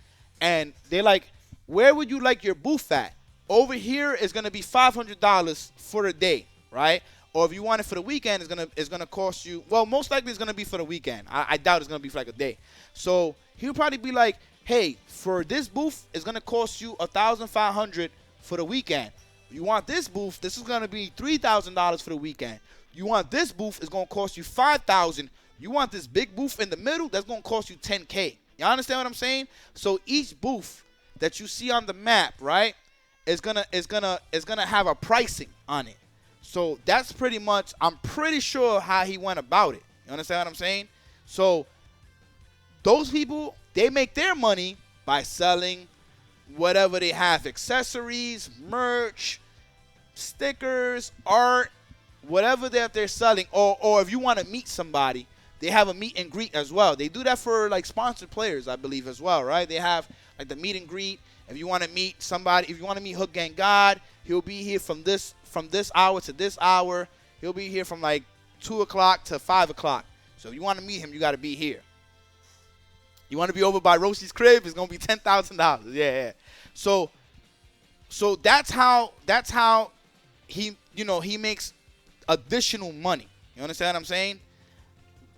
A: and they're like, where would you like your booth at? Over here is going to be $500 for a day, right? Or if you want it for the weekend, it's gonna cost you, well, most likely it's going to be for the weekend. I doubt it's going to be for like a day. So he'll probably be like, hey, for this booth, it's going to cost you $1,500 for the weekend. You want this booth, this is going to be $3,000 for the weekend. You want this booth, it's going to cost you $5,000. You want this big booth in the middle, that's going to cost you $10K. You understand what I'm saying? So each booth that you see on the map, right, is gonna have a pricing on it. So that's pretty much, I'm pretty sure how he went about it. You understand what I'm saying? So those people, they make their money by selling whatever they have, accessories, merch, stickers, art, whatever that they're selling. Or if you want to meet somebody, they have a meet and greet as well. They do that for like sponsored players, I believe, as well, right? They have like the meet and greet. If you want to meet somebody, if you want to meet Hook Gang God, he'll be here from this hour to this hour. He'll be here from like 2 o'clock to 5 o'clock. So if you want to meet him, you got to be here. You want to be over by Rosie's crib, it's going to be $10,000. Yeah. So that's how he makes additional money. You understand what I'm saying?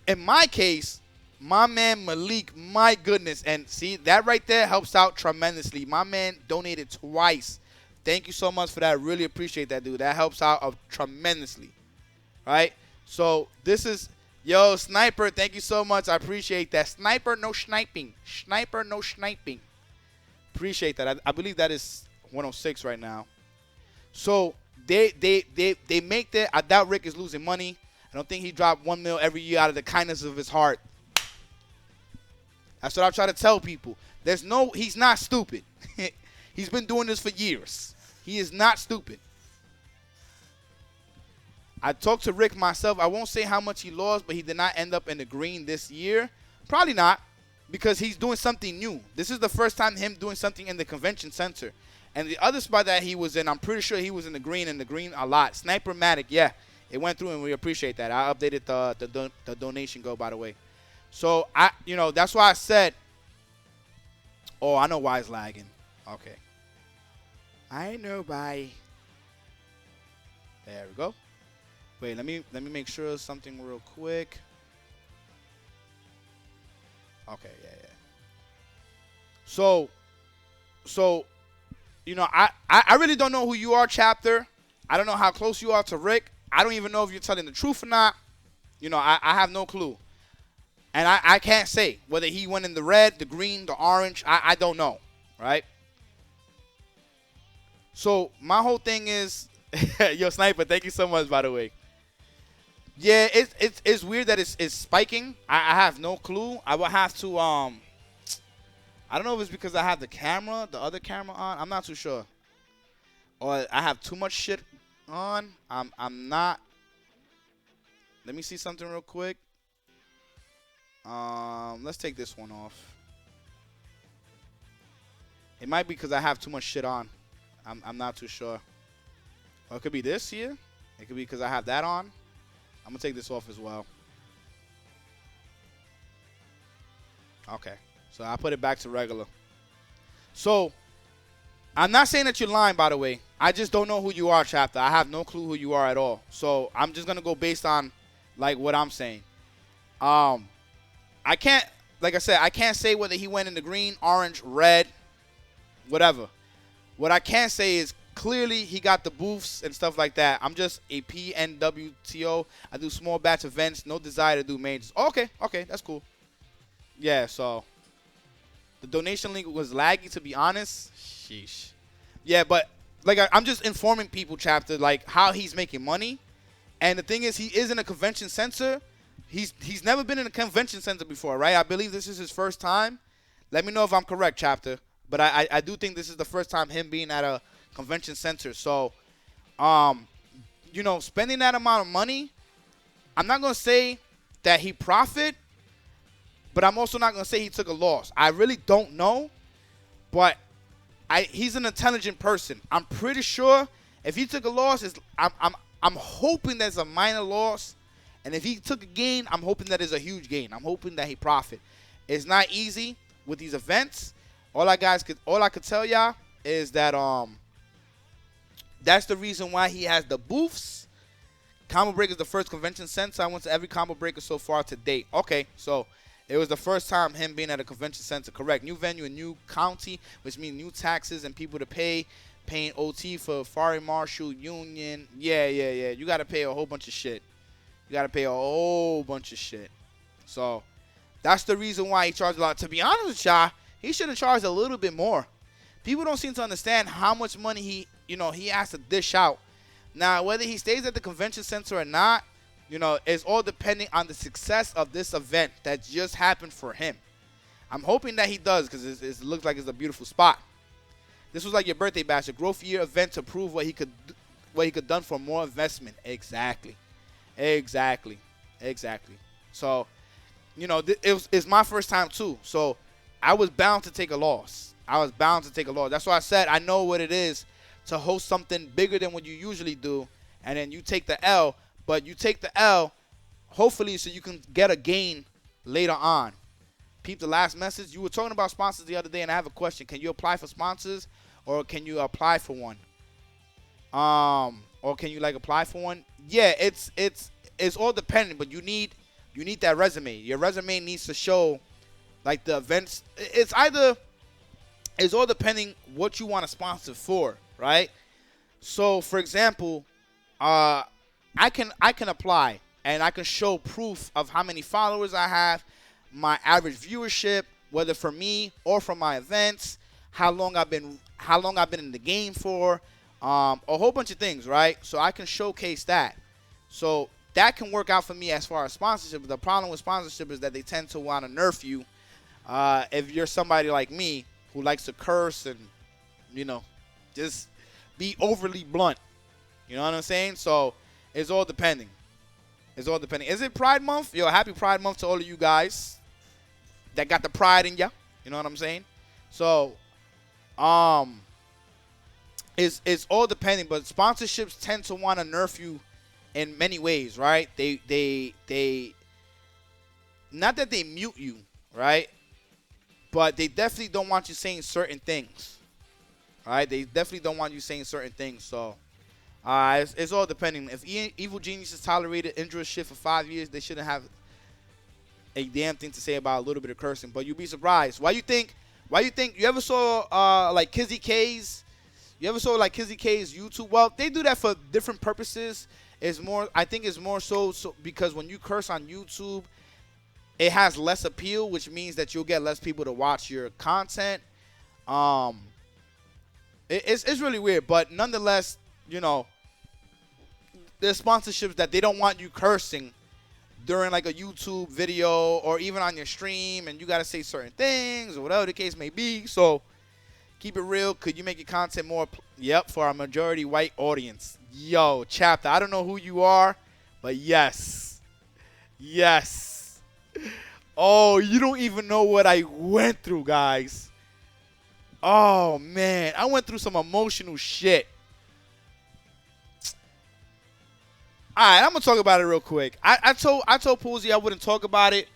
A: In my case, my man Malik, my goodness, and see, that right there helps out tremendously. My man donated twice. Thank you so much for that. I really appreciate that, dude. That helps out tremendously. Right? So this is, yo, Sniper, thank you so much. I appreciate that. Sniper, no sniping. Sniper, no sniping. Appreciate that. I believe that is 106 right now. So they make that. I doubt Rick is losing money. I don't think he dropped $1 million every year out of the kindness of his heart. That's what I try to tell people. He's not stupid. He's been doing this for years. He is not stupid. I talked to Rick myself. I won't say how much he lost, but he did not end up in the green this year. Probably not, because he's doing something new. This is the first time him doing something in the convention center. And the other spot that he was in, I'm pretty sure he was in the green a lot. Sniper-matic, yeah. It went through, and we appreciate that. I updated the donation goal, by the way. So, that's why I said, oh, I know why it's lagging. Okay. I know why. There we go. Wait, let me make sure something real quick. Okay, yeah. So, I really don't know who you are, Chapter. I don't know how close you are to Rick. I don't even know if you're telling the truth or not. I have no clue. And I can't say whether he went in the red, the green, the orange. I don't know, right? So my whole thing is, yo, Sniper, thank you so much, by the way. Yeah, it's weird that it's spiking. I have no clue. I will have to, I don't know if it's because I have the other camera on. I'm not too sure. Or I have too much shit on. I'm not. Let me see something real quick. Let's take this one off. It might be because I have too much shit on. I'm not too sure. Or it could be this here. It could be because I have that on. I'm going to take this off as well. Okay. So I put it back to regular. So I'm not saying that you're lying, by the way. I just don't know who you are, Chapter. I have no clue who you are at all. So I'm just going to go based on, like, what I'm saying. I can't, like I said, I can't say whether he went in the green, orange, red, whatever. What I can say is clearly he got the booths and stuff like that. I'm just a PNWTO. I do small batch events. No desire to do majors. Okay, that's cool. Yeah, so the donation link was laggy, to be honest. Sheesh. Yeah, but like I'm just informing people, chapter, like how he's making money. And the thing is, he is in a convention center. He's never been in a convention center before, right? I believe this is his first time. Let me know if I'm correct, chapter. But I do think this is the first time him being at a convention center. So, you know, spending that amount of money, I'm not going to say that he profit, but I'm also not going to say he took a loss. I really don't know, but he's an intelligent person. I'm pretty sure if he took a loss, I'm hoping there's a minor loss. And if he took a gain, I'm hoping that is a huge gain. I'm hoping that he profit. It's not easy with these events. All I could tell y'all is that that's the reason why he has the booths. Combo Breaker is the first convention center. I went to every Combo Breaker so far to date. Okay, so it was the first time him being at a convention center. Correct. New venue, a new county, which means new taxes and people to pay. Paying OT for Fire Marshal, Union. Yeah. You got to pay a whole bunch of shit. So that's the reason why he charged a lot. To be honest with y'all, he should have charged a little bit more. People don't seem to understand how much money he has to dish out. Now, whether he stays at the convention center or not, it's all depending on the success of this event that just happened for him. I'm hoping that he does because it looks like it's a beautiful spot. This was like your birthday bash, a growth year event to prove what he could done for more investment. Exactly. So, it's my first time too. So I was bound to take a loss. That's why I said I know what it is to host something bigger than what you usually do, and then you take the L. But you take the L, hopefully, so you can get a gain later on. Peep the last message. You were talking about sponsors the other day, and I have a question. Can you apply for sponsors, or can you apply for one? Or can you apply for one? Yeah, it's all dependent, but you need that resume. Your resume needs to show the events. It's all depending what you want to sponsor for, right? So for example, I can apply and I can show proof of how many followers I have, my average viewership, whether for me or for my events, how long I've been in the game for, a whole bunch of things, right? So I can showcase that. So that can work out for me as far as sponsorship. But the problem with sponsorship is that they tend to want to nerf you if you're somebody like me who likes to curse and, just be overly blunt. You know what I'm saying? So it's all depending. Is it Pride Month? Yo, happy Pride Month to all of you guys that got the pride in ya. You know what I'm saying? So, it's all depending, but sponsorships tend to want to nerf you in many ways, right? They not that they mute you, right? But they definitely don't want you saying certain things, right? They definitely don't want you saying certain things. So, it's all depending. If Evil Geniuses tolerated injurious shit for 5 years, they shouldn't have a damn thing to say about a little bit of cursing. But you'd be surprised. Why you think you ever saw Kizzy K's? You ever saw Kizzy K's YouTube? Well, they do that for different purposes. I think it's more so because when you curse on YouTube, it has less appeal, which means that you'll get less people to watch your content. It's really weird, but nonetheless, there's sponsorships that they don't want you cursing during a YouTube video or even on your stream, and you got to say certain things or whatever the case may be. So keep it real. Could you make your content more? Yep, for our majority white audience. Yo, chapter, I don't know who you are, but yes. Oh, you don't even know what I went through, guys. Oh, man. I went through some emotional shit. All right, I'm going to talk about it real quick. I told Poozy I wouldn't talk about it,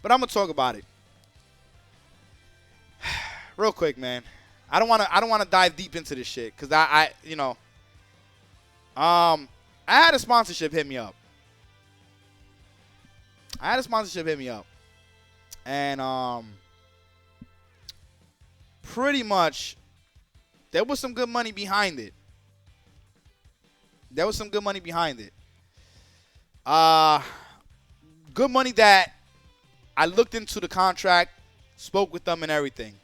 A: but I'm going to talk about it. Real quick, man. I don't want to dive deep into this shit cuz I had a sponsorship hit me up. and pretty much there was some good money behind it. There was some good money behind it. Good money that I looked into the contract, spoke with them and everything.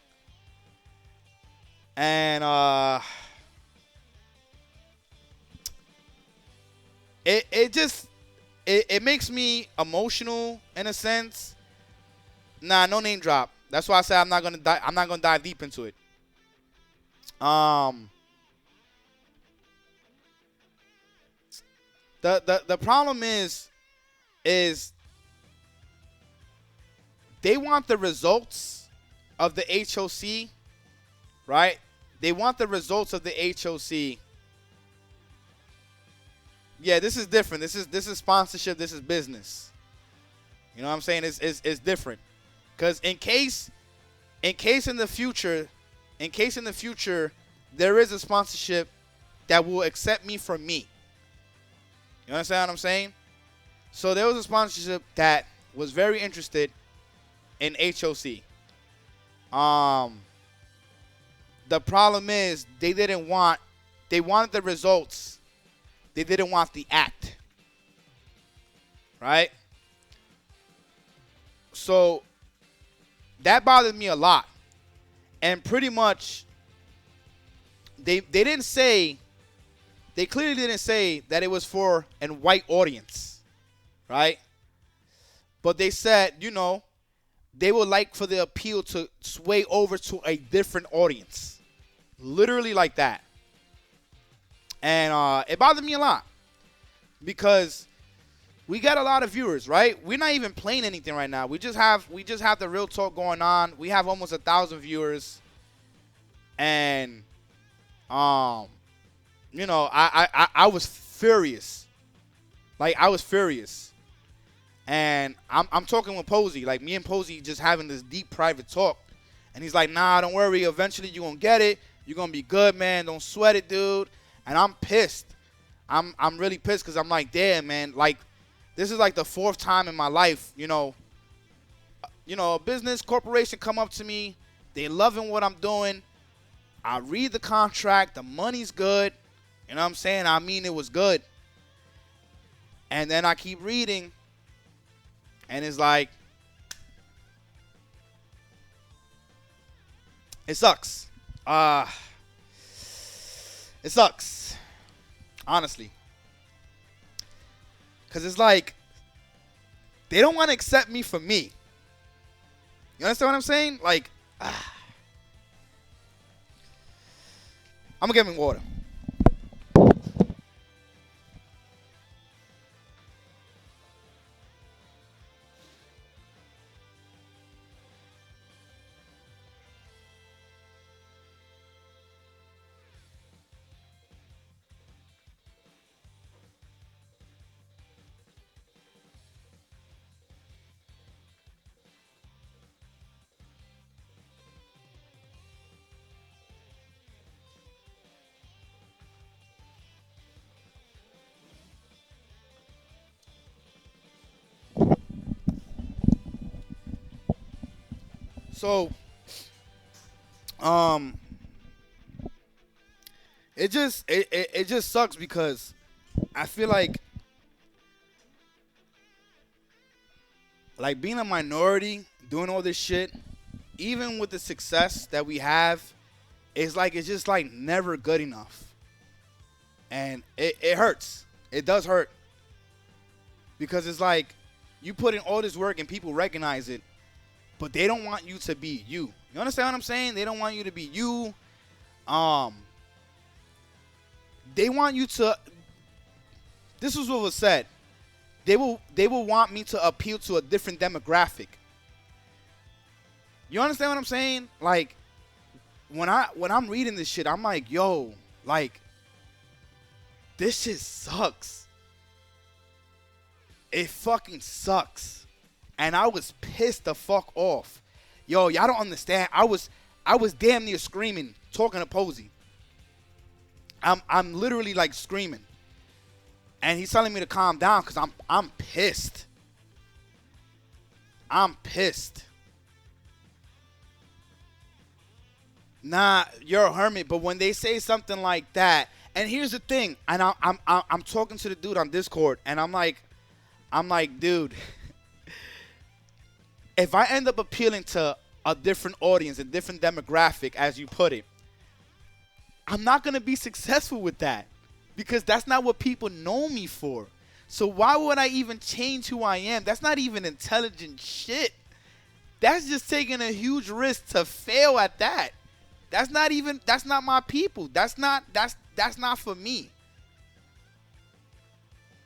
A: And it makes me emotional in a sense. Nah, no name drop. That's why I said I'm not gonna dive deep into it. The problem is they want the results of the HOC, right? They want the results of the HOC. Yeah, this is different. This is sponsorship. This is business. You know what I'm saying? It's different. Because in case in the future there is a sponsorship that will accept me for me. You understand what I'm saying? So there was a sponsorship that was very interested in HOC. The problem is they wanted the results. They didn't want the act. Right? So that bothered me a lot. And pretty much they clearly didn't say that it was for a white audience, right? But they said, they would like for the appeal to sway over to a different audience. Literally like that. And it bothered me a lot because we got a lot of viewers, right? We're not even playing anything right now. We just have the real talk going on. We have almost 1,000 viewers. And I was furious. Like, I was furious. And I'm talking with Posey. Like, me and Posey just having this deep private talk. And he's like, nah, don't worry. Eventually you're going to get it. You're going to be good, man. Don't sweat it, dude. And I'm pissed. I'm really pissed because I'm like, damn, man. Like, this is like the 4th time in my life, a business corporation come up to me. They loving what I'm doing. I read the contract. The money's good. You know what I'm saying? I mean, it was good. And then I keep reading. And it's like, it sucks. It sucks. Honestly. Because it's like, they don't want to accept me for me. You understand what I'm saying? Like, I'm going to get me water. So, it just sucks because I feel like being a minority, doing all this shit, even with the success that we have, it's just like never good enough. And it hurts. It does hurt. Because it's like you put in all this work and people recognize it. But they don't want you to be you. You understand what I'm saying? They don't want you to be you. They want you to. This is what was said. They will want me to appeal to a different demographic. You understand what I'm saying? Like, when I'm reading this shit, I'm like, yo, like, this shit sucks. It fucking sucks. And I was pissed the fuck off. Yo, y'all don't understand. I was damn near screaming, talking to Posey. I'm literally like screaming. And he's telling me to calm down because I'm pissed. I'm pissed. Nah, you're a hermit. But when they say something like that, and here's the thing, and I'm talking to the dude on Discord, and I'm like, dude, if I end up appealing to a different audience, a different demographic, as you put it, I'm not gonna be successful with that because that's not what people know me for. So why would I even change who I am? That's not even intelligent shit. That's just taking a huge risk to fail at that. That's not my people. That's not for me.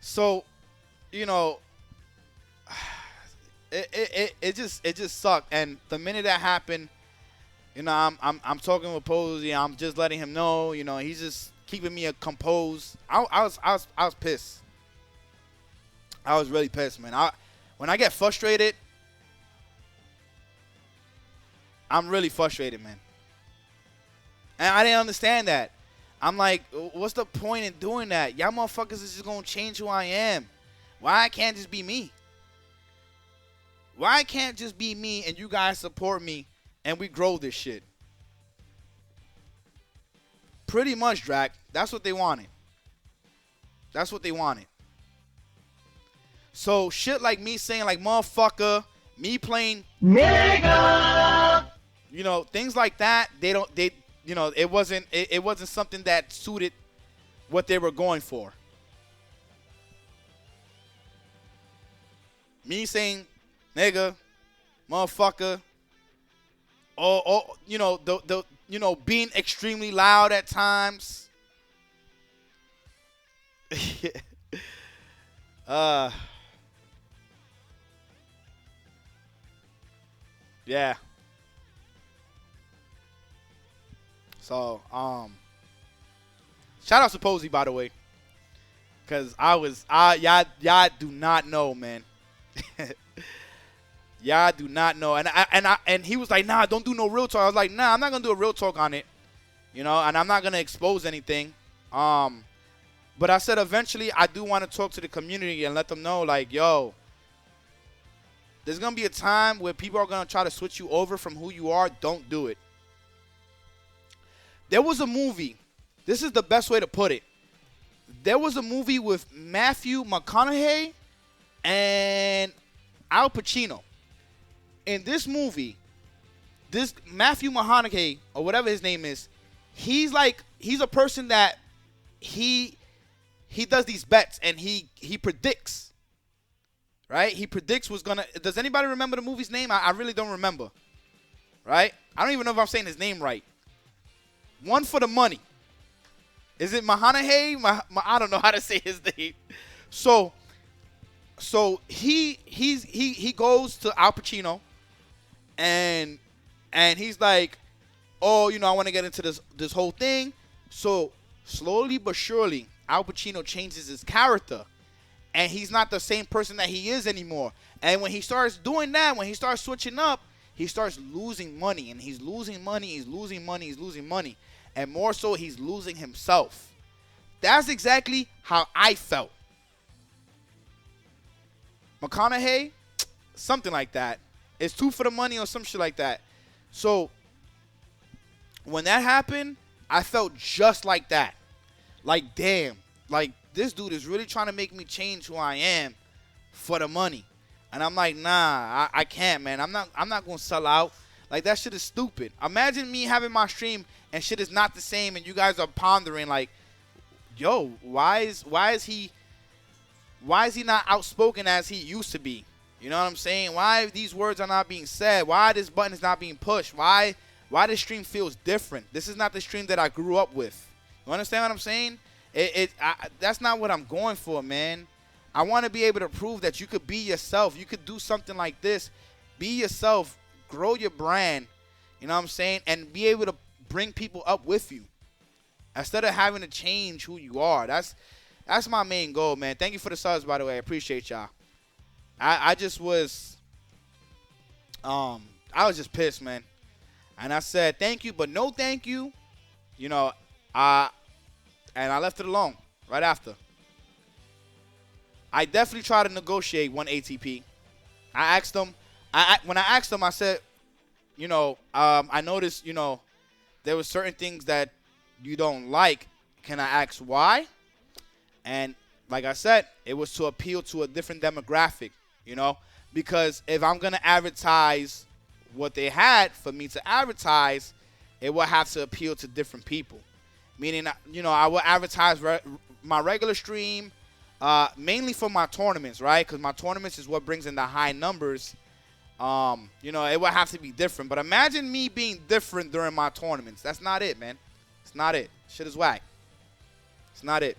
A: So, you know, it just sucked. And the minute that happened, you know, I'm talking with Posey. I'm just letting him know. You know, he's just keeping me composed. I was pissed. I was really pissed, man. When I get frustrated, I'm really frustrated, man. And I didn't understand that. I'm like, what's the point in doing that? Y'all motherfuckers is just gonna change who I am. Why I can't just be me? Why I can't just be me and you guys support me and we grow this shit? Pretty much, Drac. That's what they wanted. That's what they wanted. So shit like me saying like motherfucker, me playing nigga, you know, things like that, you know, it wasn't something that suited what they were going for. Me saying nigga, motherfucker, or you know, the you know, being extremely loud at times. Yeah. So, shout out to Posey, by the way, because y'all do not know, man. Y'all do not know, and he was like, nah, don't do no real talk. I was like, nah, I'm not gonna do a real talk on it, you know, and I'm not gonna expose anything. But I said eventually I do want to talk to the community and let them know, like, yo, there's going to be a time where people are going to try to switch you over from who you are. Don't do it. There was a movie. This is the best way to put it. There was a movie with Matthew McConaughey and Al Pacino. In this movie, this Matthew McConaughey, or whatever his name is, he's a person that he does these bets and he predicts. Right? He predicts what's going to... Does anybody remember the movie's name? I really don't remember. Right? I don't even know if I'm saying his name right. One for the Money. Is it Mahanahay? I don't know how to say his name. So he goes to Al Pacino and he's like, oh, you know, I want to get into this whole thing. So slowly but surely, Al Pacino changes his character. And he's not the same person that he is anymore. And when he starts doing that, when he starts switching up, he starts losing money. And he's losing money, he's losing money, he's losing money. And more so, he's losing himself. That's exactly how I felt. McConaughey, something like that. It's two for the money or some shit like that. So, when that happened, I felt just like that. Like, damn. Like, this dude is really trying to make me change who I am for the money. And I'm like, nah, I can't, man. I'm not going to sell out. Like, that shit is stupid. Imagine me having my stream and shit is not the same and you guys are pondering like, yo, why is he not outspoken as he used to be? You know what I'm saying? Why these words are not being said? Why this button is not being pushed? Why this stream feels different? This is not the stream that I grew up with. You understand what I'm saying? That's not what I'm going for, man. I want to be able to prove that you could be yourself. You could do something like this. Be yourself. Grow your brand. You know what I'm saying? And be able to bring people up with you. Instead of having to change who you are. That's my main goal, man. Thank you for the subs, by the way. I appreciate y'all. I just was I was just pissed, man. And I said thank you, but no thank you. You know, and I left it alone right after. I definitely tried to negotiate one ATP. I asked them, when I asked them, I said, you know, I noticed, you know, there were certain things that you don't like. Can I ask why? And like I said, it was to appeal to a different demographic, you know, because if I'm going to advertise what they had for me to advertise, it will have to appeal to different people. Meaning, you know, I will advertise my regular stream mainly for my tournaments, right? Because my tournaments is what brings in the high numbers. You know, it will have to be different. But imagine me being different during my tournaments. That's not it, man. It's not it. Shit is whack. It's not it.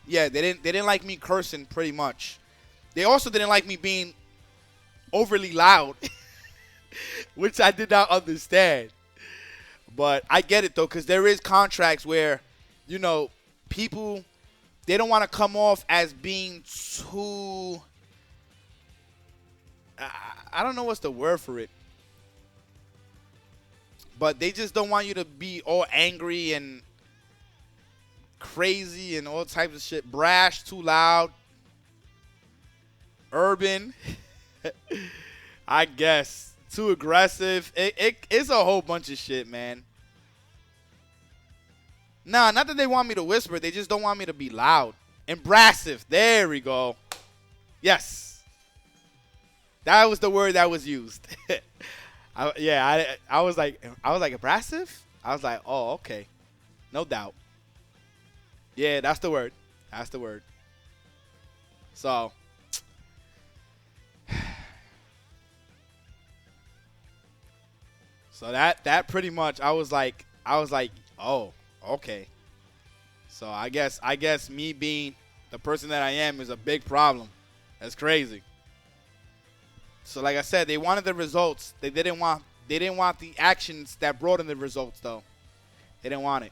A: Yeah, they didn't like me cursing pretty much. They also didn't like me being overly loud, which I did not understand. But I get it though, because there is contracts where, you know, people, they don't want to come off as being too, I don't know what's the word for it, but they just don't want you to be all angry and crazy and all types of shit. Brash, too loud, urban, I guess, too aggressive. It's a whole bunch of shit, man. Nah, not that they want me to whisper. They just don't want me to be loud. Embrassive. There we go. Yes. That was the word that was used. I was like abrasive? I was like, oh, okay. No doubt. Yeah, that's the word. That's the word. So, that pretty much, I was like, oh, okay. So I guess me being the person that I am is a big problem. That's crazy. So like I said, they wanted the results. They didn't want the actions that brought in the results though. They didn't want it.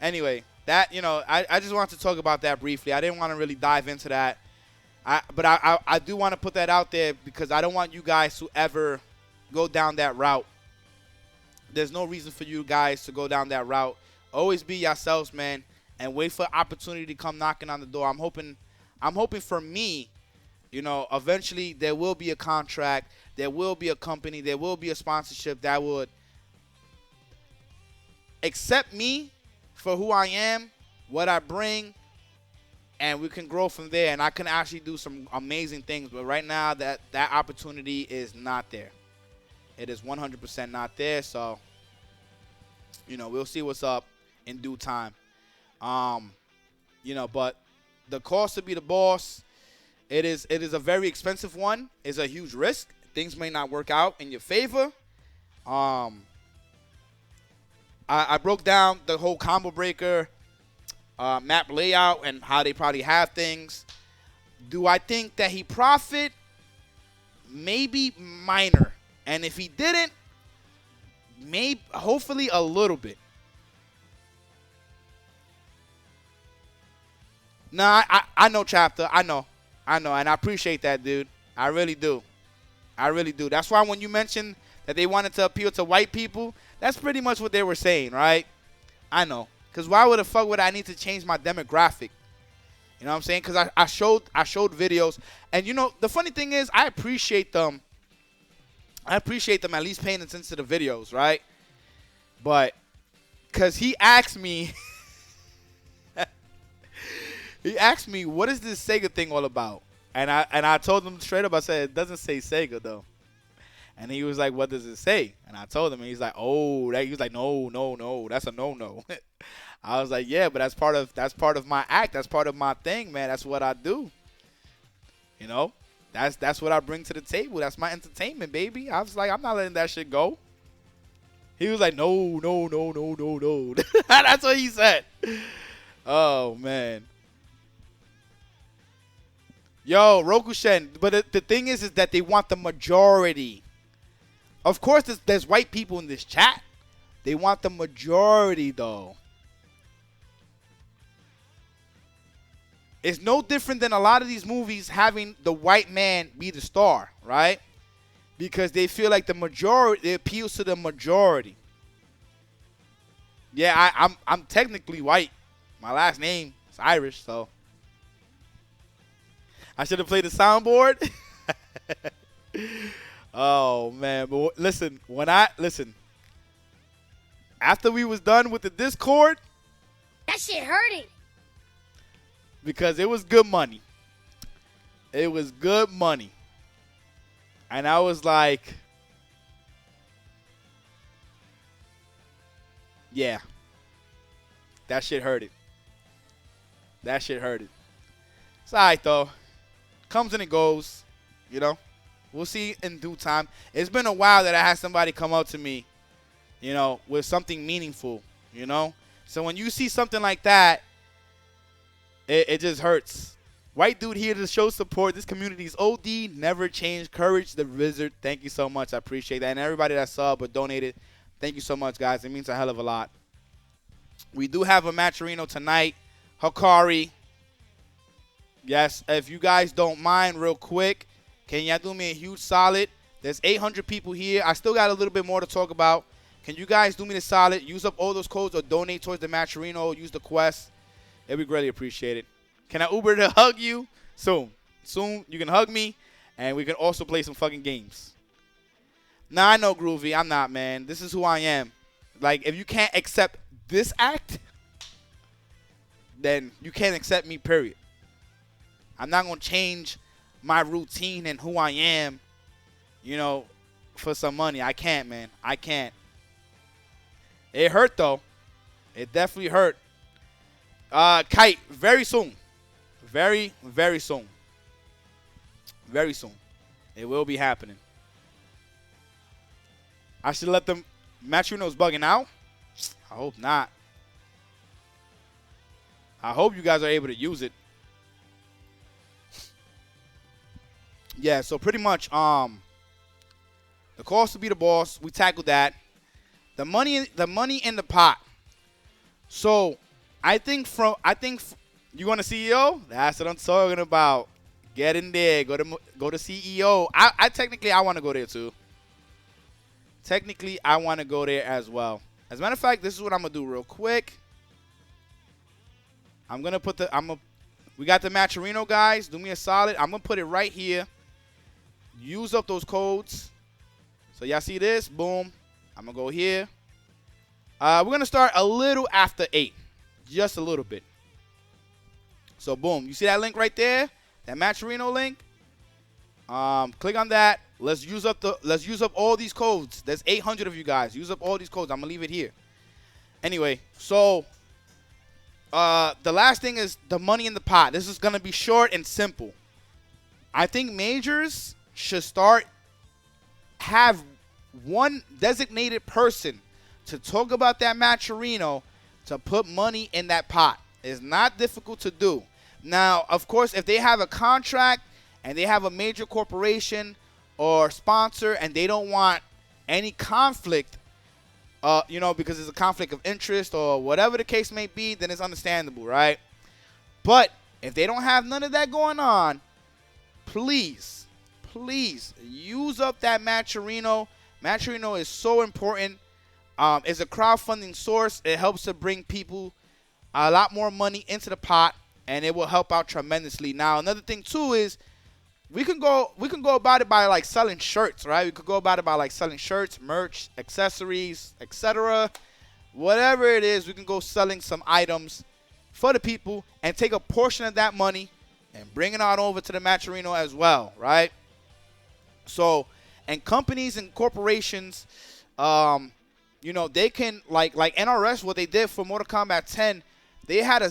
A: Anyway, that, you know, I just wanted to talk about that briefly. I didn't want to really dive into that. But I do want to put that out there because I don't want you guys to ever go down that route. There's no reason for you guys to go down that route. Always be yourselves, man, and wait for opportunity to come knocking on the door. I'm hoping for me, you know, eventually there will be a contract, there will be a company, there will be a sponsorship that would accept me for who I am, what I bring, and we can grow from there, and I can actually do some amazing things. But right now, that opportunity is not there. It is 100% not there, so, you know, we'll see what's up in due time. You know, but the cost to be the boss, it is a very expensive one. It's a huge risk. Things may not work out in your favor. I broke down the whole combo breaker map layout and how they probably have things. Do I think that he profit? Maybe minor. And if he didn't, maybe, hopefully a little bit. Nah, I know, Chapter. I know. And I appreciate that, dude. I really do. I really do. That's why when you mentioned that they wanted to appeal to white people, that's pretty much what they were saying, right? I know. Because why would the fuck would I need to change my demographic? You know what I'm saying? Because I showed videos. And, you know, the funny thing is I appreciate them. I appreciate them at least paying attention to the videos, right? But because he asked me, what is this Sega thing all about? And I told him straight up, I said, it doesn't say Sega, though. And he was like, what does it say? And I told him, and he's like, oh, he was like, no, that's a no. I was like, yeah, but that's part of my act. That's part of my thing, man. That's what I do. You know? That's what I bring to the table. That's my entertainment, baby. I was like, I'm not letting that shit go. He was like, no. That's what he said. Oh, man. Yo, Rokushen. But the thing is that they want the majority. Of course, there's white people in this chat. They want the majority, though. It's no different than a lot of these movies having the white man be the star, right? Because they feel like the majority, it appeals to the majority. Yeah, I'm technically white. My last name is Irish, so I should have played the soundboard. Oh man, but listen, after we was done with the Discord,
B: That shit hurting.
A: because it was good money. It was good money. And I was like, yeah, that shit hurted. That shit hurted. It's all right, though. Comes and it goes, you know. We'll see in due time. It's been a while that I had somebody come up to me, you know, with something meaningful, you know. So when you see something like that, it just hurts. White dude here to show support. This community's OD, never change. Courage the Wizard. Thank you so much. I appreciate that. And everybody that subbed or donated, thank you so much, guys. It means a hell of a lot. We do have a Matcherino tonight. Hikari. Yes, if you guys don't mind, real quick, can y'all do me a huge solid? There's 800 people here. I still got a little bit more to talk about. Can you guys do me the solid? Use up all those codes or donate towards the Matcherino. Use the quest. It'd be greatly appreciated. Can I Uber to hug you? Soon. Soon you can hug me, and we can also play some fucking games. Nah, I know, Groovy. I'm not, man. This is who I am. Like, if you can't accept this act, then you can't accept me, period. I'm not going to change my routine and who I am, you know, for some money. I can't, man. I can't. It hurt, though. It definitely hurt. Kite, very soon. Very, very soon. Very soon. It will be happening. I should let them. Matcherino's bugging out? I hope not. I hope you guys are able to use it. Yeah, so pretty much, the cost to be the boss, we tackled that. The money in the pot. So, I think you want a CEO? That's what I'm talking about. Get in there. Go to CEO. I technically want to go there too. Technically, I want to go there as well. As a matter of fact, this is what I'm gonna do real quick. I'm gonna put we got the Matcherino, guys. Do me a solid. I'm gonna put it right here. Use up those codes. So y'all see this? Boom. I'm gonna go here. We're gonna start a little after 8, just a little bit. So boom, you see that link right there? That Matcherino link? Click on that. Let's use up all these codes. There's 800 of you guys. Use up all these codes. I'm gonna leave it here. Anyway, so the last thing is the money in the pot. This is gonna be short and simple. I think majors should have one designated person to talk about that Matcherino to put money in that pot. It's not difficult to do. Now, of course, if they have a contract and they have a major corporation or sponsor and they don't want any conflict, you know, because it's a conflict of interest or whatever the case may be, then it's understandable, right? But if they don't have none of that going on, please use up that Matcherino. Matcherino is so important. It's a crowdfunding source. It helps to bring people a lot more money into the pot, and it will help out tremendously. Now, another thing too is we can go about it by like selling shirts, right? We could go about it by like selling shirts, merch, accessories, etc. Whatever it is, we can go selling some items for the people and take a portion of that money and bring it on over to the Matcherino as well, right? So, and companies and corporations, you know, they can, like NRS, what they did for Mortal Kombat 10, they had a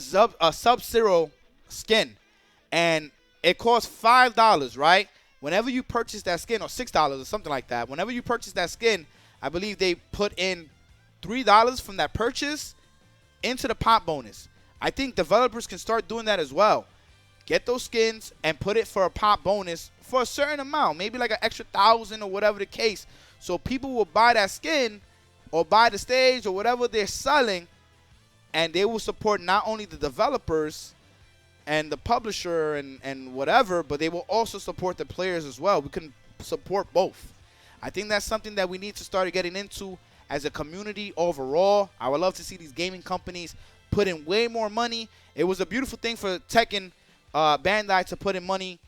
A: Sub-Zero skin, and it cost $5, right? Whenever you purchase that skin, or $6 or something like that, whenever you purchase that skin, I believe they put in $3 from that purchase into the pot bonus. I think developers can start doing that as well. Get those skins and put it for a pot bonus for a certain amount, maybe like an extra 1,000 or whatever the case. So people will buy that skin or buy the stage or whatever they're selling, and they will support not only the developers and the publisher and whatever, but they will also support the players as well. We can support both. I think that's something that we need to start getting into as a community overall. I would love to see these gaming companies put in way more money. It was a beautiful thing for Tekken Bandai to put in money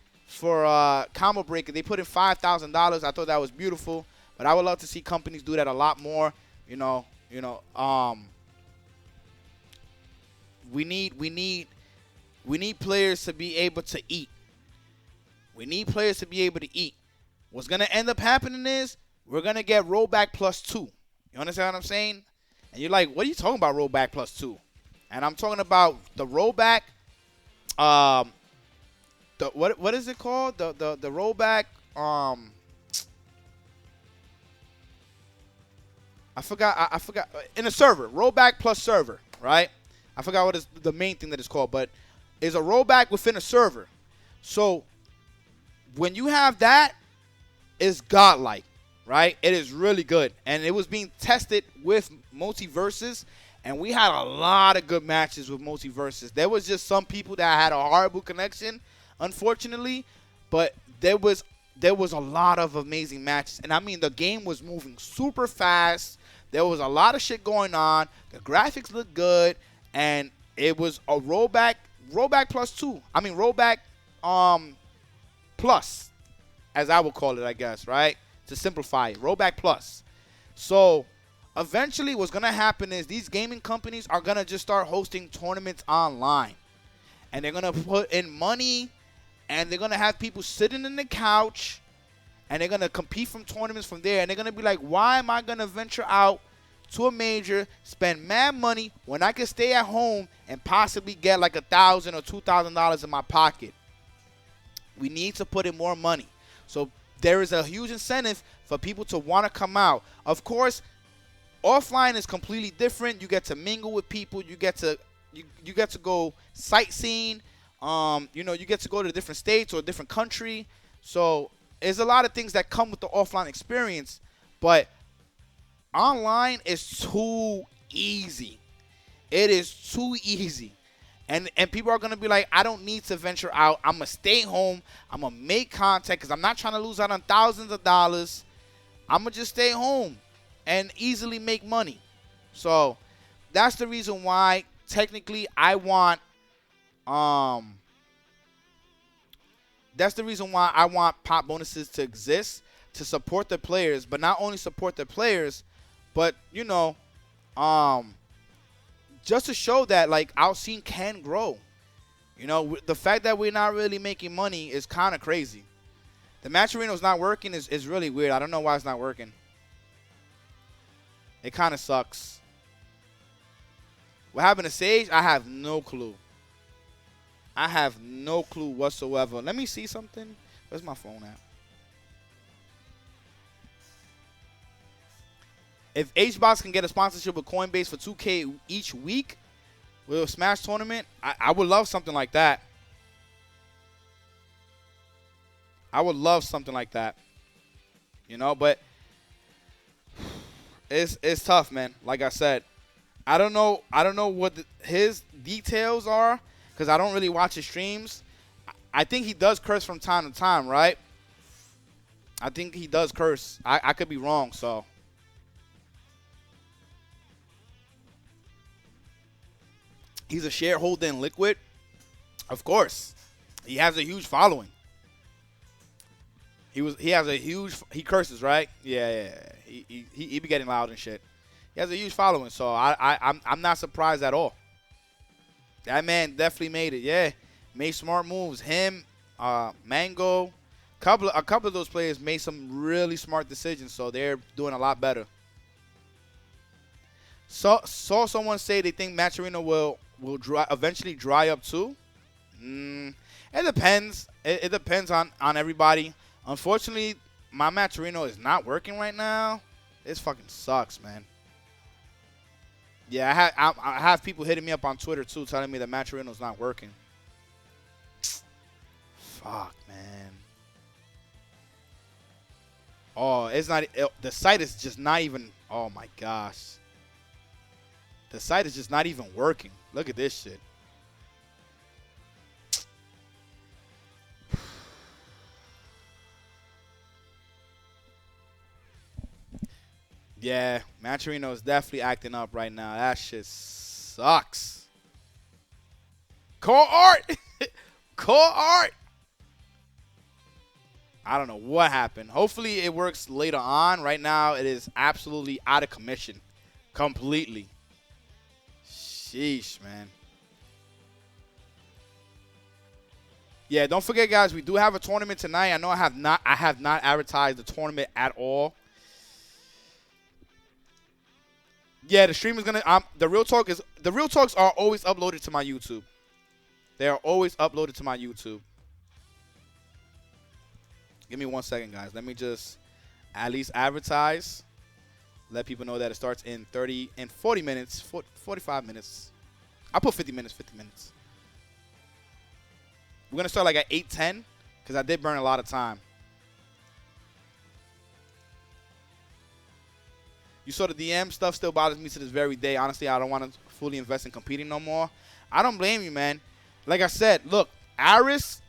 A: Combo Breaker. They put in $5,000. I thought that was beautiful, but I would love to see companies do that a lot more. We need players to be able to eat. We need players to be able to eat. What's gonna end up happening is we're gonna get rollback +2. You understand what I'm saying? And you're like, what are you talking about, rollback +2? And I'm talking about the rollback. What is it called? The rollback. I forgot. In a server, rollback plus server, right? I forgot what is the main thing that it's called, but it's a rollback within a server. So when you have that, it's godlike, right? It is really good, and it was being tested with Multiverses, and we had a lot of good matches with Multiverses. There was just some people that had a horrible connection, unfortunately, but there was a lot of amazing matches. And I mean, the game was moving super fast. There was a lot of shit going on. The graphics looked good, and it was a rollback +2. I mean, rollback plus, as I would call it, I guess, right? To simplify it, rollback plus. So eventually what's going to happen is these gaming companies are going to just start hosting tournaments online. And they're going to put in money, and they're going to have people sitting in the couch, and they're going to compete from tournaments from there. And they're going to be like, why am I going to venture out to a major, spend mad money when I can stay at home and possibly get like $1,000 or $2,000 in my pocket? We need to put in more money. So there is a huge incentive for people to want to come out. Of course, offline is completely different. You get to mingle with people. You get to go sightseeing. You get to go to different states or a different country. So there's a lot of things that come with the offline experience, but online is too easy. It is too easy. And people are going to be like, I don't need to venture out. I'm going to stay home. I'm going to make content because I'm not trying to lose out on thousands of dollars. I'm going to just stay home and easily make money. So that's the reason why technically I want pop bonuses to exist, to support the players, but not only support the players, but just to show that like our scene can grow. The fact that we're not really making money is kind of crazy. The match arena's not working is really weird. I don't know why it's not working. It kind of sucks. What happened to Sage? I have no clue. I have no clue whatsoever. Let me see something. Where's my phone at? If HBox can get a sponsorship with Coinbase for 2K each week with a Smash tournament, I would love something like that. I would love something like that. But it's tough, man. Like I said, I don't know what his details are because I don't really watch his streams. I think he does curse from time to time, right? I think he does curse. I could be wrong, so. He's a shareholder in Liquid. Of course. He has a huge following. He curses, right? Yeah. He be getting loud and shit. He has a huge following, so I'm not surprised at all. That man definitely made it. Yeah. Made smart moves. Him, Mango, a couple of those players made some really smart decisions, so they're doing a lot better. Saw someone say they think Match Arena will eventually dry up too. It depends. It depends on everybody. Unfortunately, my Match Arena is not working right now. This fucking sucks, man. Yeah, I have people hitting me up on Twitter too, telling me that Match Arena is not working. Fuck, man. Oh, it's not. The site is just not even. Oh my gosh. The site is just not even working. Look at this shit. Yeah, Maturino is definitely acting up right now. That shit sucks. Core art. Core art. I don't know what happened. Hopefully it works later on. Right now it is absolutely out of commission. Completely. Sheesh, man. Yeah, don't forget, guys, we do have a tournament tonight. I know I have not advertised the tournament at all. Yeah, the stream is gonna. The real talks are always uploaded to my YouTube. They are always uploaded to my YouTube. Give me 1 second, guys. Let me just at least advertise. Let people know that it starts in 40 minutes, 45 minutes. I'll put 50 minutes. 50 minutes. We're going to start like at 8:10 because I did burn a lot of time. You saw the DM stuff still bothers me to this very day. Honestly, I don't want to fully invest in competing no more. I don't blame you, man. Like I said, look, Aris,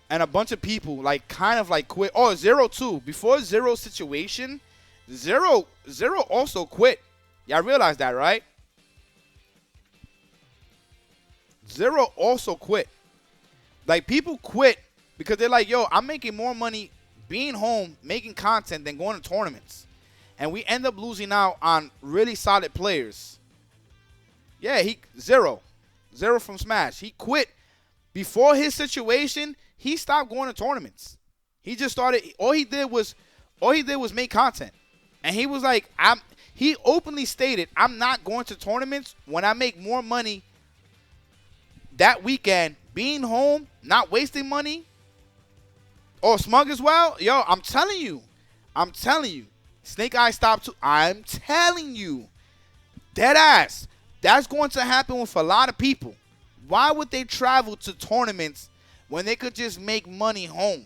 A: and a bunch of people like kind of like quit. Oh, Zero too. Before Zero's situation, Zero also quit. Y'all realize that, right? Zero also quit. Like, people quit because they're like, yo, I'm making more money being home, making content than going to tournaments. And we end up losing out on really solid players. Yeah, Zero from Smash. He quit. Before his situation, he stopped going to tournaments. He just started, all he did was make content. And he was like, he openly stated, I'm not going to tournaments when I make more money that weekend, being home, not wasting money. Oh, Smug as well? Yo, I'm telling you. Snake Eyes stopped too. I'm telling you. Dead ass. That's going to happen with a lot of people. Why would they travel to tournaments when they could just make money home?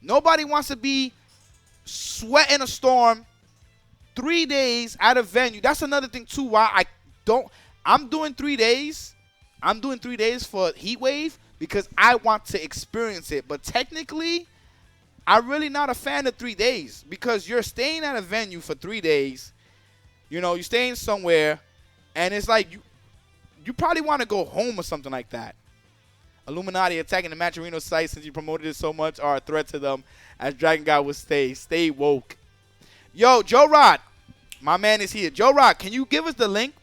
A: Nobody wants to be sweating a storm 3 days at a venue. That's another thing too why I'm doing 3 days. I'm doing 3 days for Heat Wave because I want to experience it. But technically, I'm really not a fan of 3 days because you're staying at a venue for 3 days. You know, you're staying somewhere, and it's like you probably want to go home or something like that. Illuminati attacking the Matcherino site since you promoted it so much are a threat to them, as Dragon God would stay woke. Yo, Joe Rod, my man is here. Joe Rod, can you give us the link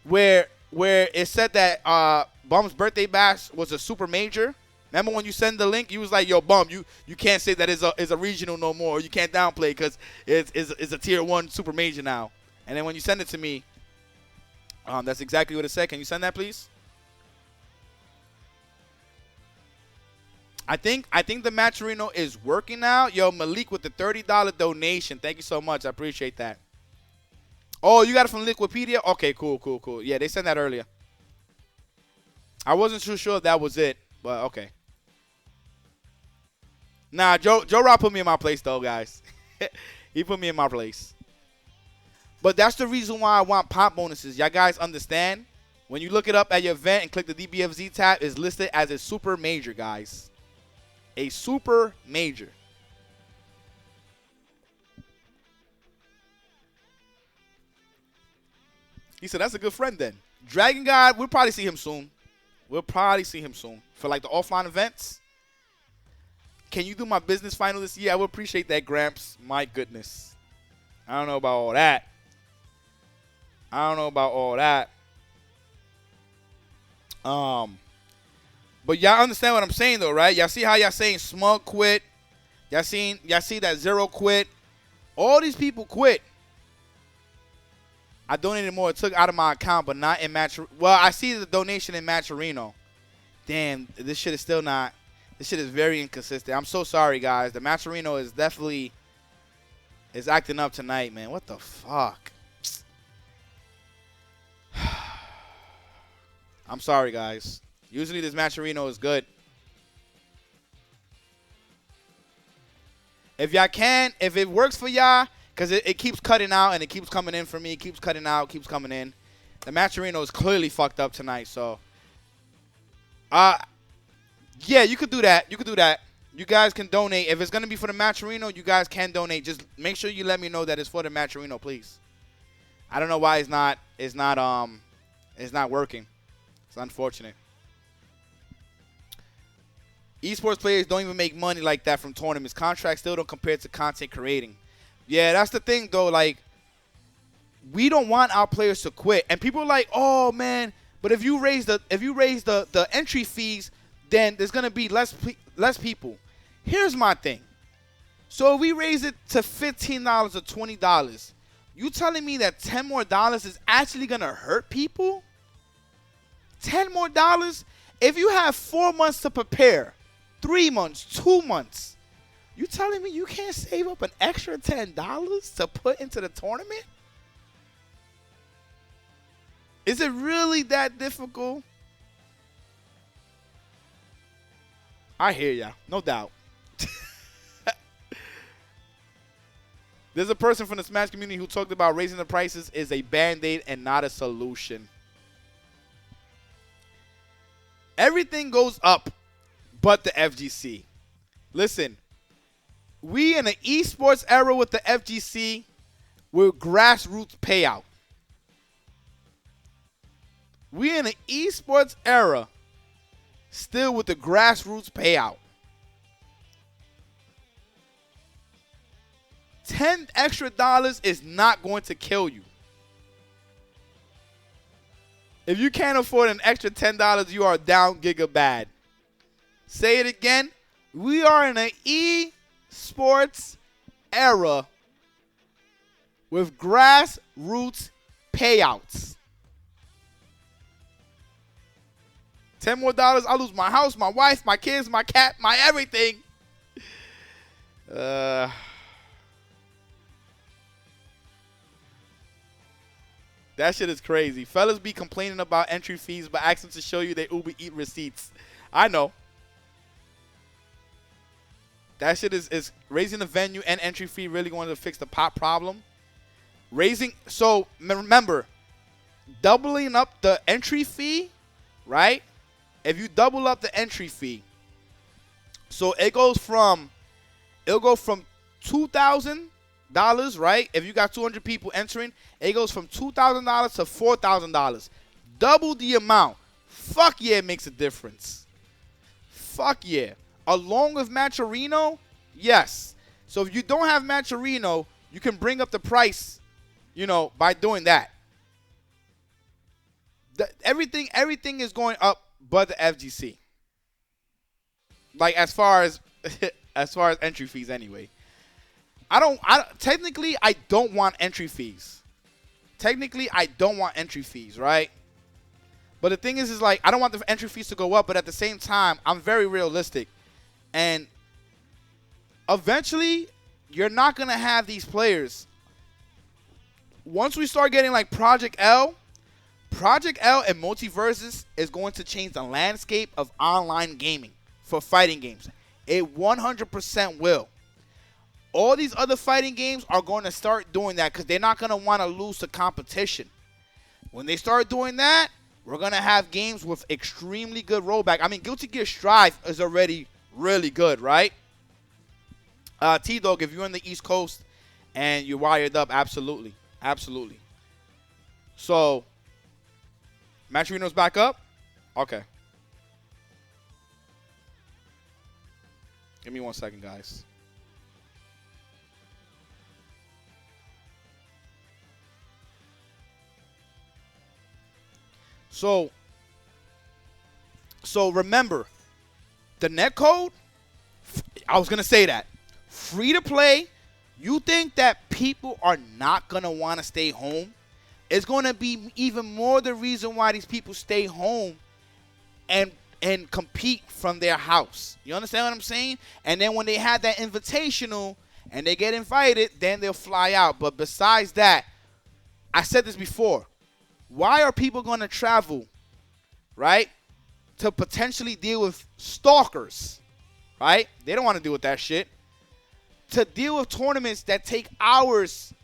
A: where it said that Bum's birthday bash was a super major? Remember when you send the link, you was like, yo, Bum, you can't say that it's a regional no more. You can't downplay because it's a tier 1 super major now. And then when you send it to me, that's exactly what it said. Can you send that, please? I think the Matcherino is working now. Yo, Malik with the $30 donation. Thank you so much. I appreciate that. Oh, you got it from Liquipedia? Okay, cool. Yeah, they sent that earlier. I wasn't too sure if that was it, but okay. Nah, Joe Rob put me in my place, though, guys. He put me in my place. But that's the reason why I want pop bonuses. Y'all guys understand? When you look it up at your event and click the DBFZ tab, it's listed as a super major, guys. A super major. He said, that's a good friend then. Dragon God, we'll probably see him soon. For like the offline events. Can you do my business final this year? I would appreciate that, Gramps. My goodness. I don't know about all that. But y'all understand what I'm saying though, right? Y'all see how y'all saying Smug quit. Y'all see that Zero quit. All these people quit. I donated more. It took out of my account, but not in Match. Well, I see the donation in Matcherino. Damn, this shit is still not. This shit is very inconsistent. I'm so sorry, guys. The Matcherino is definitely acting up tonight, man. What the fuck? I'm sorry, guys. Usually this Matcherino is good. If y'all can, if it works for y'all, because it keeps cutting out and it keeps coming in for me. It keeps cutting out, keeps coming in. The Matcherino is clearly fucked up tonight, so. Yeah, you could do that. You guys can donate. If it's going to be for the Matcherino, you guys can donate. Just make sure you let me know that it's for the Matcherino, please. I don't know why it's not working. It's unfortunate. Esports players don't even make money like that from tournaments. Contracts still don't compare to content creating. Yeah, that's the thing, though. Like, we don't want our players to quit. And people are like, oh, man, but if you raise the entry fees, then there's going to be less people. Here's my thing. So if we raise it to $15 or $20, you telling me that $10 more is actually going to hurt people? $10 more? If you have 4 months to prepare, 3 months, 2 months, you telling me you can't save up an extra $10 to put into the tournament? Is it really that difficult? I hear ya, no doubt. There's a person from the Smash community who talked about raising the prices is a Band-Aid and not a solution. Everything goes up but the FGC. Listen, we in the esports era with the FGC with grassroots payout. We in the esports era still with the grassroots payout. $10 extra is not going to kill you. If you can't afford an extra $10, you are down giga bad. Say it again. We are in an esports era with grassroots payouts. $10 more, I'll lose my house, my wife, my kids, my cat, my everything. That shit is crazy. Fellas be complaining about entry fees, but ask them to show you their Uber Eats receipts. I know. That shit is raising the venue and entry fee really going to fix the pot problem. So remember, doubling up the entry fee, right? If you double up the entry fee, so it'll go from $2,000, right? If you got 200 people entering, it goes from $2,000 to $4,000. Double the amount. Fuck yeah, it makes a difference. Fuck yeah. Along with Matcherino, yes. So if you don't have Matcherino, you can bring up the price, by doing that. Everything is going up but the FGC. Like as far as entry fees anyway. Technically, I don't want entry fees. Right? But the thing is like, I don't want the entry fees to go up, but at the same time, I'm very realistic. And eventually, you're not going to have these players. Once we start getting like Project L and Multiverses is going to change the landscape of online gaming for fighting games. It 100% will. All these other fighting games are going to start doing that because they're not going to want to lose to competition. When they start doing that, we're going to have games with extremely good rollback. I mean, Guilty Gear Strive is already really good, right? T-Dog, if you're on the East Coast and you're wired up, absolutely. Absolutely. So, Matcherino's back up? Okay. Give me 1 second, guys. So remember, the net code, I was going to say that. Free to play, you think that people are not going to want to stay home? It's going to be even more the reason why these people stay home and compete from their house. You understand what I'm saying? And then when they have that invitational and they get invited, then they'll fly out. But besides that, I said this before. Why are people going to travel, right, to potentially deal with stalkers, right? They don't want to deal with that shit. To deal with tournaments that take hours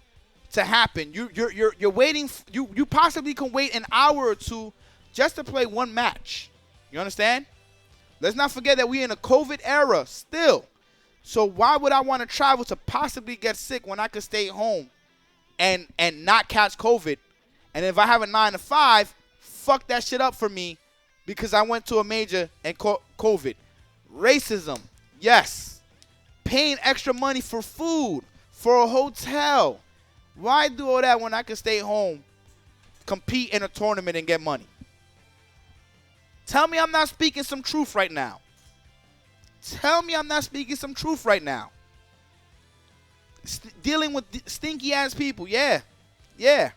A: to happen. You're waiting. You possibly can wait an hour or two just to play one match. You understand? Let's not forget that we're in a COVID era still. So why would I want to travel to possibly get sick when I could stay home and not catch COVID? And if I have a 9 to 5, fuck that shit up for me because I went to a major and caught COVID. Racism, yes. Paying extra money for food, for a hotel. Why do all that when I can stay home, compete in a tournament, and get money? Tell me I'm not speaking some truth right now. Tell me I'm not speaking some truth right now. Dealing with stinky ass people, yeah. Yeah.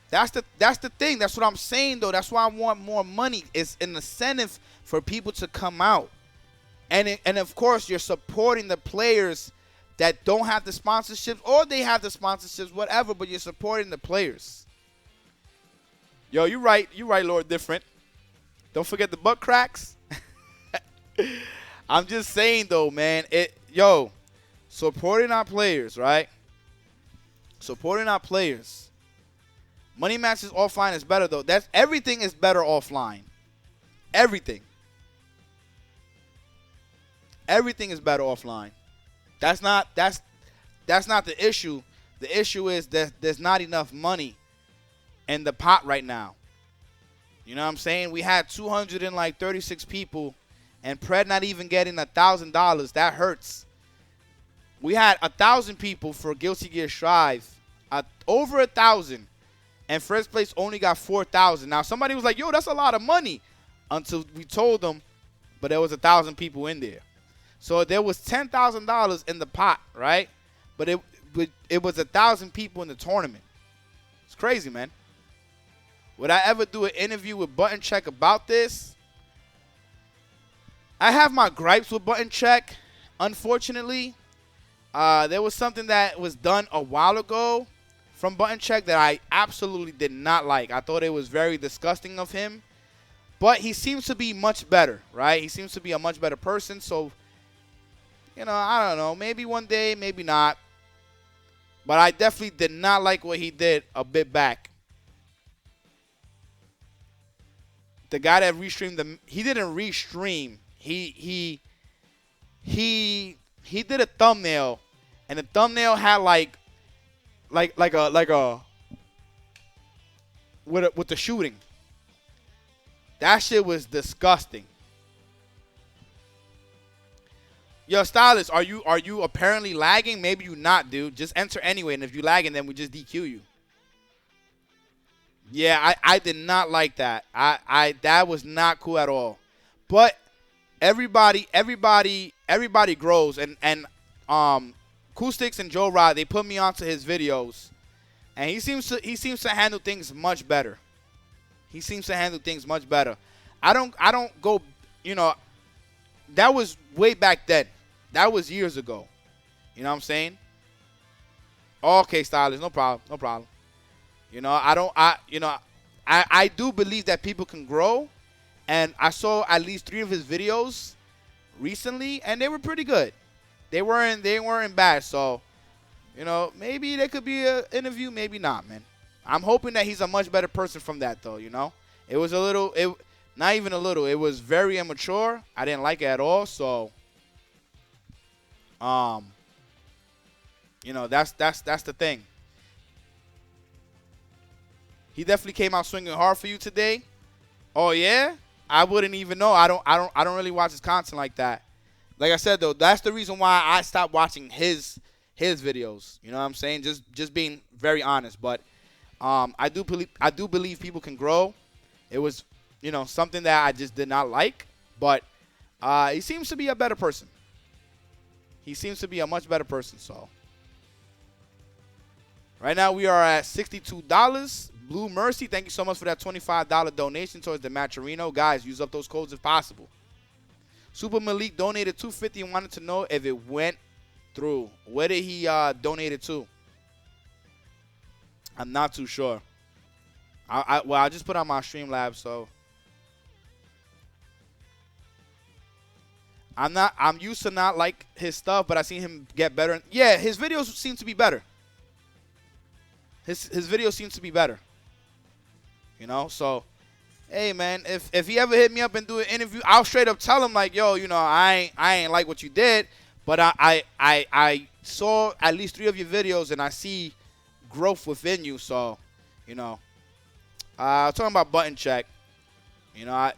A: That's the thing. That's what I'm saying though. That's why I want more money. It's an incentive for people to come out. And of course you're supporting the players that don't have the sponsorships, or they have the sponsorships, whatever, but you're supporting the players. Yo, you right, Lord Different. Don't forget the butt cracks. I'm just saying though, man. Supporting our players, right? Supporting our players. Money matches offline is better though. Everything is better offline. Everything. Everything is better offline. That's not the issue. The issue is that there's not enough money in the pot right now. You know what I'm saying? We had 236 people, and Pred not even getting $1,000. That hurts. We had 1,000 people for Guilty Gear Strive, over 1,000, and first place only got 4,000. Now somebody was like, "Yo, that's a lot of money," until we told them, but there was 1,000 people in there. So there was $10,000 in the pot, right? But it was 1,000 people in the tournament. It's crazy, man. Would I ever do an interview with Button Check about this? I have my gripes with Button Check, unfortunately. There was something that was done a while ago from Button Check that I absolutely did not like. I thought it was very disgusting of him. But he seems to be much better, right? He seems to be a much better person, so... I don't know. Maybe one day, maybe not. But I definitely did not like what he did a bit back. The guy that restreamed he didn't restream. He did a thumbnail, and the thumbnail had like a with the shooting. That shit was disgusting. Yo, Stylist, are you apparently lagging? Maybe you not, dude. Just enter anyway, and if you lagging, then we just DQ you. Yeah, I did not like that. That was not cool at all. But everybody grows, and Cool-Sticks and Joe Rod, they put me onto his videos, and he seems to handle things much better. He seems to handle things much better. I don't go, that was way back then. That was years ago. You know what I'm saying? Okay, Stylist, no problem. I do believe that people can grow, and I saw at least 3 of his videos recently, and they were pretty good. They weren't bad, so, maybe there could be an interview, maybe not, man. I'm hoping that he's a much better person from that, though, It was not even a little. It was very immature. I didn't like it at all, so, that's the thing. He definitely came out swinging hard for you today. Oh yeah? I wouldn't even know. I don't really watch his content like that. Like I said though, that's the reason why I stopped watching his videos. You know what I'm saying? Just being very honest. But I do believe people can grow. It was, something that I just did not like, but he seems to be a better person. He seems to be a much better person, so. Right now we are at $62. Blue Mercy, thank you so much for that $25 donation towards the Matcherino. Guys, use up those codes if possible. Super Malik donated $250 and wanted to know if it went through. Where did he donate it to? I'm not too sure. I just put on my Streamlabs, so. I'm used to not like his stuff, but I seen him get better. Yeah, his videos seem to be better. His videos seem to be better. So, hey, man, if he ever hit me up and do an interview, I'll straight up tell him, like, yo, I ain't like what you did, but I saw at least 3 of your videos, and I see growth within you, so, Talking about button check. You know,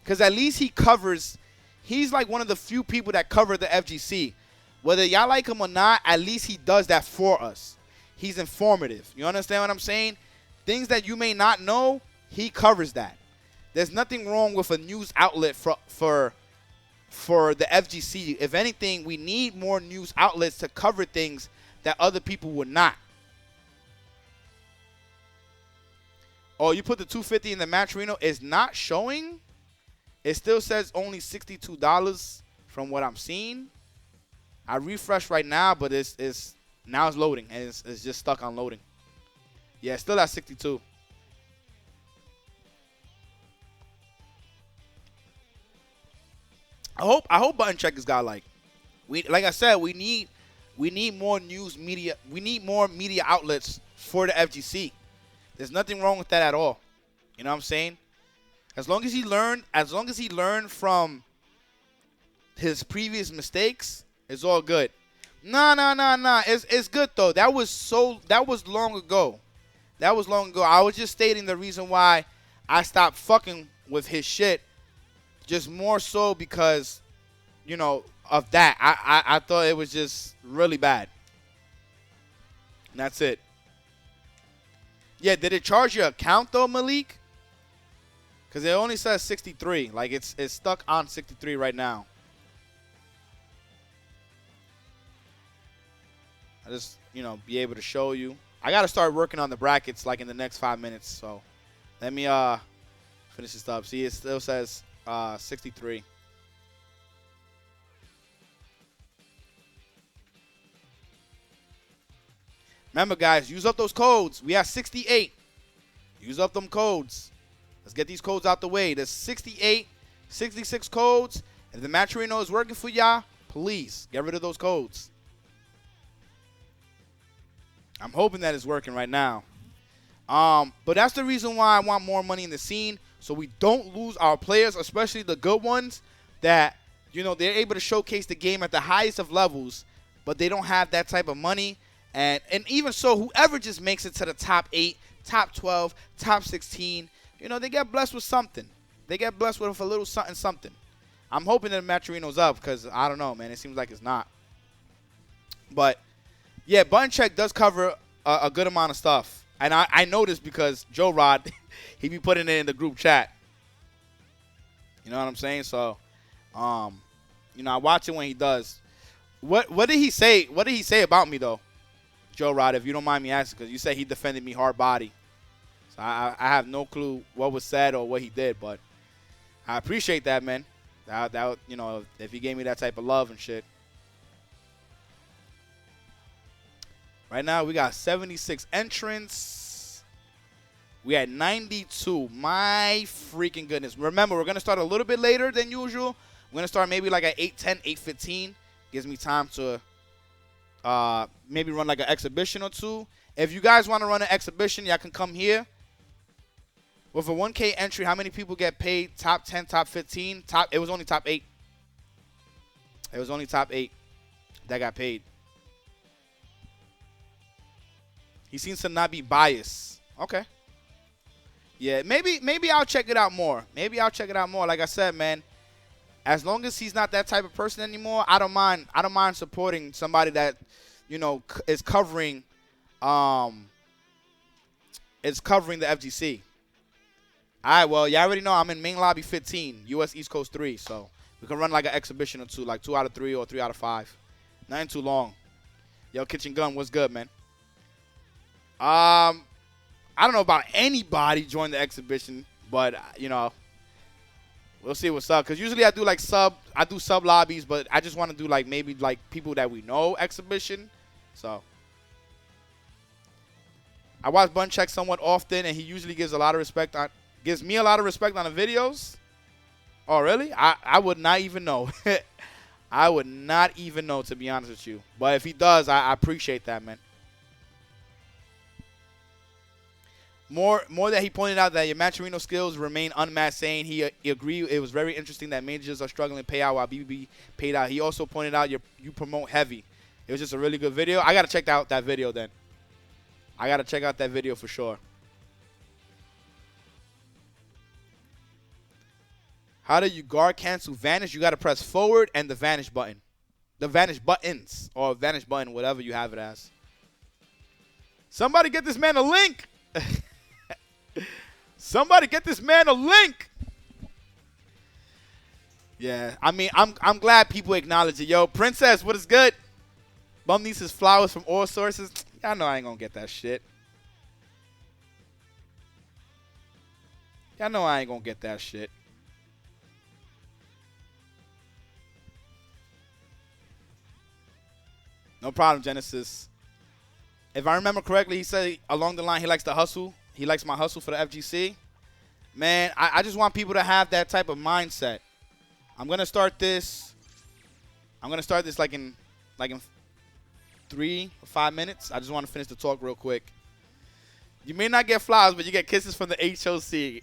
A: because at least he covers. He's like one of the few people that cover the FGC. Whether y'all like him or not, at least he does that for us. He's informative. You understand what I'm saying? Things that you may not know, he covers that. There's nothing wrong with a news outlet for the FGC. If anything, we need more news outlets to cover things that other people would not. Oh, you put the 250 in the match Reno. It's not showing. It still says only $62 from what I'm seeing. I refresh right now, but now it's loading and it's just stuck on loading. Yeah, it's still at 62. I hope button checkers got like I said, we need more news media. We need more media outlets for the FGC. There's nothing wrong with that at all. You know what I'm saying? As long as he learned from his previous mistakes, it's all good. Nah. It's good though. That was long ago. That was long ago. I was just stating the reason why I stopped fucking with his shit. Just more so because, you know, of that. I thought it was just really bad. And that's it. Yeah, did it charge your account though, Malik? Because it only says 63. Like it's stuck on 63 right now. I just, you know, be able to show you. I got to start working on the brackets like in the next 5 minutes. So let me finish this up. See, it still says 63. Remember, guys, use up those codes. We have 68. Use up them codes. Let's get these codes out the way. There's 68, 66 codes. If the Matcherino is working for y'all, please get rid of those codes. I'm hoping that it's working right now. But that's the reason why I want more money in the scene, so we don't lose our players, especially the good ones that, you know, they're able to showcase the game at the highest of levels, but they don't have that type of money. And even so, whoever just makes it to the top 8, top 12, top 16, you know, they get blessed with something. They get blessed with a little something. I'm hoping that Matcherino's up because, I don't know, man. It seems like it's not. But, yeah, button check does cover a good amount of stuff. And I know this because Joe Rod, he be putting it in the group chat. You know what I'm saying? So, you know, I watch it when he does. What did he say? What did he say about me, though? Joe Rod, if you don't mind me asking, because you said he defended me hard body. So I have no clue what was said or what he did, but I appreciate that, man. That you know, if he gave me that type of love and shit. Right now, we got 76 entrants. We at 92. My freaking goodness. Remember, we're going to start a little bit later than usual. We're going to start maybe like at 8:10, 8:15. Gives me time to maybe run like an exhibition or two. If you guys want to run an exhibition, y'all can come here. With a 1K entry, how many people get paid? Top 10, top 15? It was only top 8. It was only top 8 that got paid. He seems to not be biased. Okay. Yeah, maybe I'll check it out more. Maybe I'll check it out more. Like I said, man, as long as he's not that type of person anymore, I don't mind supporting somebody that, you know, is covering the FGC. All right, well, you already know I'm in main lobby 15, US East Coast 3, so we can run like an exhibition or two, like 2 out of 3 or 3 out of 5. Nothing too long. Yo, Kitchen Gun, what's good, man? I don't know about anybody join the exhibition, but, you know, we'll see what's up. Because usually I do sub lobbies, but I just want to do like maybe like people that we know exhibition. So I watch Bun Check somewhat often, and he usually gives me a lot of respect on the videos. Oh, really? I would not even know. I would not even know, to be honest with you. But if he does, I appreciate that, man. More that he pointed out that your Matcherino skills remain unmatched, saying he agreed it was very interesting that majors are struggling to pay out while BBB paid out. He also pointed out you promote heavy. It was just a really good video. I got to check out that video then. I got to check out that video for sure. How do you guard cancel vanish? You got to press forward and the vanish button. The vanish buttons or vanish button, whatever you have it as. Somebody get this man a link. Somebody get this man a link. Yeah, I mean, I'm glad people acknowledge it. Yo, Princess, what is good? Bum needs his flowers from all sources. Y'all know I ain't gonna get that shit. Y'all know I ain't gonna get that shit. No problem, Genesis. If I remember correctly, he said along the line he likes the hustle. He likes my hustle for the FGC. Man, I just want people to have that type of mindset. I'm gonna start this. Like in 3 or 5 minutes. I just want to finish the talk real quick. You may not get flowers, but you get kisses from the HOC.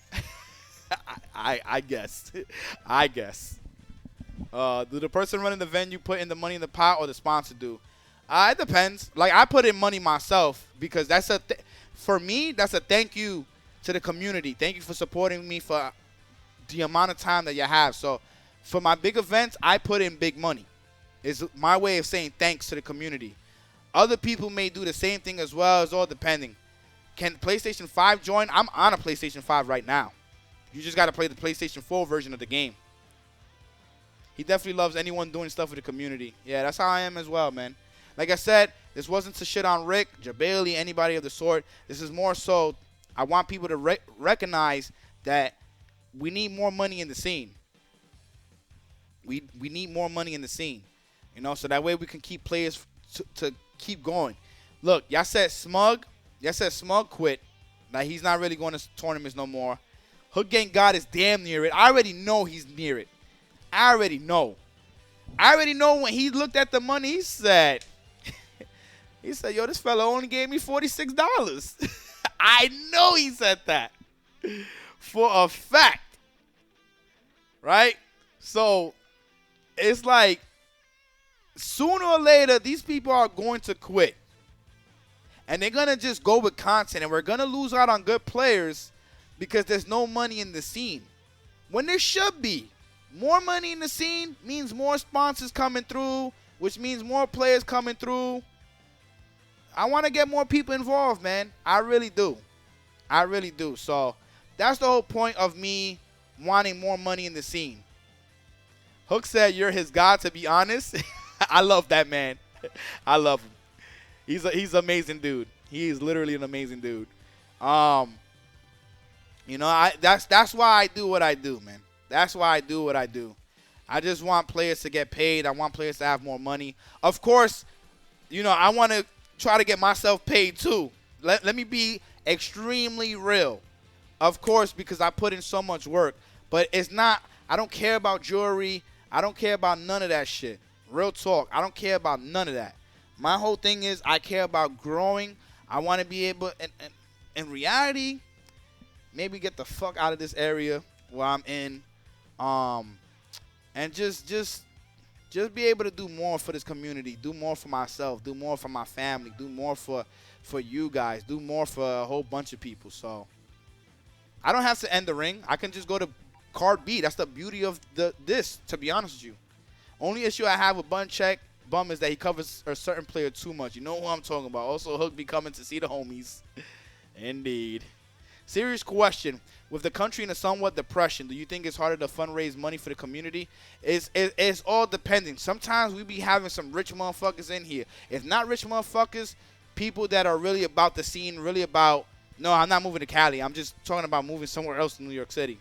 A: I guess. I guess. Do the person running the venue put in the money in the pot or the sponsor do? It depends. Like, I put in money myself because for me, that's a thank you to the community. Thank you for supporting me for the amount of time that you have. So, for my big events, I put in big money. It's my way of saying thanks to the community. Other people may do the same thing as well. It's all depending. Can PlayStation 5 join? I'm on a PlayStation 5 right now. You just got to play the PlayStation 4 version of the game. He definitely loves anyone doing stuff for the community. Yeah, that's how I am as well, man. Like I said, this wasn't to shit on Rick, Jabali, anybody of the sort. This is more so I want people to recognize that we need more money in the scene. We need more money in the scene. You know, so that way we can keep players to keep going. Look, y'all said Smug quit. Like, he's not really going to tournaments no more. Hook Gang God is damn near it. I already know he's near it. I already know when he looked at the money, he said, yo, this fella only gave me $46. I know he said that for a fact. Right? So, it's like, sooner or later, these people are going to quit. And they're going to just go with content. And we're going to lose out on good players because there's no money in the scene. When there should be. More money in the scene means more sponsors coming through, which means more players coming through. I want to get more people involved, man. I really do. I really do. So that's the whole point of me wanting more money in the scene. Hook said you're his god, to be honest. I love that man. I love him. He's an amazing dude. He is literally an amazing dude. You know, that's why I do what I do, man. That's why I do what I do. I just want players to get paid. I want players to have more money. Of course, you know, I want to try to get myself paid too. Let me be extremely real. Of course, because I put in so much work. But it's not, I don't care about jewelry. I don't care about none of that shit. Real talk. I don't care about none of that. My whole thing is I care about growing. I want to be able, in reality, maybe get the fuck out of this area where I'm in. And just be able to do more for this community, do more for myself, do more for my family, do more for you guys, do more for a whole bunch of people. So I don't have to end the ring. I can just go to card B. That's the beauty of this, to be honest with you. Only issue I have with Bum is that he covers a certain player too much. You know who I'm talking about. Also, Hook be coming to see the homies. Indeed. Serious question. With the country in a somewhat depression, do you think it's harder to fundraise money for the community? It's all depending. Sometimes we be having some rich motherfuckers in here. If not rich motherfuckers, people that are really about the scene, really about, no, I'm not moving to Cali. I'm just talking about moving somewhere else in New York City.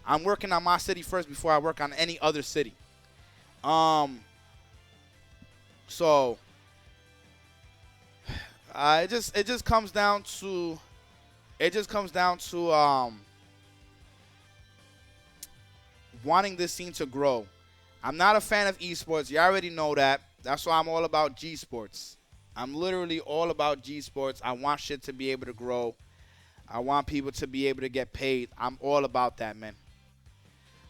A: I'm working on my city first before I work on any other city. So it just comes down to wanting this scene to grow. I'm not a fan of esports. You already know that. That's why I'm all about G Sports. I'm literally all about G Sports. I want shit to be able to grow. I want people to be able to get paid. I'm all about that, man.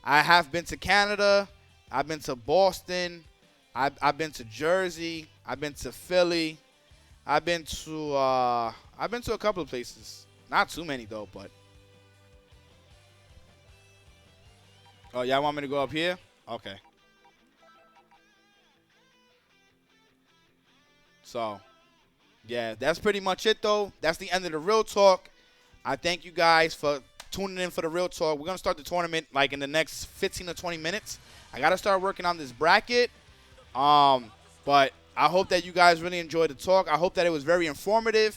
A: I have been to Canada. I've been to Boston. I've been to Jersey. I've been to Philly. I've been to a couple of places. Not too many though, but Oh, y'all want me to go up here? Okay. So, yeah, that's pretty much it, though. That's the end of the Real Talk. I thank you guys for tuning in for the Real Talk. We're going to start the tournament, like, in the next 15 to 20 minutes. I got to start working on this bracket. But I hope that you guys really enjoyed the talk. I hope that it was very informative.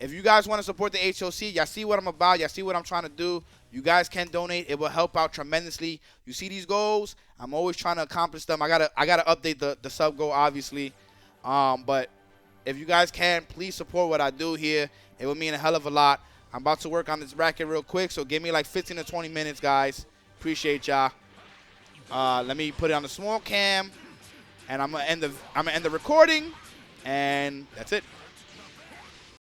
A: If you guys want to support the HOC, y'all see what I'm about. Y'all see what I'm trying to do. You guys can donate. It will help out tremendously. You see these goals? I'm always trying to accomplish them. I gotta update the sub goal, obviously. But if you guys can, please support what I do here. It would mean a hell of a lot. I'm about to work on this bracket real quick, so give me like 15 to 20 minutes, guys. Appreciate y'all. Let me put it on the small cam, and I'm gonna end the recording, and that's it.